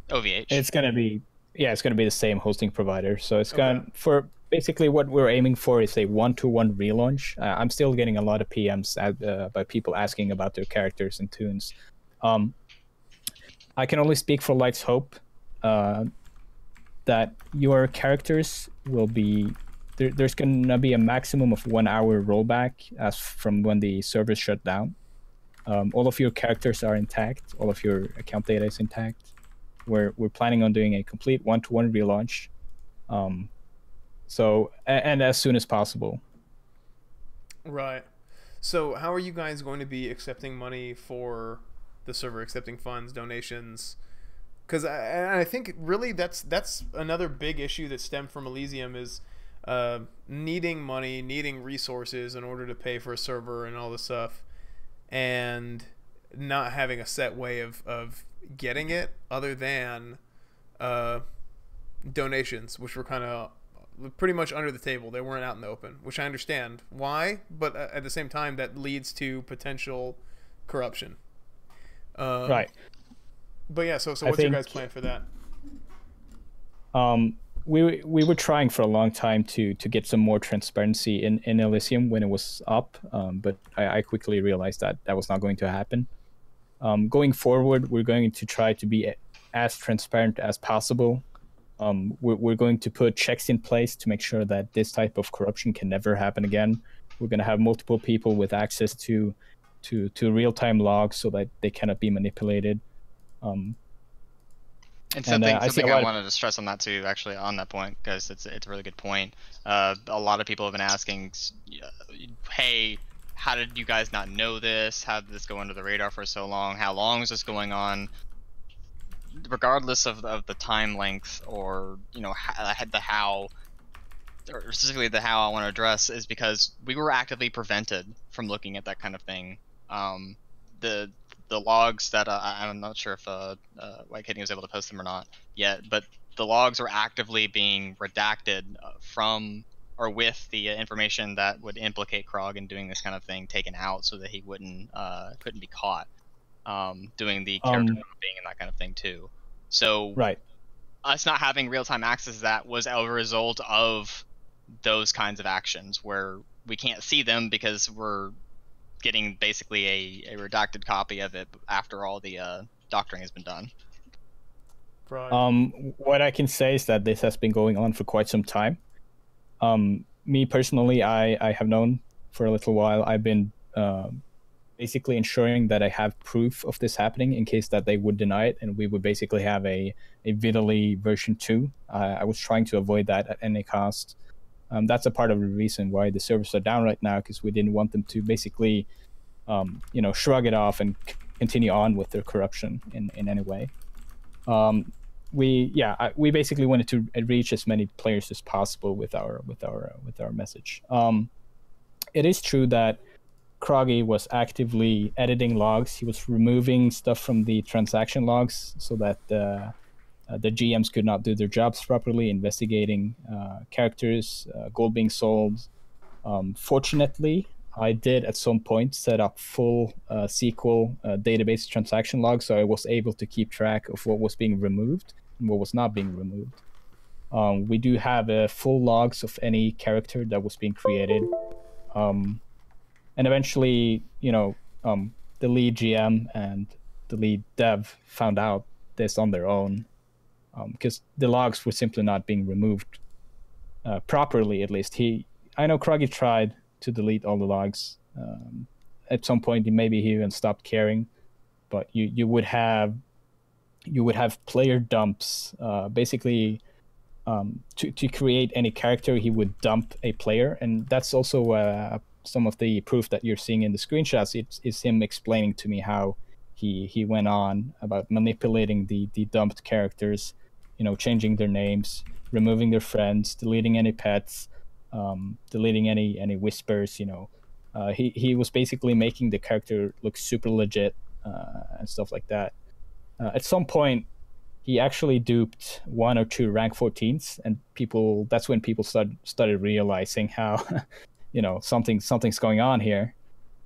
OVH. It's going to be the same hosting provider. So it's for basically what we're aiming for is a 1-to-1 relaunch. I'm still getting a lot of PMs by people asking about their characters and tunes. I can only speak for Light's Hope that your characters will be there's going to be a maximum of 1 hour rollback as from when the servers shut down. All of your characters are intact. All of your account data is intact. We're planning on doing a complete 1-to-1 relaunch. So as soon as possible. Right. So how are you guys going to be accepting money for the server, accepting funds, donations? Because I think really that's another big issue that stemmed from Elysium is needing money, needing resources in order to pay for a server and all this stuff, and not having a set way of getting it other than donations, which were kind of pretty much under the table. They weren't out in the open, which I understand why, but at the same time that leads to potential corruption. Right. But yeah, so what's your guys' plan for that? We were trying for a long time to get some more transparency in Elysium when it was up, but I quickly realized that was not going to happen. Going forward, we're going to try to be as transparent as possible. We're going to put checks in place to make sure that this type of corruption can never happen again. We're going to have multiple people with access to real-time logs so that they cannot be manipulated. And something I wanted to stress on that too, actually, on that point, because it's a really good point. A lot of people have been asking, hey, how did you guys not know this? How did this go under the radar for so long? How long is this going on? Regardless of the time length or how, or specifically the how I want to address, is because we were actively prevented from looking at that kind of thing. The logs that I'm not sure if Whitekidney was able to post them or not yet, but the logs are actively being redacted from or with the information that would implicate Krog in doing this kind of thing taken out, so that he couldn't be caught doing the character copying and that kind of thing too. So Right. us not having real-time access to that was a result of those kinds of actions, where we can't see them because we're getting basically a redacted copy of it after all the doctoring has been done. Right. What I can say is that this has been going on for quite some time. Me personally, I have known for a little while. I've been basically ensuring that I have proof of this happening in case that they would deny it, and we would basically have a Vitaly version 2. I was trying to avoid that at any cost. That's a part of the reason why the servers are down right now, because we didn't want them to basically, shrug it off and continue on with their corruption in any way. We basically wanted to reach as many players as possible with our message. It is true that Kroggy was actively editing logs. He was removing stuff from the transaction logs so that the GMs could not do their jobs properly, investigating characters, gold being sold. Fortunately, I did at some point set up full SQL database transaction logs, so I was able to keep track of what was being removed and what was not being removed. We do have full logs of any character that was being created. And eventually, the lead GM and the lead dev found out this on their own, because the logs were simply not being removed properly. At least I know Kroggy tried to delete all the logs. At some point, maybe he even stopped caring. But you would have player dumps. Basically, to create any character, he would dump a player, and that's also some of the proof that you're seeing in the screenshots. It's him explaining to me how he went on about manipulating the dumped characters, changing their names, removing their friends, deleting any pets, deleting any whispers. He was basically making the character look super legit and stuff like that. At some point, he actually duped 1 or 2 rank 14s, and that's when people started realizing how something's going on here.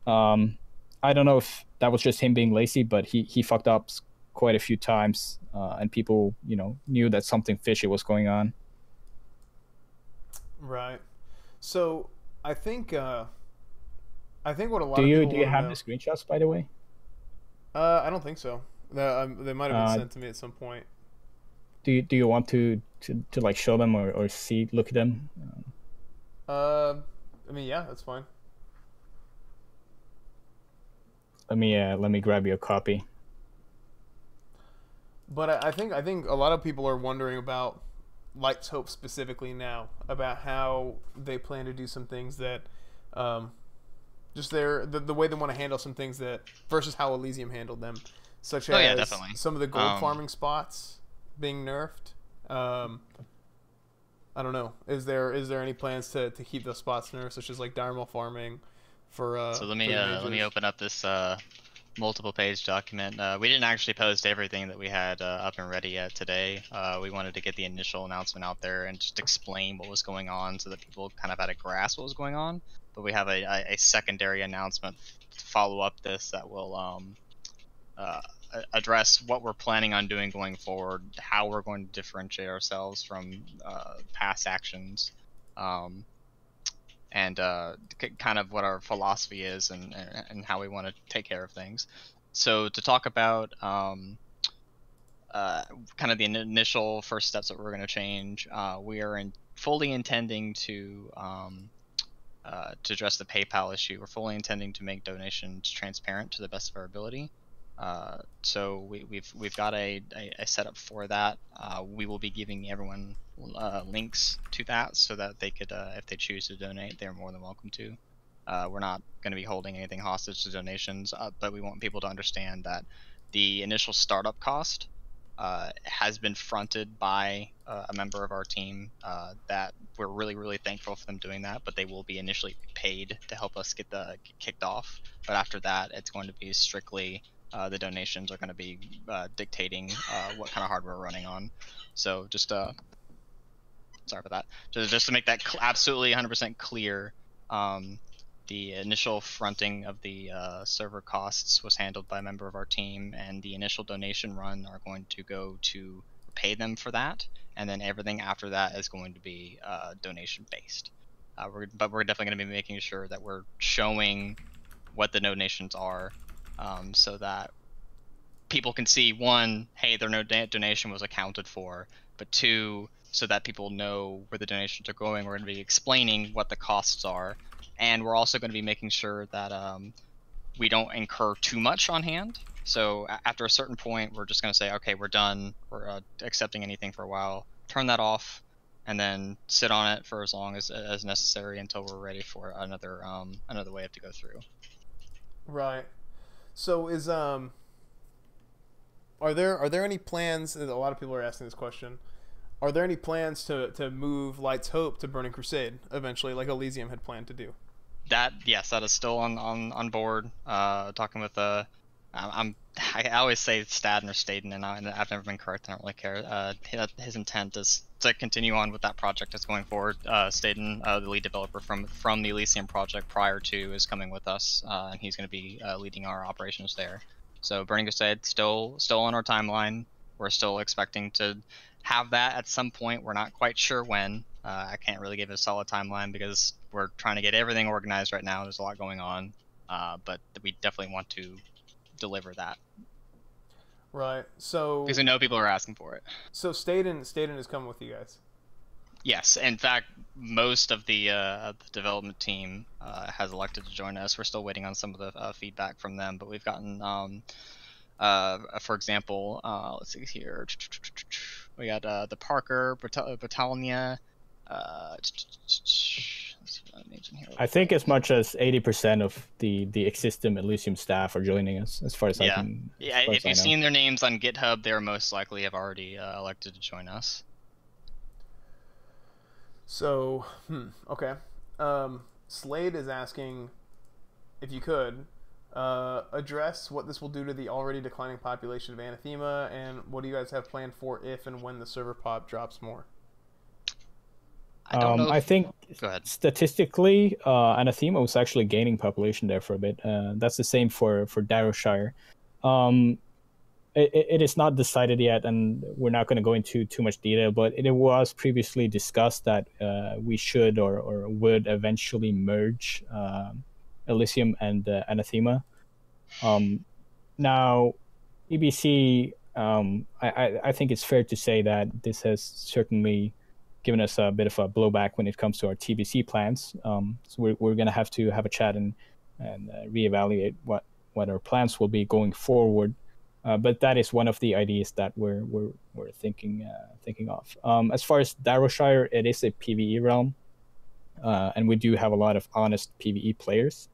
I don't know if that was just him being lazy, but he fucked up quite a few times, and people knew that something fishy was going on. Right. So I think what a lot do of you people do you wanna have know, the screenshots, by the way? I don't think so. They might have been sent to me at some point. Do you want to like show them or look at them? I mean, yeah, that's fine. Let me grab you a copy. But I think a lot of people are wondering about Light's Hope specifically now, about how they plan to do some things that, just the way they want to handle some things that versus how Elysium handled them, such as definitely. some of the gold farming spots being nerfed. I don't know. Is there any plans to keep those spots nerfed, such as like diamond farming for? So let me open up this multiple page document. We didn't actually post everything that we had up and ready yet today. We wanted to get the initial announcement out there and just explain what was going on so that people kind of had a grasp what was going on. But we have a secondary announcement to follow up this that will address what we're planning on doing going forward, how we're going to differentiate ourselves from past actions, and kind of what our philosophy is and how we want to take care of things. So to talk about kind of the initial first steps that we're going to change, we are fully intending to address the PayPal issue. We're fully intending to make donations transparent to the best of our ability. So we've got a setup for that. We will be giving everyone links to that so that they could, if they choose to donate, they're more than welcome to. We're not going to be holding anything hostage to donations, but we want people to understand that the initial startup cost has been fronted by a member of our team that we're really, really thankful for them doing that, but they will be initially paid to help us get kicked off. But after that, it's going to be strictly the donations are going to be dictating what kind of hardware we're running on. So just sorry about that. Just to make that absolutely 100% clear, the initial fronting of the server costs was handled by a member of our team, and the initial donation run are going to go to pay them for that, and then everything after that is going to be donation based. But we're definitely going to be making sure that we're showing what the donations are, so that people can see, one, hey, their donation was accounted for, but two, so that people know where the donations are going. We're going to be explaining what the costs are, and we're also going to be making sure that we don't incur too much on hand. So after a certain point, we're just going to say, okay, we're done. We're accepting anything for a while. Turn that off, and then sit on it for as long as necessary until we're ready for another wave to go through. Right. So is are there any plans? A lot of people are asking this question. Are there any plans to move Light's Hope to Burning Crusade eventually, like Elysium had planned to do? Yes, that is still on board. Talking with I always say Staden or Staden, and I've never been correct. I don't really care. His intent is to continue on with that project that's going forward. Staden, the lead developer from the Elysium project prior to, is coming with us, and he's going to be leading our operations there. So Burning Crusade still on our timeline. We're still expecting to have that at some point. We're not quite sure when. I can't really give a solid timeline because we're trying to get everything organized right now. There's a lot going on, but we definitely want to deliver that. Right. So because we know people are asking for it. So Staden is coming with you guys. Yes, in fact, most of the development team has elected to join us. We're still waiting on some of the feedback from them, but we've gotten, for example, let's see here. We got the Parker, Battaglia. I think as much as 80% of the existing Elysium staff are joining us, as far as I can. Yeah, if you've seen their names on GitHub, they're most likely have already elected to join us. So, okay. Slade is asking if you could address what this will do to the already declining population of Anathema, and what do you guys have planned for if and when the server pop drops more? I think statistically, Anathema was actually gaining population there for a bit. That's the same for Darrowshire. It is not decided yet, and we're not going to go into too much detail, but it was previously discussed that we should or would eventually merge Elysium and Anathema. Now, EBC, I think it's fair to say that this has certainly given us a bit of a blowback when it comes to our TBC plans. So we're going to have a chat and reevaluate what our plans will be going forward. But that is one of the ideas that we're thinking of. As far as Darrowshire, it is a PvE realm, and we do have a lot of honest PvE players.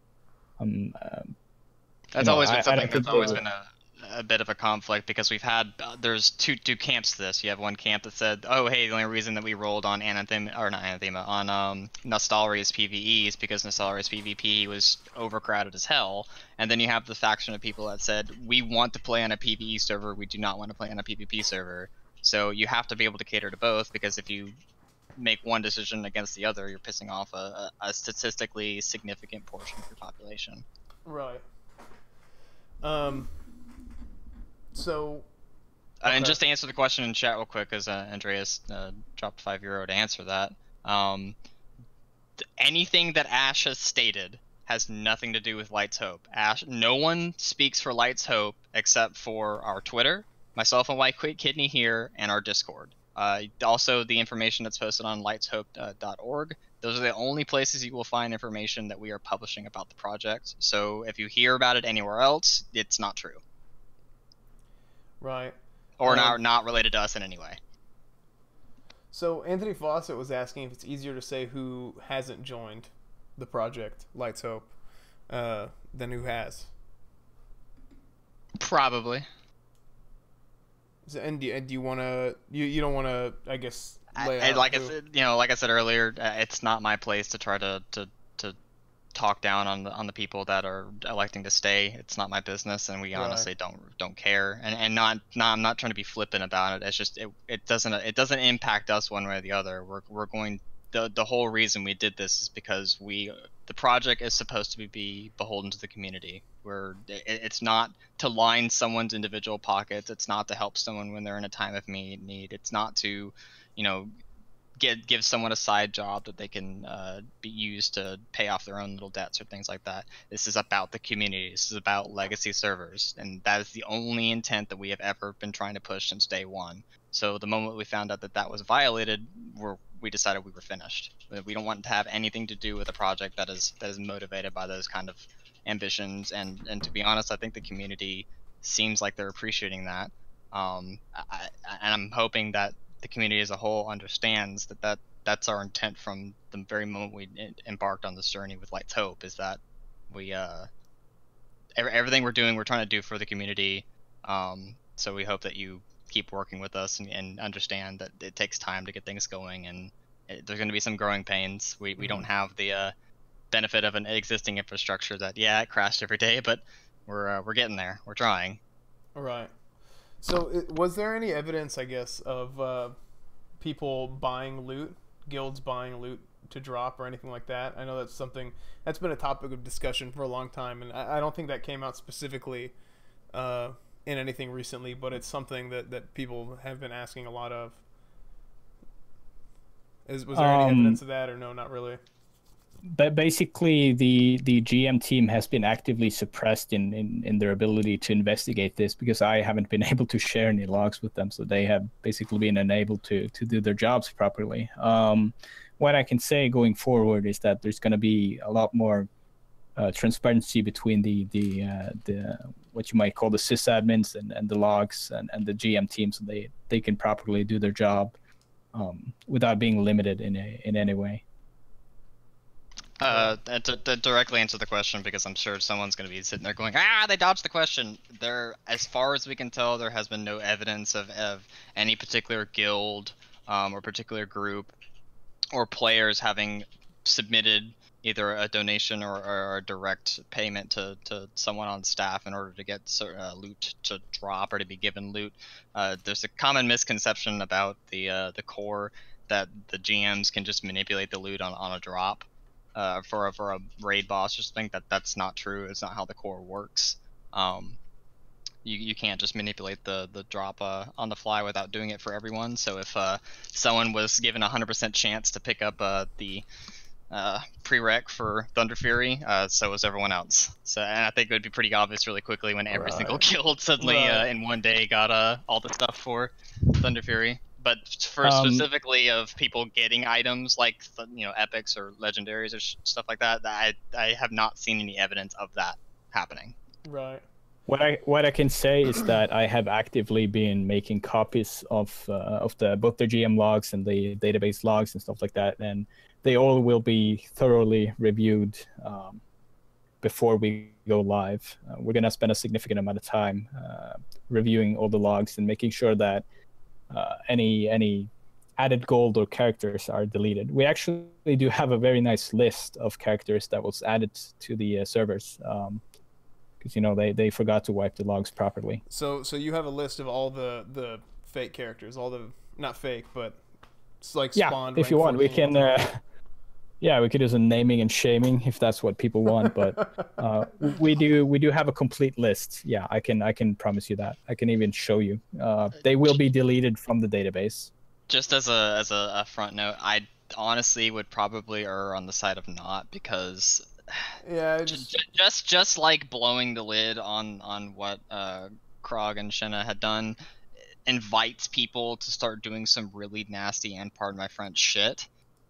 That's always been something that's always been a bit of a conflict, because we've had there's two camps to this. You have one camp that said, oh hey, the only reason that we rolled on Nostalria's PvE is because Nostalria's PvP was overcrowded as hell. And then you have the faction of people that said, we want to play on a PvE server, we do not want to play on a PvP server. So you have to be able to cater to both, because if you make one decision against the other, you're pissing off a statistically significant portion of your population. Right. So, and just to answer the question in chat real quick, because Andreas dropped €5 to answer that. Anything that Ash has stated has nothing to do with Light's Hope. No one speaks for Light's Hope except for our Twitter, myself and Whitekidney here, and our Discord. Also, the information that's posted on lightshope.org. Those are the only places you will find information that we are publishing about the project. So if you hear about it anywhere else, it's not true. Right. Or not related to us in any way. So Anthony Fawcett was asking if it's easier to say who hasn't joined the project, Light's Hope, than who has. Probably. And do you want to? You don't want to? I guess. Like I said, like I said earlier, it's not my place to try to talk down on the people that are electing to stay. It's not my business, and we honestly don't care. And I'm not trying to be flippant about it. It's just it doesn't impact us one way or the other. We're going. The whole reason we did this is because the project is supposed to be beholden to the community. It's not to line someone's individual pockets. It's not to help someone when they're in a time of need. It's not to, give someone a side job that they can be used to pay off their own little debts or things like that. This is about the community. This is about legacy servers, and that is the only intent that we have ever been trying to push since day one. So the moment we found out that was violated, we decided we were finished. We don't want to have anything to do with a project that is motivated by those kind of ambitions. And to be honest, I think the community seems like they're appreciating that. And I'm hoping that the community as a whole understands that's our intent from the very moment we embarked on this journey with Light's Hope, is that we everything we're doing, we're trying to do for the community. So we hope that you keep working with us and understand that it takes time to get things going, and there's going to be some growing pains. We don't have the benefit of an existing infrastructure that it crashed every day, but we're getting there. We're trying. All right. So was there any evidence, I guess, of people buying loot, guilds buying loot to drop or anything like that? I know that's something that's been a topic of discussion for a long time, and I don't think that came out specifically in anything recently, but it's something that people have been asking a lot of. Was there any evidence of that, or no, not really? But basically, the GM team has been actively suppressed in their ability to investigate this, because I haven't been able to share any logs with them, so they have basically been unable to do their jobs properly. What I can say going forward is that there's going to be a lot more transparency between the what you might call the sysadmins and the logs and the GM team, so they can properly do their job without being limited in any way. To directly answer the question, because I'm sure someone's going to be sitting there going, they dodged the question. As far as we can tell, there has been no evidence of any particular guild or particular group or players having submitted either a donation or a direct payment to someone on staff in order to get loot to drop or to be given loot. There's a common misconception about the core that the GMs can just manipulate the loot on a drop. For a raid boss, just think that's not true. It's not how the core works. You can't just manipulate the drop on the fly without doing it for everyone. So if someone was given a 100% chance to pick up the prereq for Thunder Fury, so was everyone else. So, and I think it would be pretty obvious really quickly when every single guild suddenly in one day got all the stuff for Thunder Fury. But for specifically of people getting items like epics or legendaries or stuff like that, I have not seen any evidence of that happening. Right. What I can say is that I have actively been making copies of both the GM logs and the database logs and stuff like that, and they all will be thoroughly reviewed before we go live. We're gonna spend a significant amount of time reviewing all the logs and making sure that any added gold or characters are deleted. We actually do have a very nice list of characters that was added to the servers, because they forgot to wipe the logs properly. So you have a list of all the fake characters, all the not fake, but it's like spawned. If you want, we can. We could do some naming and shaming if that's what people want, but we do have a complete list. Yeah, I can promise you that. I can even show you. They will be deleted from the database. Just as a front note, I honestly would probably err on the side of not, because just like blowing the lid on what Krog and Shenna had done invites people to start doing some really nasty and, pardon my French, shit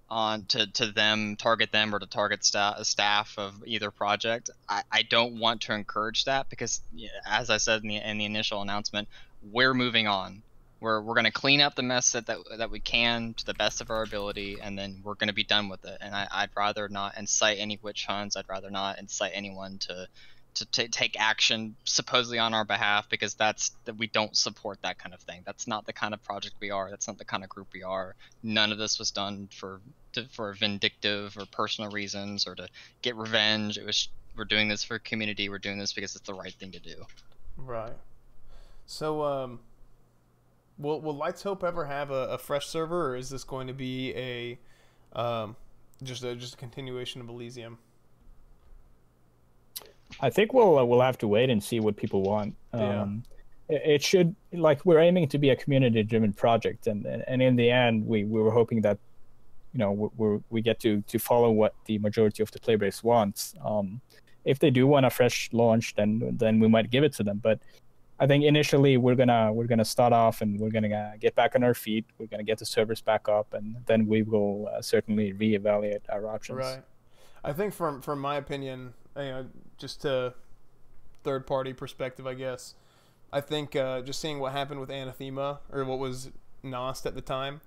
to them, target them, or to target staff of either project. I don't want to encourage that, because as I said in the initial announcement, we're moving on. We're going to clean up the mess that we can to the best of our ability, and then we're going to be done with it. And I'd rather not incite any witch hunts. I'd rather not incite anyone take action supposedly on our behalf, because that we don't support that kind of thing. That's not the kind of project we are. That's not the kind of group we are. None of this was done for vindictive or personal reasons or to get revenge. It was, we're doing this for community. We're doing this because it's the right thing to do. Right. So, will Lights Hope ever have a fresh server, or is this going to be just a continuation of Elysium? I think we'll have to wait and see what people want. Yeah. It should, like, we're aiming to be a community-driven project, and in the end, we were hoping that, you know, we get to follow what the majority of the player base wants. If they do want a fresh launch, then we might give it to them. But I think initially we're gonna start off and we're gonna get back on our feet. We're gonna get the servers back up, and then we will certainly reevaluate our options. Right. I think from my opinion, you know, just to third party perspective, I guess, I think just seeing what happened with Anathema, or what was Nost at the time,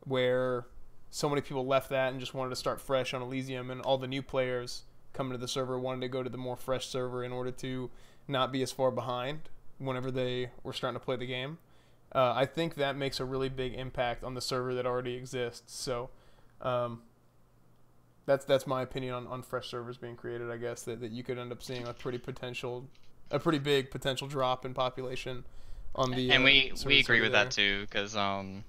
where so many people left that and just wanted to start fresh on Elysium, and all the new players coming to the server wanted to go to the more fresh server in order to not be as far behind whenever they were starting to play the game. I think that makes a really big impact on the server that already exists. So that's my opinion on fresh servers being created. I guess that you could end up seeing a pretty big potential drop in population on the. And we agree with that too, because that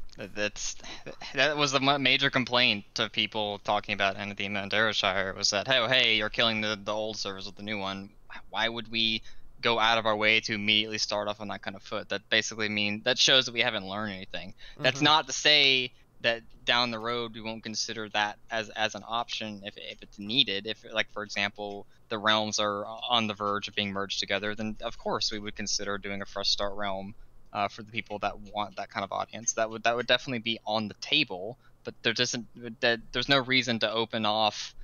was the major complaint to people talking about Anathema and Darrowshire, was that, hey, you're killing the old servers with the new one. Why would we go out of our way to immediately start off on that kind of foot? That basically that shows that we haven't learned anything. That's not to say that down the road we won't consider that as an option if it's needed. If, like, for example, the realms are on the verge of being merged together, then of course we would consider doing a fresh start realm for the people that want that kind of audience. That would definitely be on the table. But there's no reason to open off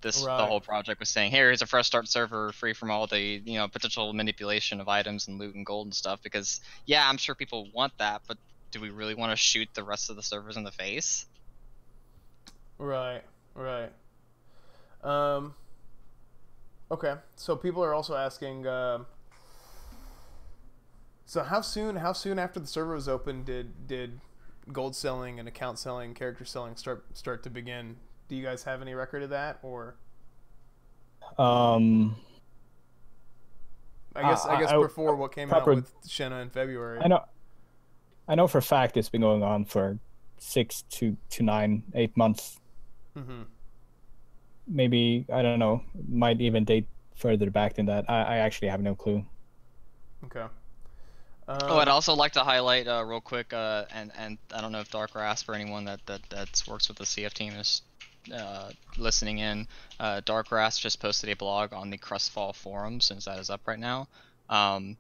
the whole project with saying, here's a fresh start server free from all the, you know, potential manipulation of items and loot and gold and stuff. Because yeah, I'm sure people want that, but do we really want to shoot the rest of the servers in the face? Right. Okay, so people are also asking, so how soon after the server was open did gold selling and account selling, character selling start to begin? Do you guys have any record of that, or? I guess before what came out with Shenna in February. I know for a fact it's been going on for 6 to 9, 8 months. Mm-hmm. Maybe, I don't know, might even date further back than that. I actually have no clue. Okay. I'd also like to highlight real quick, and I don't know if Dark Rasp or anyone that works with the CF team is listening in. Dark Rasp just posted a blog on the Crestfall forum, since that is up right now. I'm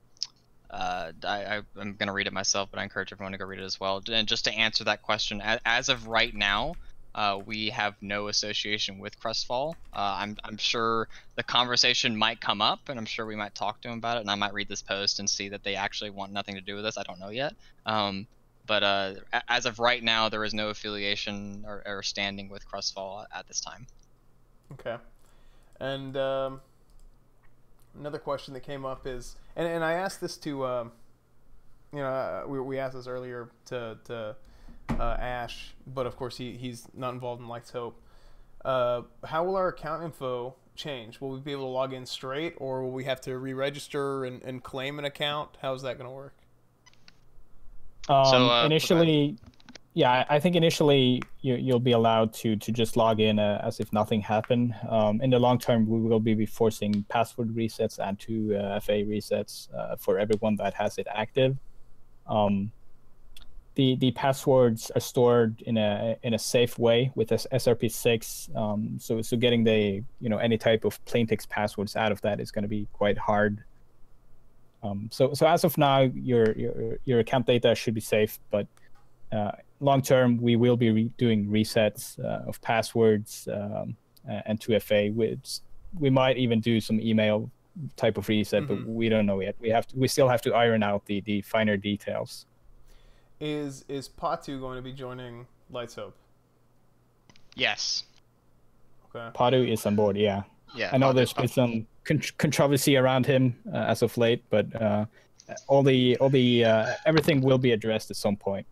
going to read it myself, but I encourage everyone to go read it as well. And just to answer that question, as of right now, we have no association with Crestfall. I'm sure the conversation might come up, and I'm sure we might talk to them about it, and I might read this post and see that they actually want nothing to do with this. I don't know yet. But as of right now, there is no affiliation or standing with Crestfall at this time. Okay. And another question that came up is, and I asked this to, we asked this earlier to Ash, but of course he's not involved in Lights Hope. How will our account info change? Will we be able to log in straight, or will we have to re-register and claim an account? How's that going to work? Initially, yeah, I think initially you'll be allowed to just log in as if nothing happened. In the long term, we will be forcing password resets and 2 FA resets for everyone that has it active. The passwords are stored in a safe way with SRP6. So getting any type of plaintext passwords out of that is going to be quite hard. So as of now, your account data should be safe, but long term we will be doing resets of passwords and 2FA. We might even do some email type of reset, but we don't know yet. We still have to iron out the finer details. Is Patu going to be joining Lights Hope? Yes. Okay. Patu is on board, yeah. Yeah. I know there's been some controversy around him as of late, but all the everything will be addressed at some point.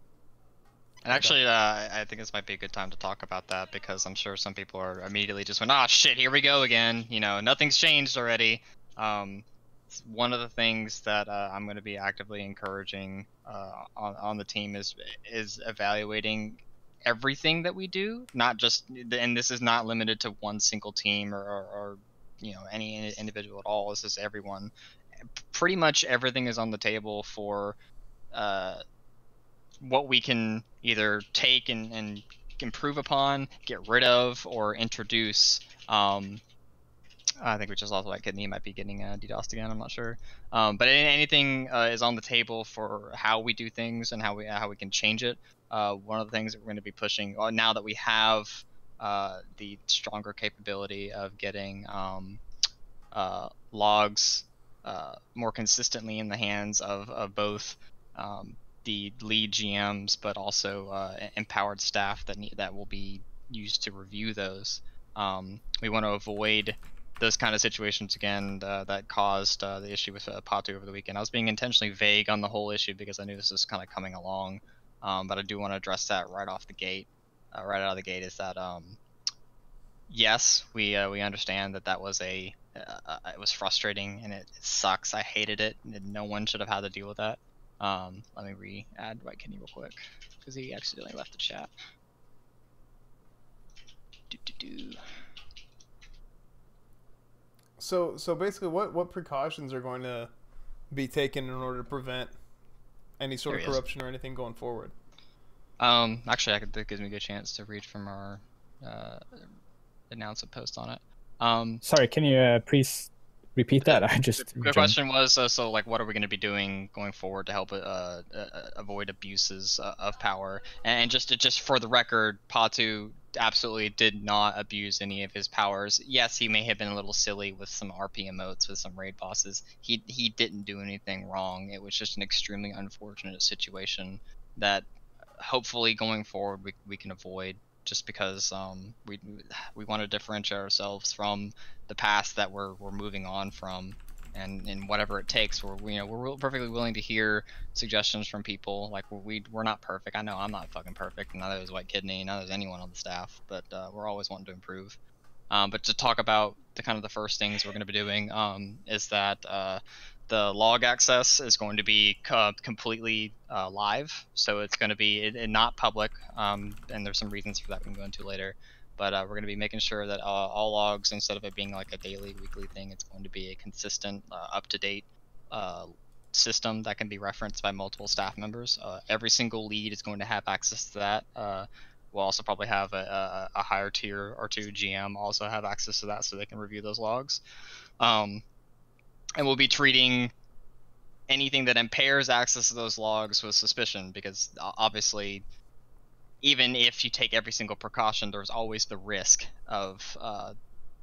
And actually, I think this might be a good time to talk about that, because I'm sure some people are immediately just went, "Ah, shit, here we go again." You know, nothing's changed already. One of the things that I'm going to be actively encouraging on the team is evaluating everything that we do, not just, and this is not limited to one single team or you know, any individual at all. This is everyone. Pretty much everything is on the table for what we can either take and improve upon, get rid of, or introduce. I think we just lost Whitekidney. Might be getting DDoSed again. I'm not sure. But anything is on the table for how we do things and how we can change it. One of the things that we're going to be pushing now that we have the stronger capability of getting logs more consistently in the hands of both the lead GMs, but also empowered staff that will be used to review those. We want to avoid those kind of situations again that caused the issue with Patu over the weekend. I was being intentionally vague on the whole issue because I knew this was kind of coming along, but I do want to address that right off the gate. Right out of the gate is that yes, we understand that was it was frustrating and it sucks. I hated it. And no one should have had to deal with that. Let me re-add Whitekidney real quick because he accidentally left the chat. So basically, what precautions are going to be taken in order to prevent any sort of corruption or anything going forward? Actually, that gives me a good chance to read from our announcement post on it. Sorry, can you please repeat that? I just the question was so like, what are we going to be doing going forward to help avoid abuses of power? And just for the record, Patu absolutely did not abuse any of his powers. Yes, he may have been a little silly with some RP emotes with some raid bosses. He didn't do anything wrong. It was just an extremely unfortunate situation that hopefully going forward we can avoid, just because we want to differentiate ourselves from the past that we're moving on from, and whatever it takes, we're perfectly willing to hear suggestions from people. Like we're not perfect. I know I'm not fucking perfect, neither is Whitekidney, neither is anyone on the staff, but we're always wanting to improve. But to talk about the first things we're going to be doing is that the log access is going to be completely live, so it's going to be not public, and there's some reasons for that we can go into later. But we're going to be making sure that all logs, instead of it being like a daily, weekly thing, it's going to be a consistent, up-to-date system that can be referenced by multiple staff members. Every single lead is going to have access to that. We'll also probably have a higher tier or two GM also have access to that, so they can review those logs. And we'll be treating anything that impairs access to those logs with suspicion, because obviously, even if you take every single precaution, there's always the risk of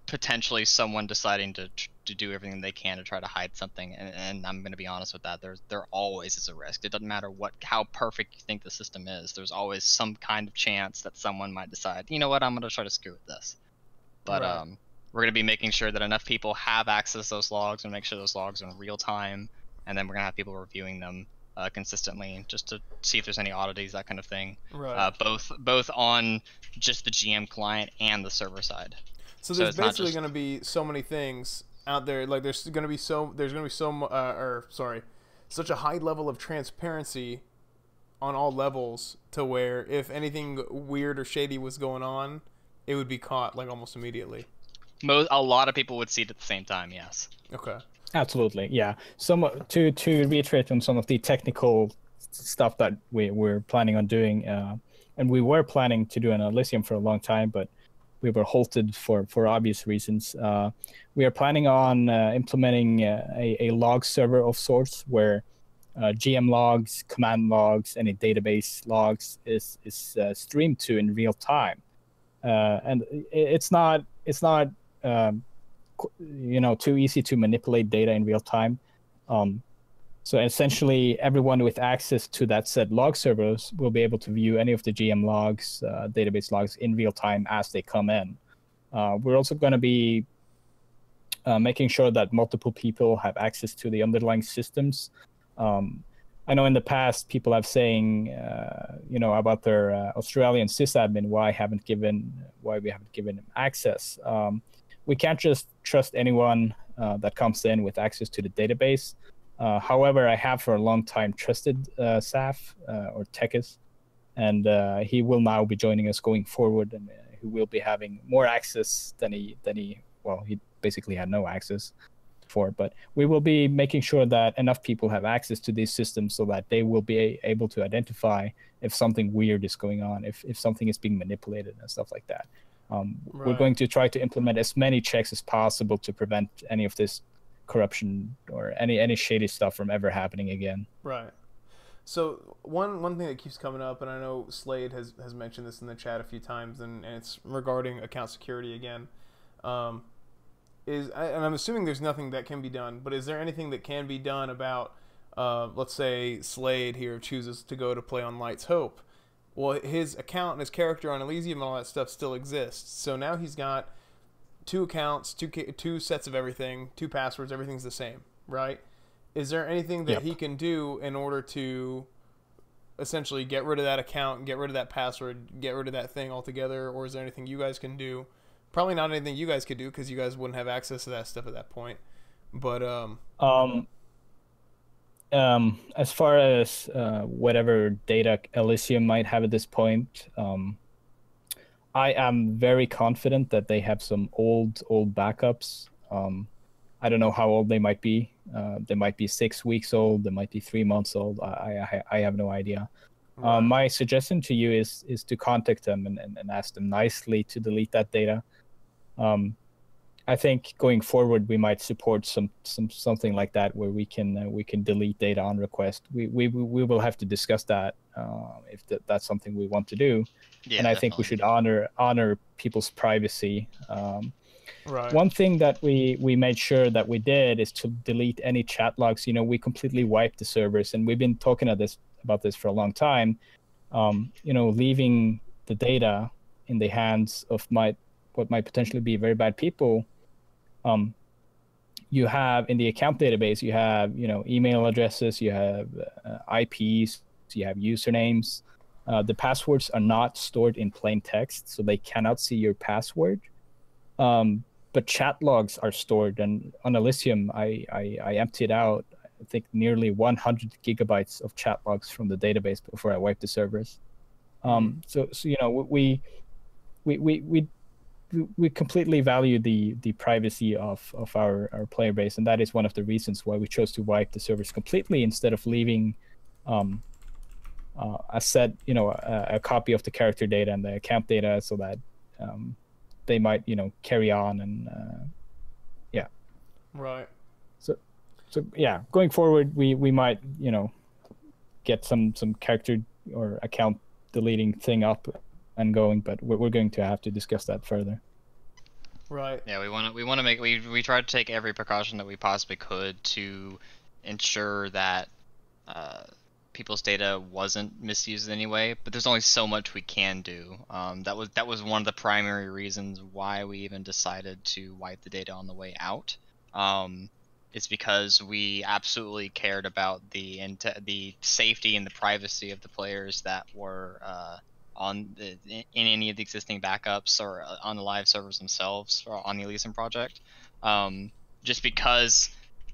potentially someone deciding to do everything they can to try to hide something. And I'm going to be honest with that. There always is a risk. It doesn't matter how perfect you think the system is. There's always some kind of chance that someone might decide, you know what, I'm going to try to screw with this. But right. We're going to be making sure that enough people have access to those logs and make sure those logs are in real time. And then we're going to have people reviewing them consistently, just to see if there's any oddities, that kind of thing. Right. Both on just the GM client and the server side. So there's basically going to be so many things out there. Like such a high level of transparency on all levels, to where if anything weird or shady was going on, it would be caught like almost immediately. A lot of people would see it at the same time. Yes. Okay. Absolutely, yeah. To reiterate on some of the technical stuff that we're planning on doing, and we were planning to do an Elysium for a long time, but we were halted for obvious reasons. We are planning on implementing a log server of sorts, where GM logs, command logs, any database logs is streamed to in real time, and it's not too easy to manipulate data in real time. So essentially, everyone with access to that said log servers will be able to view any of the GM logs, database logs in real time as they come in. We're also going to be making sure that multiple people have access to the underlying systems. I know in the past people have saying, about their Australian sysadmin, why we haven't given him access. We can't just trust anyone that comes in with access to the database. However, I have for a long time trusted Saf or Tekis, and he will now be joining us going forward, and he will be having more access than he basically had no access for. But we will be making sure that enough people have access to these systems so that they will be able to identify if something weird is going on, if something is being manipulated and stuff like that. We're going to try to implement as many checks as possible to prevent any of this corruption or any shady stuff from ever happening again. Right. So one thing that keeps coming up, and I know Slade has mentioned this in the chat a few times, and it's regarding account security again, and I'm assuming there's nothing that can be done, but is there anything that can be done about, let's say Slade here chooses to go to play on Light's Hope? Well, his account and his character on Elysium and all that stuff still exists. So now he's got 2 accounts, two sets of everything, 2 passwords, everything's the same, right? Is there anything that he can do in order to essentially get rid of that account, get rid of that password, get rid of that thing altogether? Or is there anything you guys can do? Probably not anything you guys could do because you guys wouldn't have access to that stuff at that point. But as far as whatever data Elysium might have at this point, I am very confident that they have some old backups. I don't know how old they might be. They might be 6 weeks old. They might be 3 months old. I have no idea. Right. My suggestion to you is to contact them and ask them nicely to delete that data. I think going forward we might support something like that where we can delete data on request. We will have to discuss that if that's something we want to do. Yeah, and I think we should honor people's privacy. Right. One thing that we made sure that we did is to delete any chat logs. We completely wiped the servers, and we've been talking about this for a long time. Leaving the data in the hands of what might potentially be very bad people. You have in the account database, you have email addresses, you have IPs, you have usernames. The passwords are not stored in plain text, so they cannot see your password. But chat logs are stored, and on Elysium, I emptied out, I think, nearly 100 gigabytes of chat logs from the database before I wiped the servers. So we completely value the privacy of our player base, and that is one of the reasons why we chose to wipe the servers completely instead of leaving a copy of the character data and the account data, so that they might carry on and yeah. Right. So yeah, going forward we might get some character or account deleting thing up and going, but we're going to have to discuss that further. Right. Yeah, we tried to take every precaution that we possibly could to ensure that people's data wasn't misused in any way, but there's only so much we can do. That was one of the primary reasons why we even decided to wipe the data on the way out. It's because we absolutely cared about the safety and the privacy of the players that were in any of the existing backups or on the live servers themselves or on the Elysium project, just because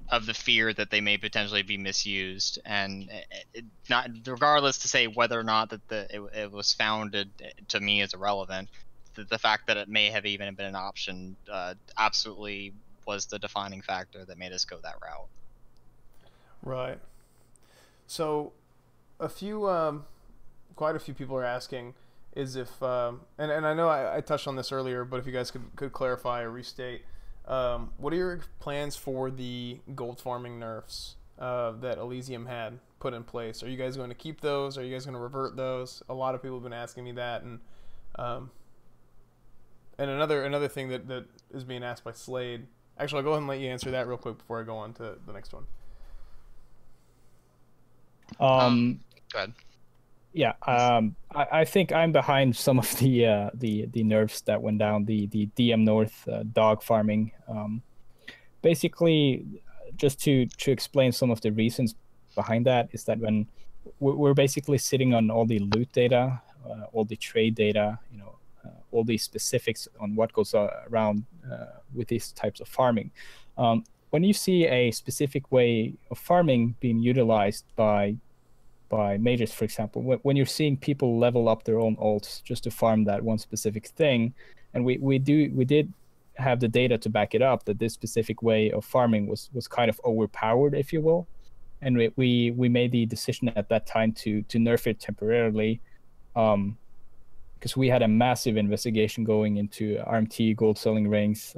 of the fear that they may potentially be misused, and not regardless to say whether or not that it was founded, to me is irrelevant. The fact that it may have even been an option absolutely was the defining factor that made us go that route. Right. So quite a few people are asking is if and I know I touched on this earlier, but if you guys could clarify or restate, what are your plans for the gold farming nerfs that Elysium had put in place? Are you guys going to keep those? Are you guys going to revert those? A lot of people have been asking me that, and another thing that is being asked by Slade. Actually, I'll go ahead and let you answer that real quick before I go on to the next one. Go ahead. Yeah, I think I'm behind some of the nerfs that went down, the DM North dog farming. basically, just to explain some of the reasons behind that, is that when we're basically sitting on all the loot data, all the trade data, all the specifics on what goes around with these types of farming. When you see a specific way of farming being utilized by majors, for example, when you're seeing people level up their own alts just to farm that one specific thing, and we did have the data to back it up that this specific way of farming was kind of overpowered, if you will, and we made the decision at that time to nerf it temporarily, because we had a massive investigation going into RMT gold selling rings,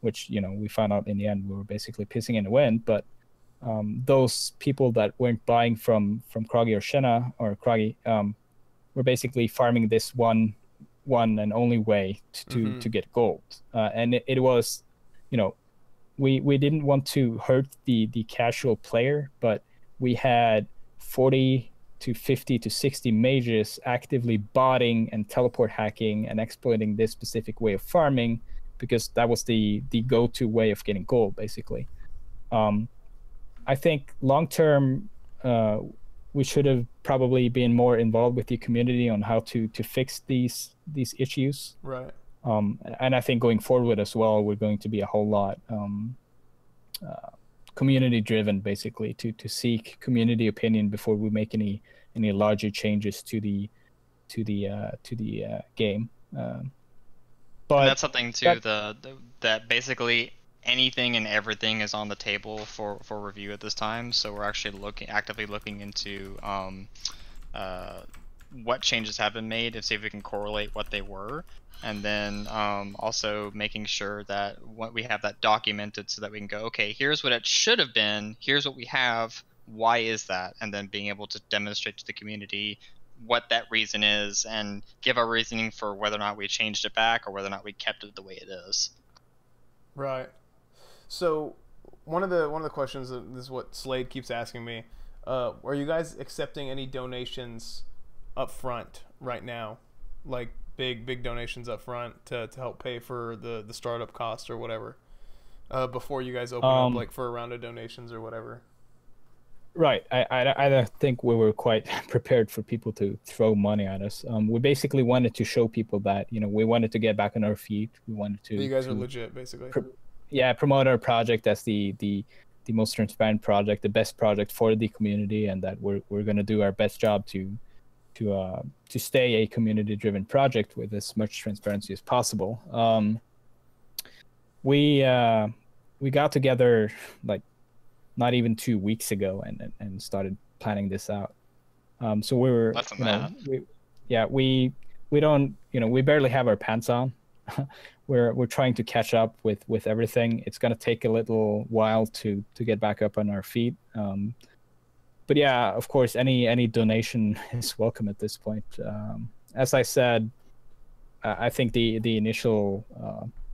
which we found out in the end we were basically pissing in the wind, but those people that weren't buying from Kragi or Shenna or Kragi were basically farming this one and only way to get gold, and it was, we didn't want to hurt the casual player, but we had 40 to 50 to 60 mages actively botting and teleport hacking and exploiting this specific way of farming, because that was the go-to way of getting gold, basically. I think long term, we should have probably been more involved with the community on how to fix these issues. Right. And I think going forward as well, we're going to be a whole lot community driven, basically, to seek community opinion before we make any larger changes to the game. But and that's something too, that basically anything and everything is on the table for review at this time. So we're actually actively looking into what changes have been made, and see if we can correlate what they were, and then also making sure that we have that documented so that we can go, okay, here's what it should have been, here's what we have, why is that, and then being able to demonstrate to the community what that reason is and give our reasoning for whether or not we changed it back or whether or not we kept it the way it is. Right. So one of the questions, this is what Slade keeps asking me, are you guys accepting any donations up front right now, like big donations up front to help pay for the startup cost or whatever, before you guys open up, like for a round of donations or whatever? Right. I don't think we were quite prepared for people to throw money at us. We basically wanted to show people that, we wanted to get back on our feet. We wanted to. You guys are legit, basically. Promote our project as the most transparent project, the best project for the community, and that we're going to do our best job to stay a community-driven project with as much transparency as possible. We got together like not even 2 weeks ago and started planning this out. So we were, we don't, we barely have our pants on. We're trying to catch up with everything. It's gonna take a little while to get back up on our feet. But yeah, of course, any donation is welcome at this point. As I said, I think the initial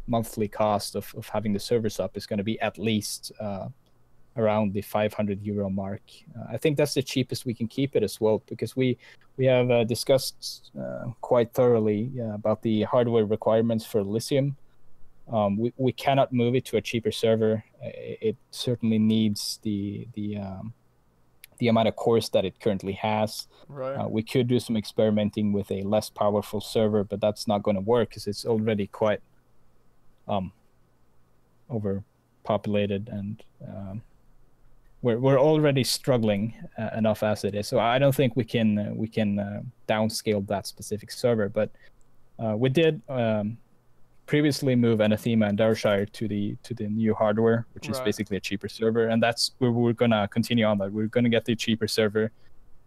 monthly cost of having the servers up is going to be at least around the 500 euro mark. I think that's the cheapest we can keep it as well, because we have discussed quite thoroughly about the hardware requirements for Elysium. We cannot move it to a cheaper server. It certainly needs the amount of cores that it currently has. Right. We could do some experimenting with a less powerful server, but that's not going to work because it's already quite overpopulated, and we're already struggling enough as it is. So I don't think we can downscale that specific server. But we did previously move Anathema and Darkshire to the new hardware, which is basically a cheaper server, and that's where we're gonna continue on. That we're gonna get the cheaper server.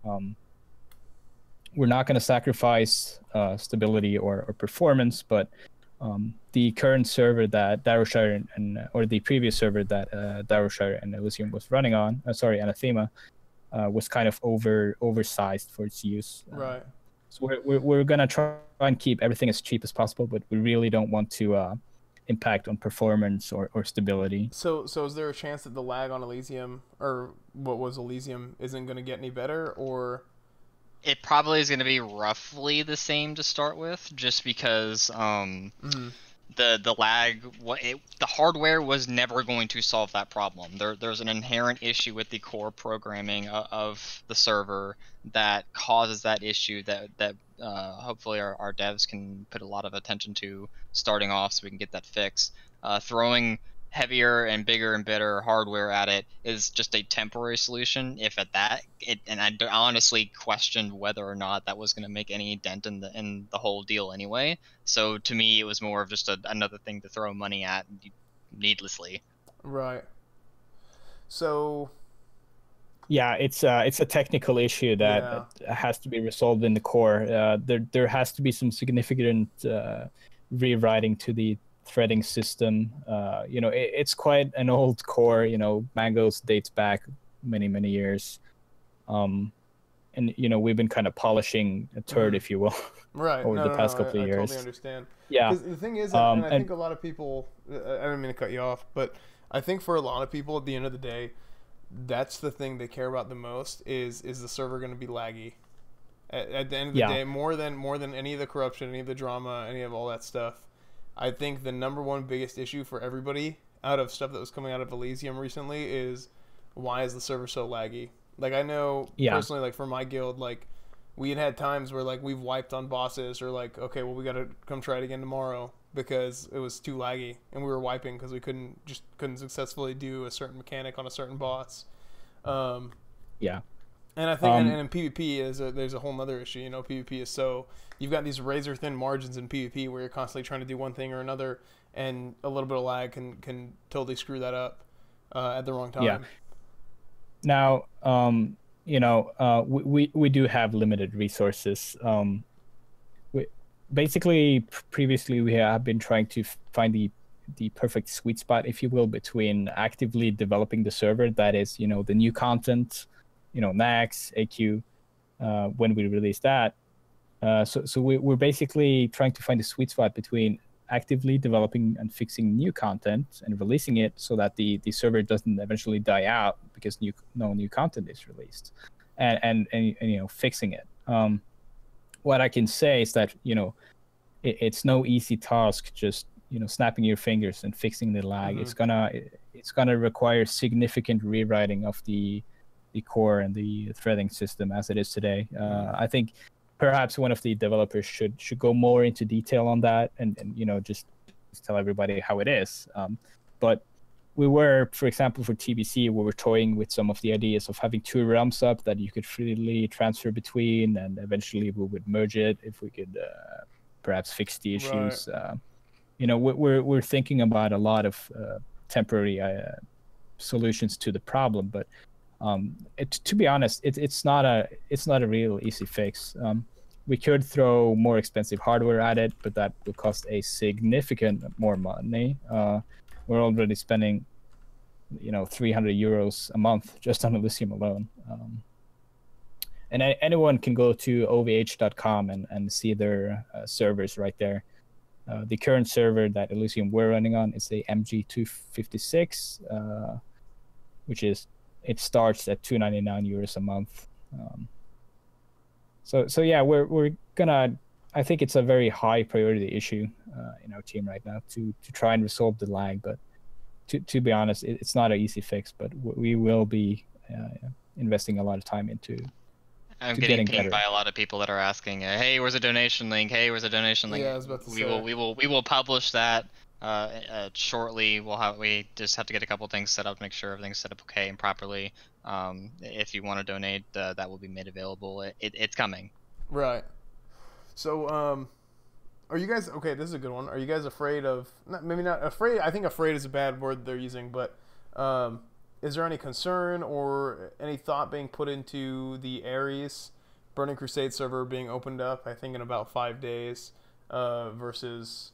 We're not gonna sacrifice stability or performance, but the current server that Darkshire or the previous server that Darkshire and Elysium was running on, Anathema, was kind of oversized for its use. Right. So we're gonna try and keep everything as cheap as possible, but we really don't want to impact on performance or stability. So is there a chance that the lag on Elysium, or what was Elysium, isn't going to get any better, or? It probably is going to be roughly the same to start with, just because the lag, the hardware was never going to solve that problem. There's an inherent issue with the core programming of the server that causes that issue that hopefully our devs can put a lot of attention to starting off, so we can get that fixed. Throwing heavier and bigger and better hardware at it is just a temporary solution, if at that. And I honestly questioned whether or not that was going to make any dent in the whole deal anyway. So to me, it was more of just another thing to throw money at needlessly. Right. So. Yeah, it's a technical issue that has to be resolved in the core. There has to be some significant rewriting to the threading system. It's quite an old core. Mangoes dates back many years, and we've been kind of polishing a turd, if you will, right over the past couple of years. I totally understand. Yeah, because the thing is, and I think a lot of people, I didn't mean to cut you off, but I think for a lot of people, at the end of the day, that's the thing they care about the most is the server going to be laggy at the end of the day, more than any of the corruption, any of the drama, any of all that stuff. I think the number one biggest issue for everybody out of stuff that was coming out of Elysium recently is, why is the server so laggy? Like, I know personally, like for my guild, like we had times where like we've wiped on bosses, or like, okay, well, we got to come try it again tomorrow because it was too laggy, and we were wiping because we couldn't successfully do a certain mechanic on a certain boss. And I think, and in PvP there's a whole other issue. PvP is so, you've got these razor thin margins in PvP where you're constantly trying to do one thing or another, and a little bit of lag can totally screw that up at the wrong time. Yeah. Now, we do have limited resources. Previously we have been trying to find the perfect sweet spot, if you will, between actively developing the server, that is, the new content, Nax, AQ, when we release that. So we're basically trying to find a sweet spot between actively developing and fixing new content and releasing it so that the server doesn't eventually die out because no new content is released, and fixing it. What I can say is that it's no easy task just snapping your fingers and fixing the lag. Mm-hmm. It's gonna require significant rewriting of the core and the threading system as it is today. I think perhaps one of the developers should go more into detail on that and just tell everybody how it is. But we were, for example, for TBC, we were toying with some of the ideas of having 2 realms up that you could freely transfer between, and eventually we would merge it if we could perhaps fix the issues. Right. We're thinking about a lot of temporary solutions to the problem, but to be honest, it's not a real easy fix. We could throw more expensive hardware at it, but that would cost a significant more money. We're already spending, 300 euros a month just on Elysium alone. And anyone can go to ovh.com and see their servers right there. The current server that Elysium we're running on is a MG256, which it starts at 299 euros a month. So yeah, we're gonna. I think it's a very high priority issue in our team right now to try and resolve the lag. But to be honest, it's not an easy fix. But we will be investing a lot of time into. I'm getting pinged by a lot of people that are asking, "Hey, where's a donation link? Hey, where's a donation link?" Yeah, I was about to say. We will publish that shortly. We just have to get a couple things set up, make sure everything's set up okay and properly. If you want to donate, that will be made available. It's coming. Right. So, are you guys okay? This is a good one. Are you guys afraid of? Maybe not afraid. I think afraid is a bad word they're using, but is there any concern or any thought being put into the Ares Burning Crusade server being opened up? I think in about 5 days, versus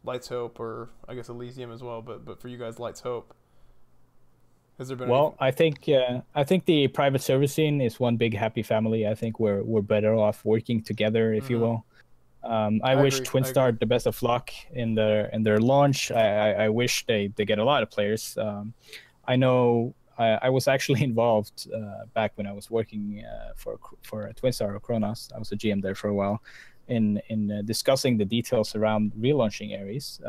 Light's Hope, or I guess Elysium as well. But for you guys, Light's Hope. Has there been? Well, I think the private server scene is one big happy family. I think we're better off working together, if you will. I wish Twinstar the best of luck in their launch. I wish they get a lot of players. I know I was actually involved back when I was working for Twinstar or Kronos. I was a GM there for a while in discussing the details around relaunching Ares.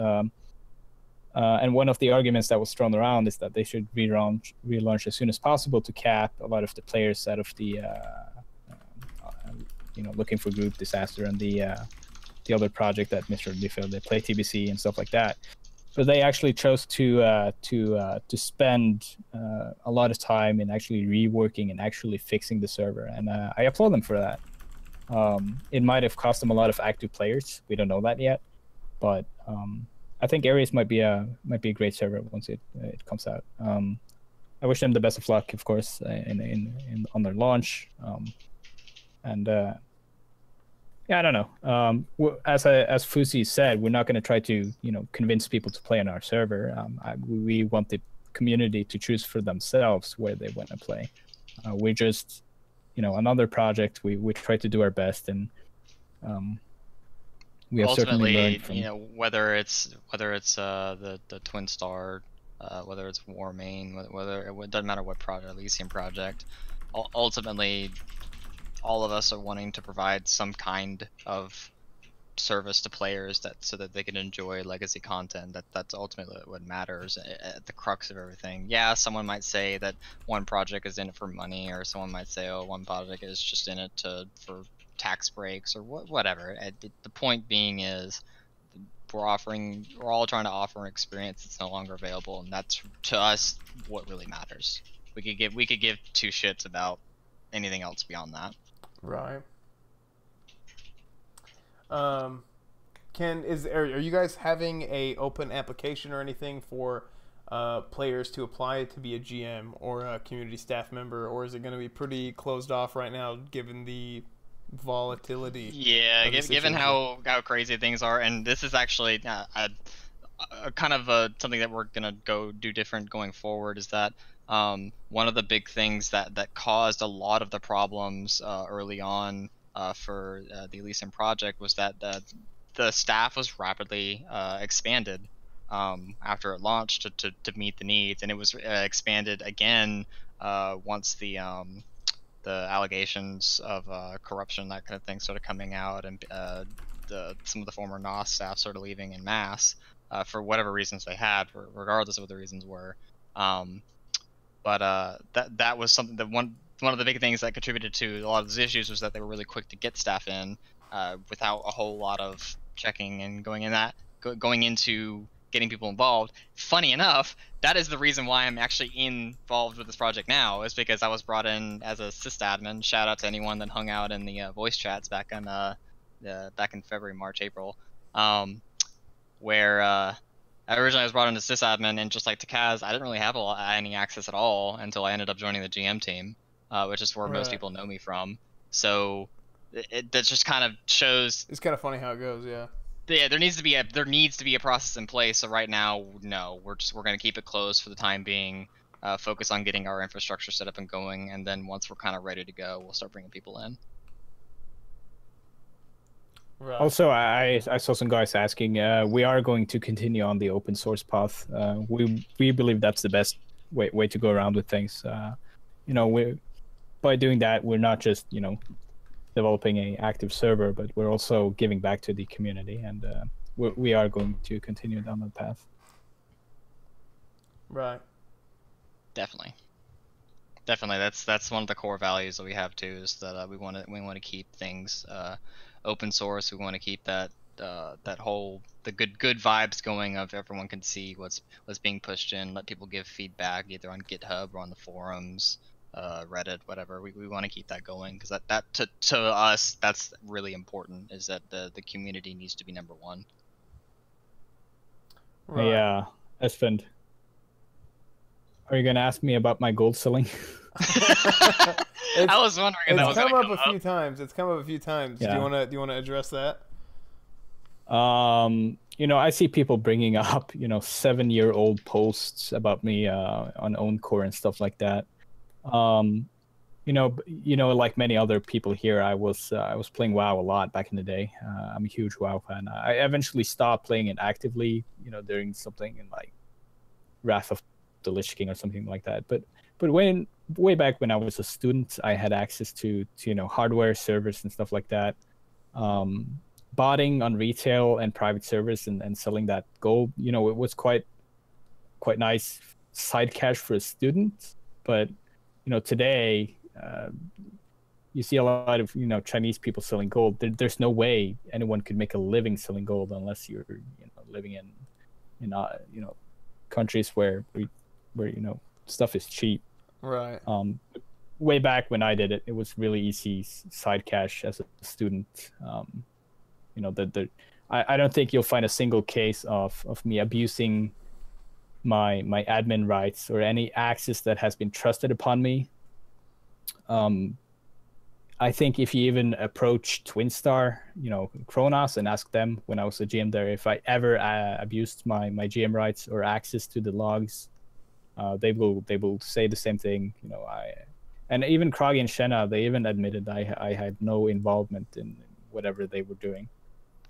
And one of the arguments that was thrown around is that they should relaunch as soon as possible to cap a lot of the players out of the Looking for Group, Disaster, and the other project that Mr. Defield, they play TBC and stuff like that. But they actually chose to spend a lot of time in actually reworking and actually fixing the server, and I applaud them for that. It might have cost them a lot of active players. We don't know that yet, but I think Ares might be a great server once it comes out. I wish them the best of luck, of course, on their launch. Yeah, I don't know. As Phoosy said, we're not going to try to convince people to play on our server. We want the community to choose for themselves where they want to play. We're just another project. We try to do our best, and we have certainly learned from whether it's the Twin Star, whether it's Warmain, whether it doesn't matter what project, Elysium project. Ultimately, all of us are wanting to provide some kind of service to players so that they can enjoy legacy content. That's ultimately what matters at the crux of everything. Yeah, someone might say that one project is in it for money, or someone might say, oh, one project is just in it for tax breaks or whatever. The point being is we're all trying to offer an experience that's no longer available, and that's to us what really matters. We could give two shits about anything else beyond that. Right. Are you guys having a open application or anything for players to apply to be a GM or a community staff member, or is it going to be pretty closed off right now given the volatility? Yeah, given how crazy things are, and this is actually a kind of something that we're gonna go do different going forward, is that one of the big things that caused a lot of the problems early on for the Elysium project was that the staff was rapidly expanded after it launched to meet the needs, and it was expanded again once the allegations of corruption, that kind of thing, started coming out, and some of the former NOS staff started leaving en masse for whatever reasons they had, regardless of what the reasons were. But that was something that one of the big things that contributed to a lot of those issues was that they were really quick to get staff in without a whole lot of checking and going into getting people involved. Funny enough, that is the reason why I'm actually involved with this project now, is because I was brought in as a sysadmin. Shout out to anyone that hung out in the voice chats back in February, March, April, where originally I was brought in as sysadmin, and just like Takaz, I didn't really have any access at all until I ended up joining the GM team, which is where most people know me from. So that just kind of shows. It's kind of funny how it goes, yeah. Yeah, there needs to be a process in place. So right now, no, we're going to keep it closed for the time being. Focus on getting our infrastructure set up and going, and then once we're kind of ready to go, we'll start bringing people in. Right. Also, I saw some guys asking. We are going to continue on the open source path. We believe that's the best way to go around with things. By doing that, we're not just developing an active server, but we're also giving back to the community, and we are going to continue down that path. Right. Definitely. That's one of the core values that we have too, is that we want to keep things open source. We want to keep that the good vibes going, of everyone can see what's being pushed in, let people give feedback either on GitHub or on the forums, Reddit, whatever. We want to keep that going, because that to us, that's really important, is that the community needs to be number one. Right. Yeah, Esfand, are you gonna ask me about my gold selling? I was wondering if that was come up a few times. It's come up a few times. Yeah. Do you want to address that? I see people bringing up 7-year-old posts about me on OwnCore and stuff like that. Like many other people here, I was playing WoW a lot back in the day. I'm a huge WoW fan. I eventually stopped playing it actively, during something in like Wrath of the Lich King or something like that. But way back when I was a student, I had access to hardware, servers, and stuff like that. botting on retail and private servers and selling that gold, it was quite nice side cash for a student. But today you see a lot of Chinese people selling gold. There's no way anyone could make a living selling gold unless you're living in countries where stuff is cheap. Right. Way back when I did it, it was really easy side cash as a student. I don't think you'll find a single case of me abusing my admin rights or any access that has been trusted upon me. I think if you even approach Twinstar, Kronos, and ask them when I was a GM there if I ever abused my GM rights or access to the logs, they will say the same thing. And even Kragi and Shenna, they even admitted I had no involvement in whatever they were doing.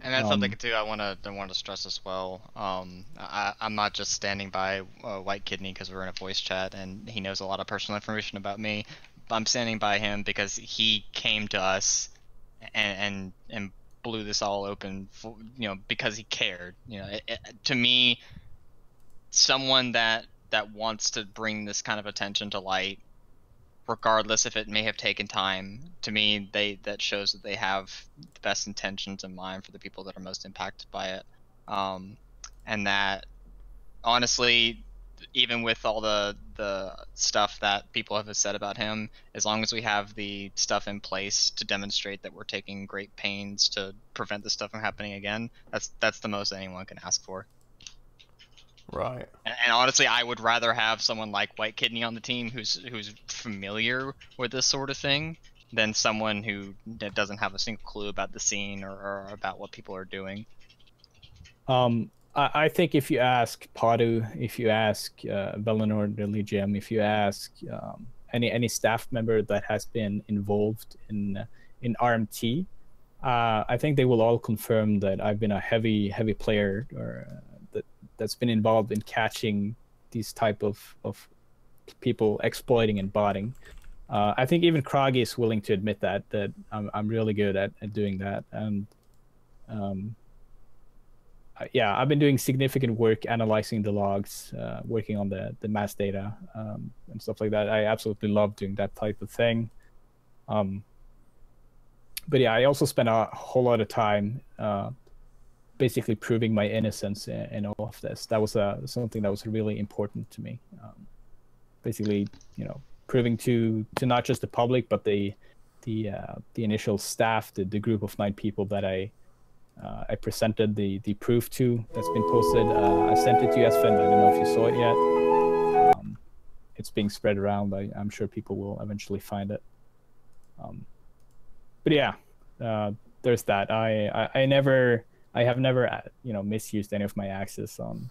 And that's something too I want to stress as well. I'm not just standing by Whitekidney because we're in a voice chat and he knows a lot of personal information about me. I'm standing by him because he came to us and blew this all open, because he cared. To me, someone that wants to bring this kind of attention to light, regardless if it may have taken time, to me that shows that they have the best intentions in mind for the people that are most impacted by it. And that honestly, even with all the stuff that people have said about him, as long as we have the stuff in place to demonstrate that we're taking great pains to prevent this stuff from happening again, that's the most anyone can ask for. Right. And honestly, I would rather have someone like Whitekidney on the team who's familiar with this sort of thing than someone who doesn't have a single clue about the scene or about what people are doing. I think if you ask Padu, if you ask Bellinor, the lead GM, if you ask any staff member that has been involved in RMT, I think they will all confirm that I've been a heavy player or that's been involved in catching these type of people exploiting and botting. I think even Kragi is willing to admit that I'm really good at doing that. And yeah, I've been doing significant work analyzing the logs, working on the mass data and stuff like that. I absolutely love doing that type of thing. But yeah, I also spent a whole lot of time basically proving my innocence in all of this. That was something that was really important to me. Basically, proving to not just the public, but the initial staff, the group of 9 people that I presented the proof to, that's been posted. I sent it to you, Esfen. I don't know if you saw it yet. It's being spread around. I'm sure people will eventually find it. But yeah, there's that. I have never misused any of my access on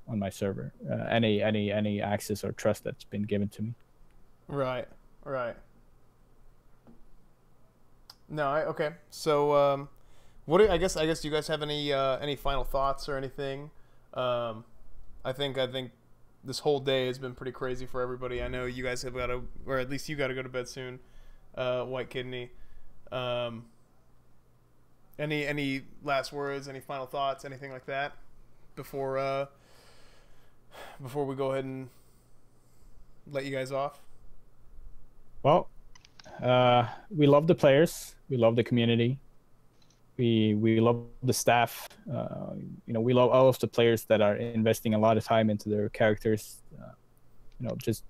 my server. Any access or trust that's been given to me. Right. No, okay. So, I guess do you guys have any final thoughts or anything? I think this whole day has been pretty crazy for everybody. I know you guys have got to, or at least you got to go to bed soon. Whitekidney. Any last words? Any final thoughts? Anything like that before we go ahead and let you guys off? Well, we love the players. We love the community. We love the staff. We love all of the players that are investing a lot of time into their characters.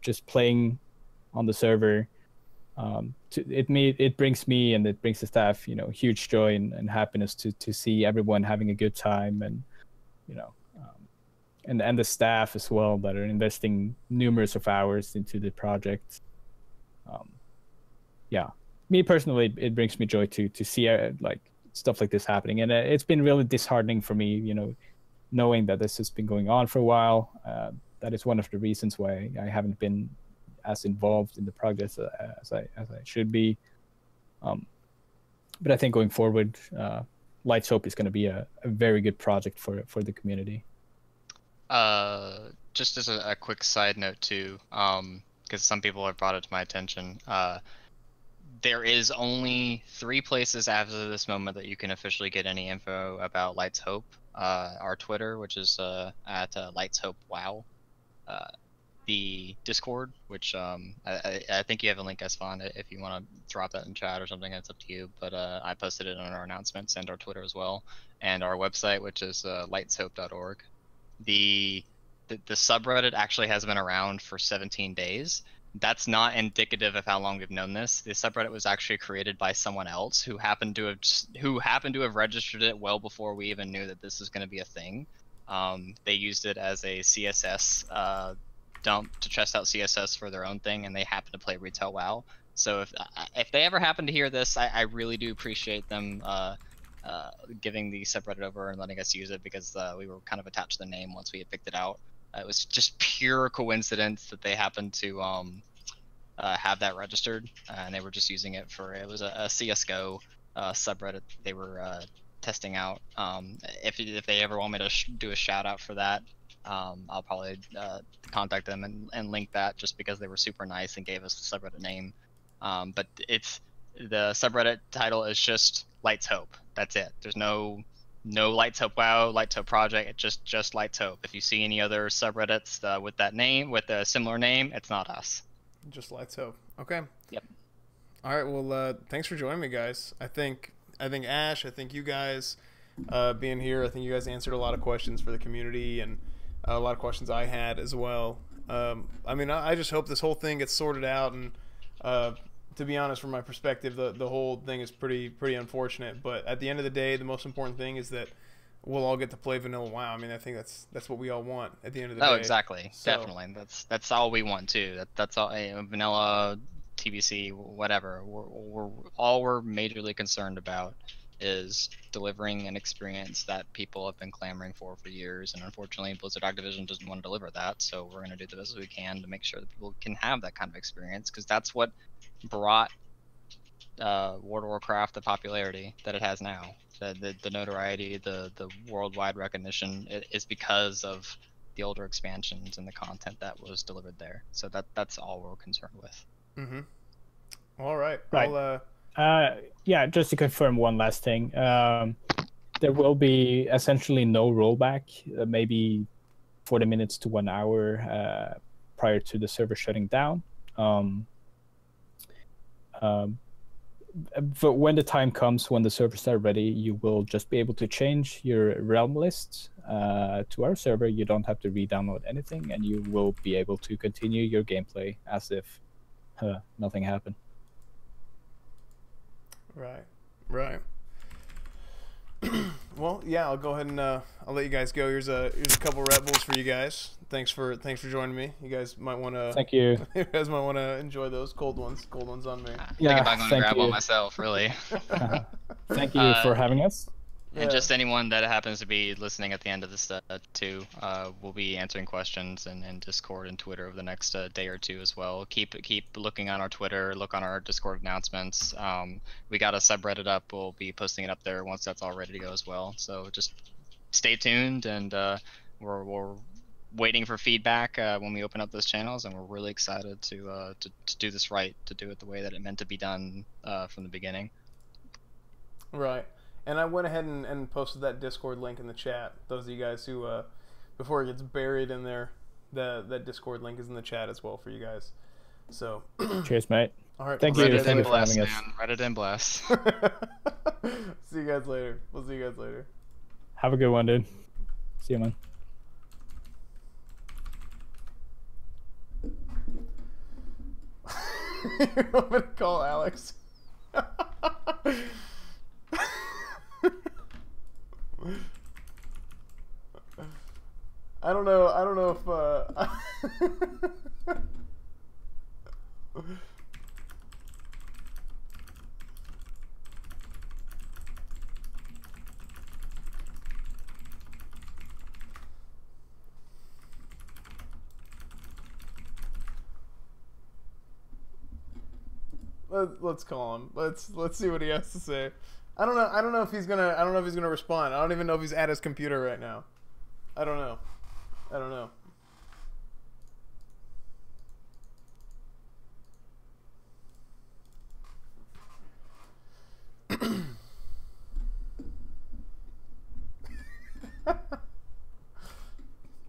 Just playing on the server. It brings me and it brings the staff, huge joy and happiness to see everyone having a good time, and and the staff as well that are investing numerous of hours into the project. Yeah, me personally, it brings me joy to see like stuff like this happening, and it's been really disheartening for me, knowing that this has been going on for a while. That is one of the reasons why I haven't been as involved in the project as I should be. But I think going forward, Light's Hope is going to be a very good project for the community. Just as a quick side note too, because some people have brought it to my attention, there is only 3 places after this moment that you can officially get any info about Lights Hope. Our Twitter, which is at Lights Hope Wow. The Discord, which I think you have a link, Esfon, if you want to drop that in chat or something. It's up to you. But I posted it on our announcements and our Twitter as well, and our website, which is lightshope.org. The subreddit actually has been around for 17 days. That's not indicative of how long we've known this. The subreddit was actually created by someone else who happened to have registered it well before we even knew that this was going to be a thing. They used it as a CSS dump to test out CSS for their own thing, and they happen to play retail WoW. So if they ever happen to hear this, I really do appreciate them giving the subreddit over and letting us use it, because we were kind of attached to the name once we had picked it out. It was just pure coincidence that they happened to have that registered, and they were just using it for, it was a CSGO subreddit they were testing out. If they ever want me to do a shout out for that, I'll probably contact them and link that, just because they were super nice and gave us the subreddit name. But the subreddit title is just Lights Hope. That's it. There's no Lights Hope WoW, Lights Hope Project. It's just Lights Hope. If you see any other subreddits with that name, with a similar name, it's not us. Just Lights Hope. Okay. Yep. All right. Well, thanks for joining me, guys. I think Ash, I think you guys being here, I think you guys answered a lot of questions for the community, and a lot of questions I had as well. I mean, I just hope this whole thing gets sorted out, and to be honest, from my perspective, the whole thing is pretty unfortunate. But at the end of the day, the most important thing is that we'll all get to play vanilla WoW. I mean, I think that's what we all want at the end of the day. Oh, exactly. So, definitely. That's all we want too. That's all. Vanilla, TBC, whatever. We're majorly concerned about is delivering an experience that people have been clamoring for years, and unfortunately Blizzard Activision doesn't want to deliver that, so we're going to do the best we can to make sure that people can have that kind of experience, because that's what brought World of Warcraft the popularity that it has now. The notoriety, the worldwide recognition is because of the older expansions and the content that was delivered there. So that's all we're concerned with. Mm-hmm. All right. Yeah, just to confirm one last thing. There will be essentially no rollback, maybe 40 minutes to 1 hour prior to the server shutting down. But when the time comes, when the servers are ready, you will just be able to change your realm list to our server. You don't have to re-download anything, and you will be able to continue your gameplay as if nothing happened. Right. Well, yeah, I'll go ahead and I'll let you guys go. Here's a couple Red Bulls for you guys. Thanks for joining me. You guys might want to. Thank you. You guys might want to enjoy those cold ones. Cold ones on me. Yeah, I'm going to grab one myself, really. Thank you for having us. And just anyone that happens to be listening at the end of this too, we'll be answering questions in Discord and Twitter over the next day or two as well. Keep looking on our Twitter, look on our Discord announcements. We got a subreddit up. We'll be posting it up there once that's all ready to go as well. So just stay tuned, and we're waiting for feedback when we open up those channels, and we're really excited to do this right, to do it the way that it meant to be done from the beginning. Right. And I went ahead and posted that Discord link in the chat. Those of you guys who, before it gets buried in there, that Discord link is in the chat as well for you guys. So, cheers, mate. All right. Thank you for having us. Reddit and bless. See you guys later. We'll see you guys later. Have a good one, dude. See you, man. You want me to call Alex? I don't know if let's call him. Let's see what he has to say. I don't know if he's gonna respond. I don't even know if he's at his computer right now. I don't know.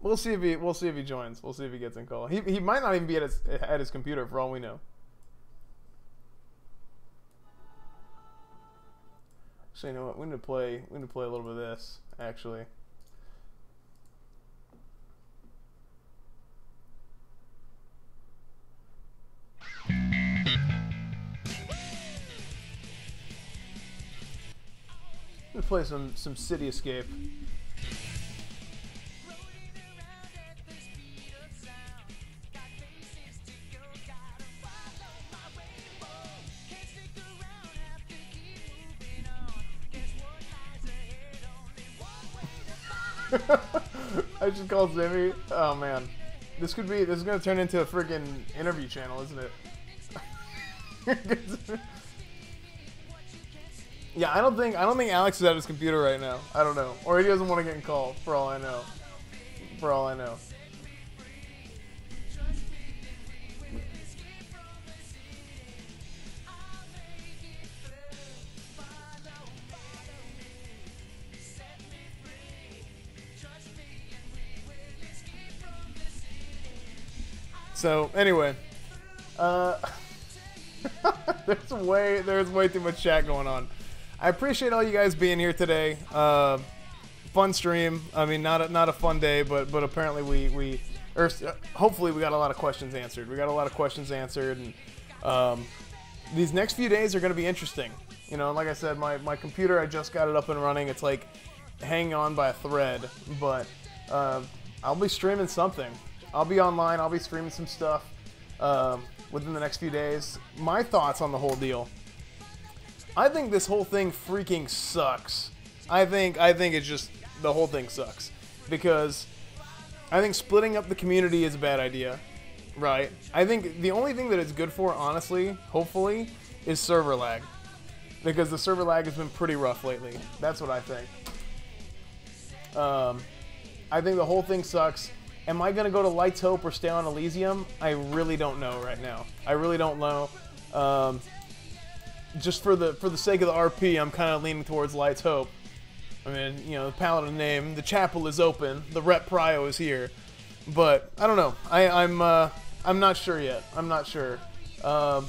We'll see if he joins. We'll see if he gets in call. He might not even be at his computer for all we know. So you know what? We need to play a little bit of this actually. I'm gonna play some City Escape. I just called Zimmy. Oh man, this is gonna turn into a freaking interview channel, isn't it? Yeah, I don't think Alex is at his computer right now. I don't know, or he doesn't want to get in call. For all I know. For all I know. So anyway, there's way too much chat going on. I appreciate all you guys being here today. Fun stream. I mean, not a fun day, but apparently hopefully we got a lot of questions answered. We got a lot of questions answered, and these next few days are going to be interesting. You know, like I said, my computer, I just got it up and running. It's like hanging on by a thread, but I'll be streaming something. I'll be online. I'll be streaming some stuff within the next few days. My thoughts on the whole deal. I think this whole thing freaking sucks. I think it's just the whole thing sucks because I think splitting up the community is a bad idea, right? I think the only thing that it's good for, honestly, hopefully, is server lag because the server lag has been pretty rough lately. That's what I think. I think the whole thing sucks. Am I gonna go to Light's Hope or stay on Elysium? I really don't know right now. I really don't know. Just for the sake of the RP, I'm kind of leaning towards Light's Hope. I mean, you know, the Paladin name, the chapel is open, the Rep Prio is here, but I don't know. I'm not sure yet. I'm not sure. The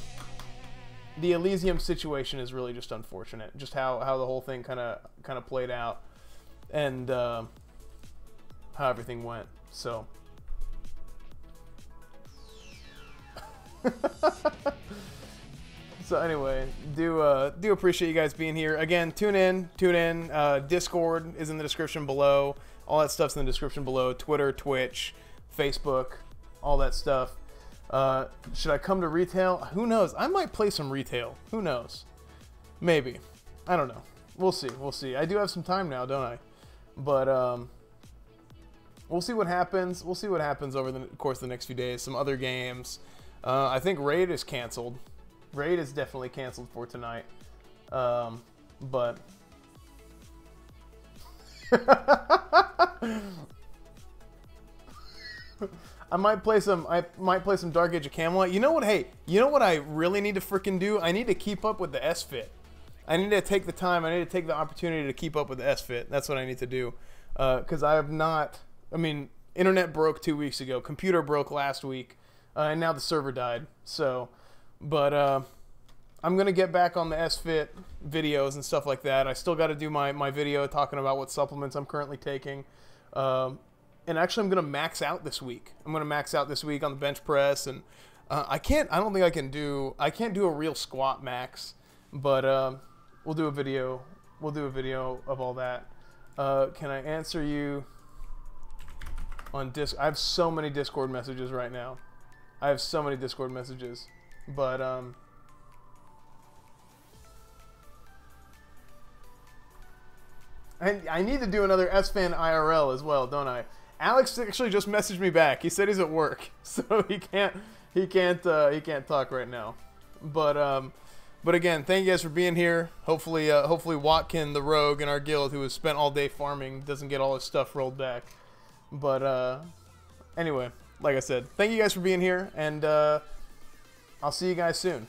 Elysium situation is really just unfortunate. Just how the whole thing kind of played out, and how everything went. So. So anyway, do appreciate you guys being here. Again, tune in. Discord is in the description below. All that stuff's in the description below. Twitter, Twitch, Facebook, all that stuff. Should I come to retail? Who knows? I might play some retail. Who knows? Maybe. I don't know. We'll see. We'll see. I do have some time now, don't I? But we'll see what happens. We'll see what happens over the course of the next few days. Some other games. I think Raid is canceled. Raid is definitely canceled for tonight. But I might play some Dark Age of Camelot. You know what? Hey, you know what I really need to freaking do? I need to keep up with the S-Fit. I need to take the time. I need to take the opportunity to keep up with the S-Fit. That's what I need to do. Because I have not. I mean, internet broke 2 weeks ago. Computer broke last week, and now the server died. So. But I'm going to get back on the S-Fit videos and stuff like that. I still got to do my video talking about what supplements I'm currently taking. And actually, I'm going to max out this week. I'm going to max out this week on the bench press. And I don't think I can't do a real squat max. But we'll do a video. We'll do a video of all that. Can I answer you on Discord? I have so many Discord messages right now. I have so many Discord messages. But I need to do another S-Fan IRL as well, don't I? Alex actually just messaged me back. He said he's at work, so he can't talk right now. But again, thank you guys for being here. Hopefully Watkin, the rogue in our guild who has spent all day farming, doesn't get all his stuff rolled back. But anyway, like I said, thank you guys for being here, and I'll see you guys soon.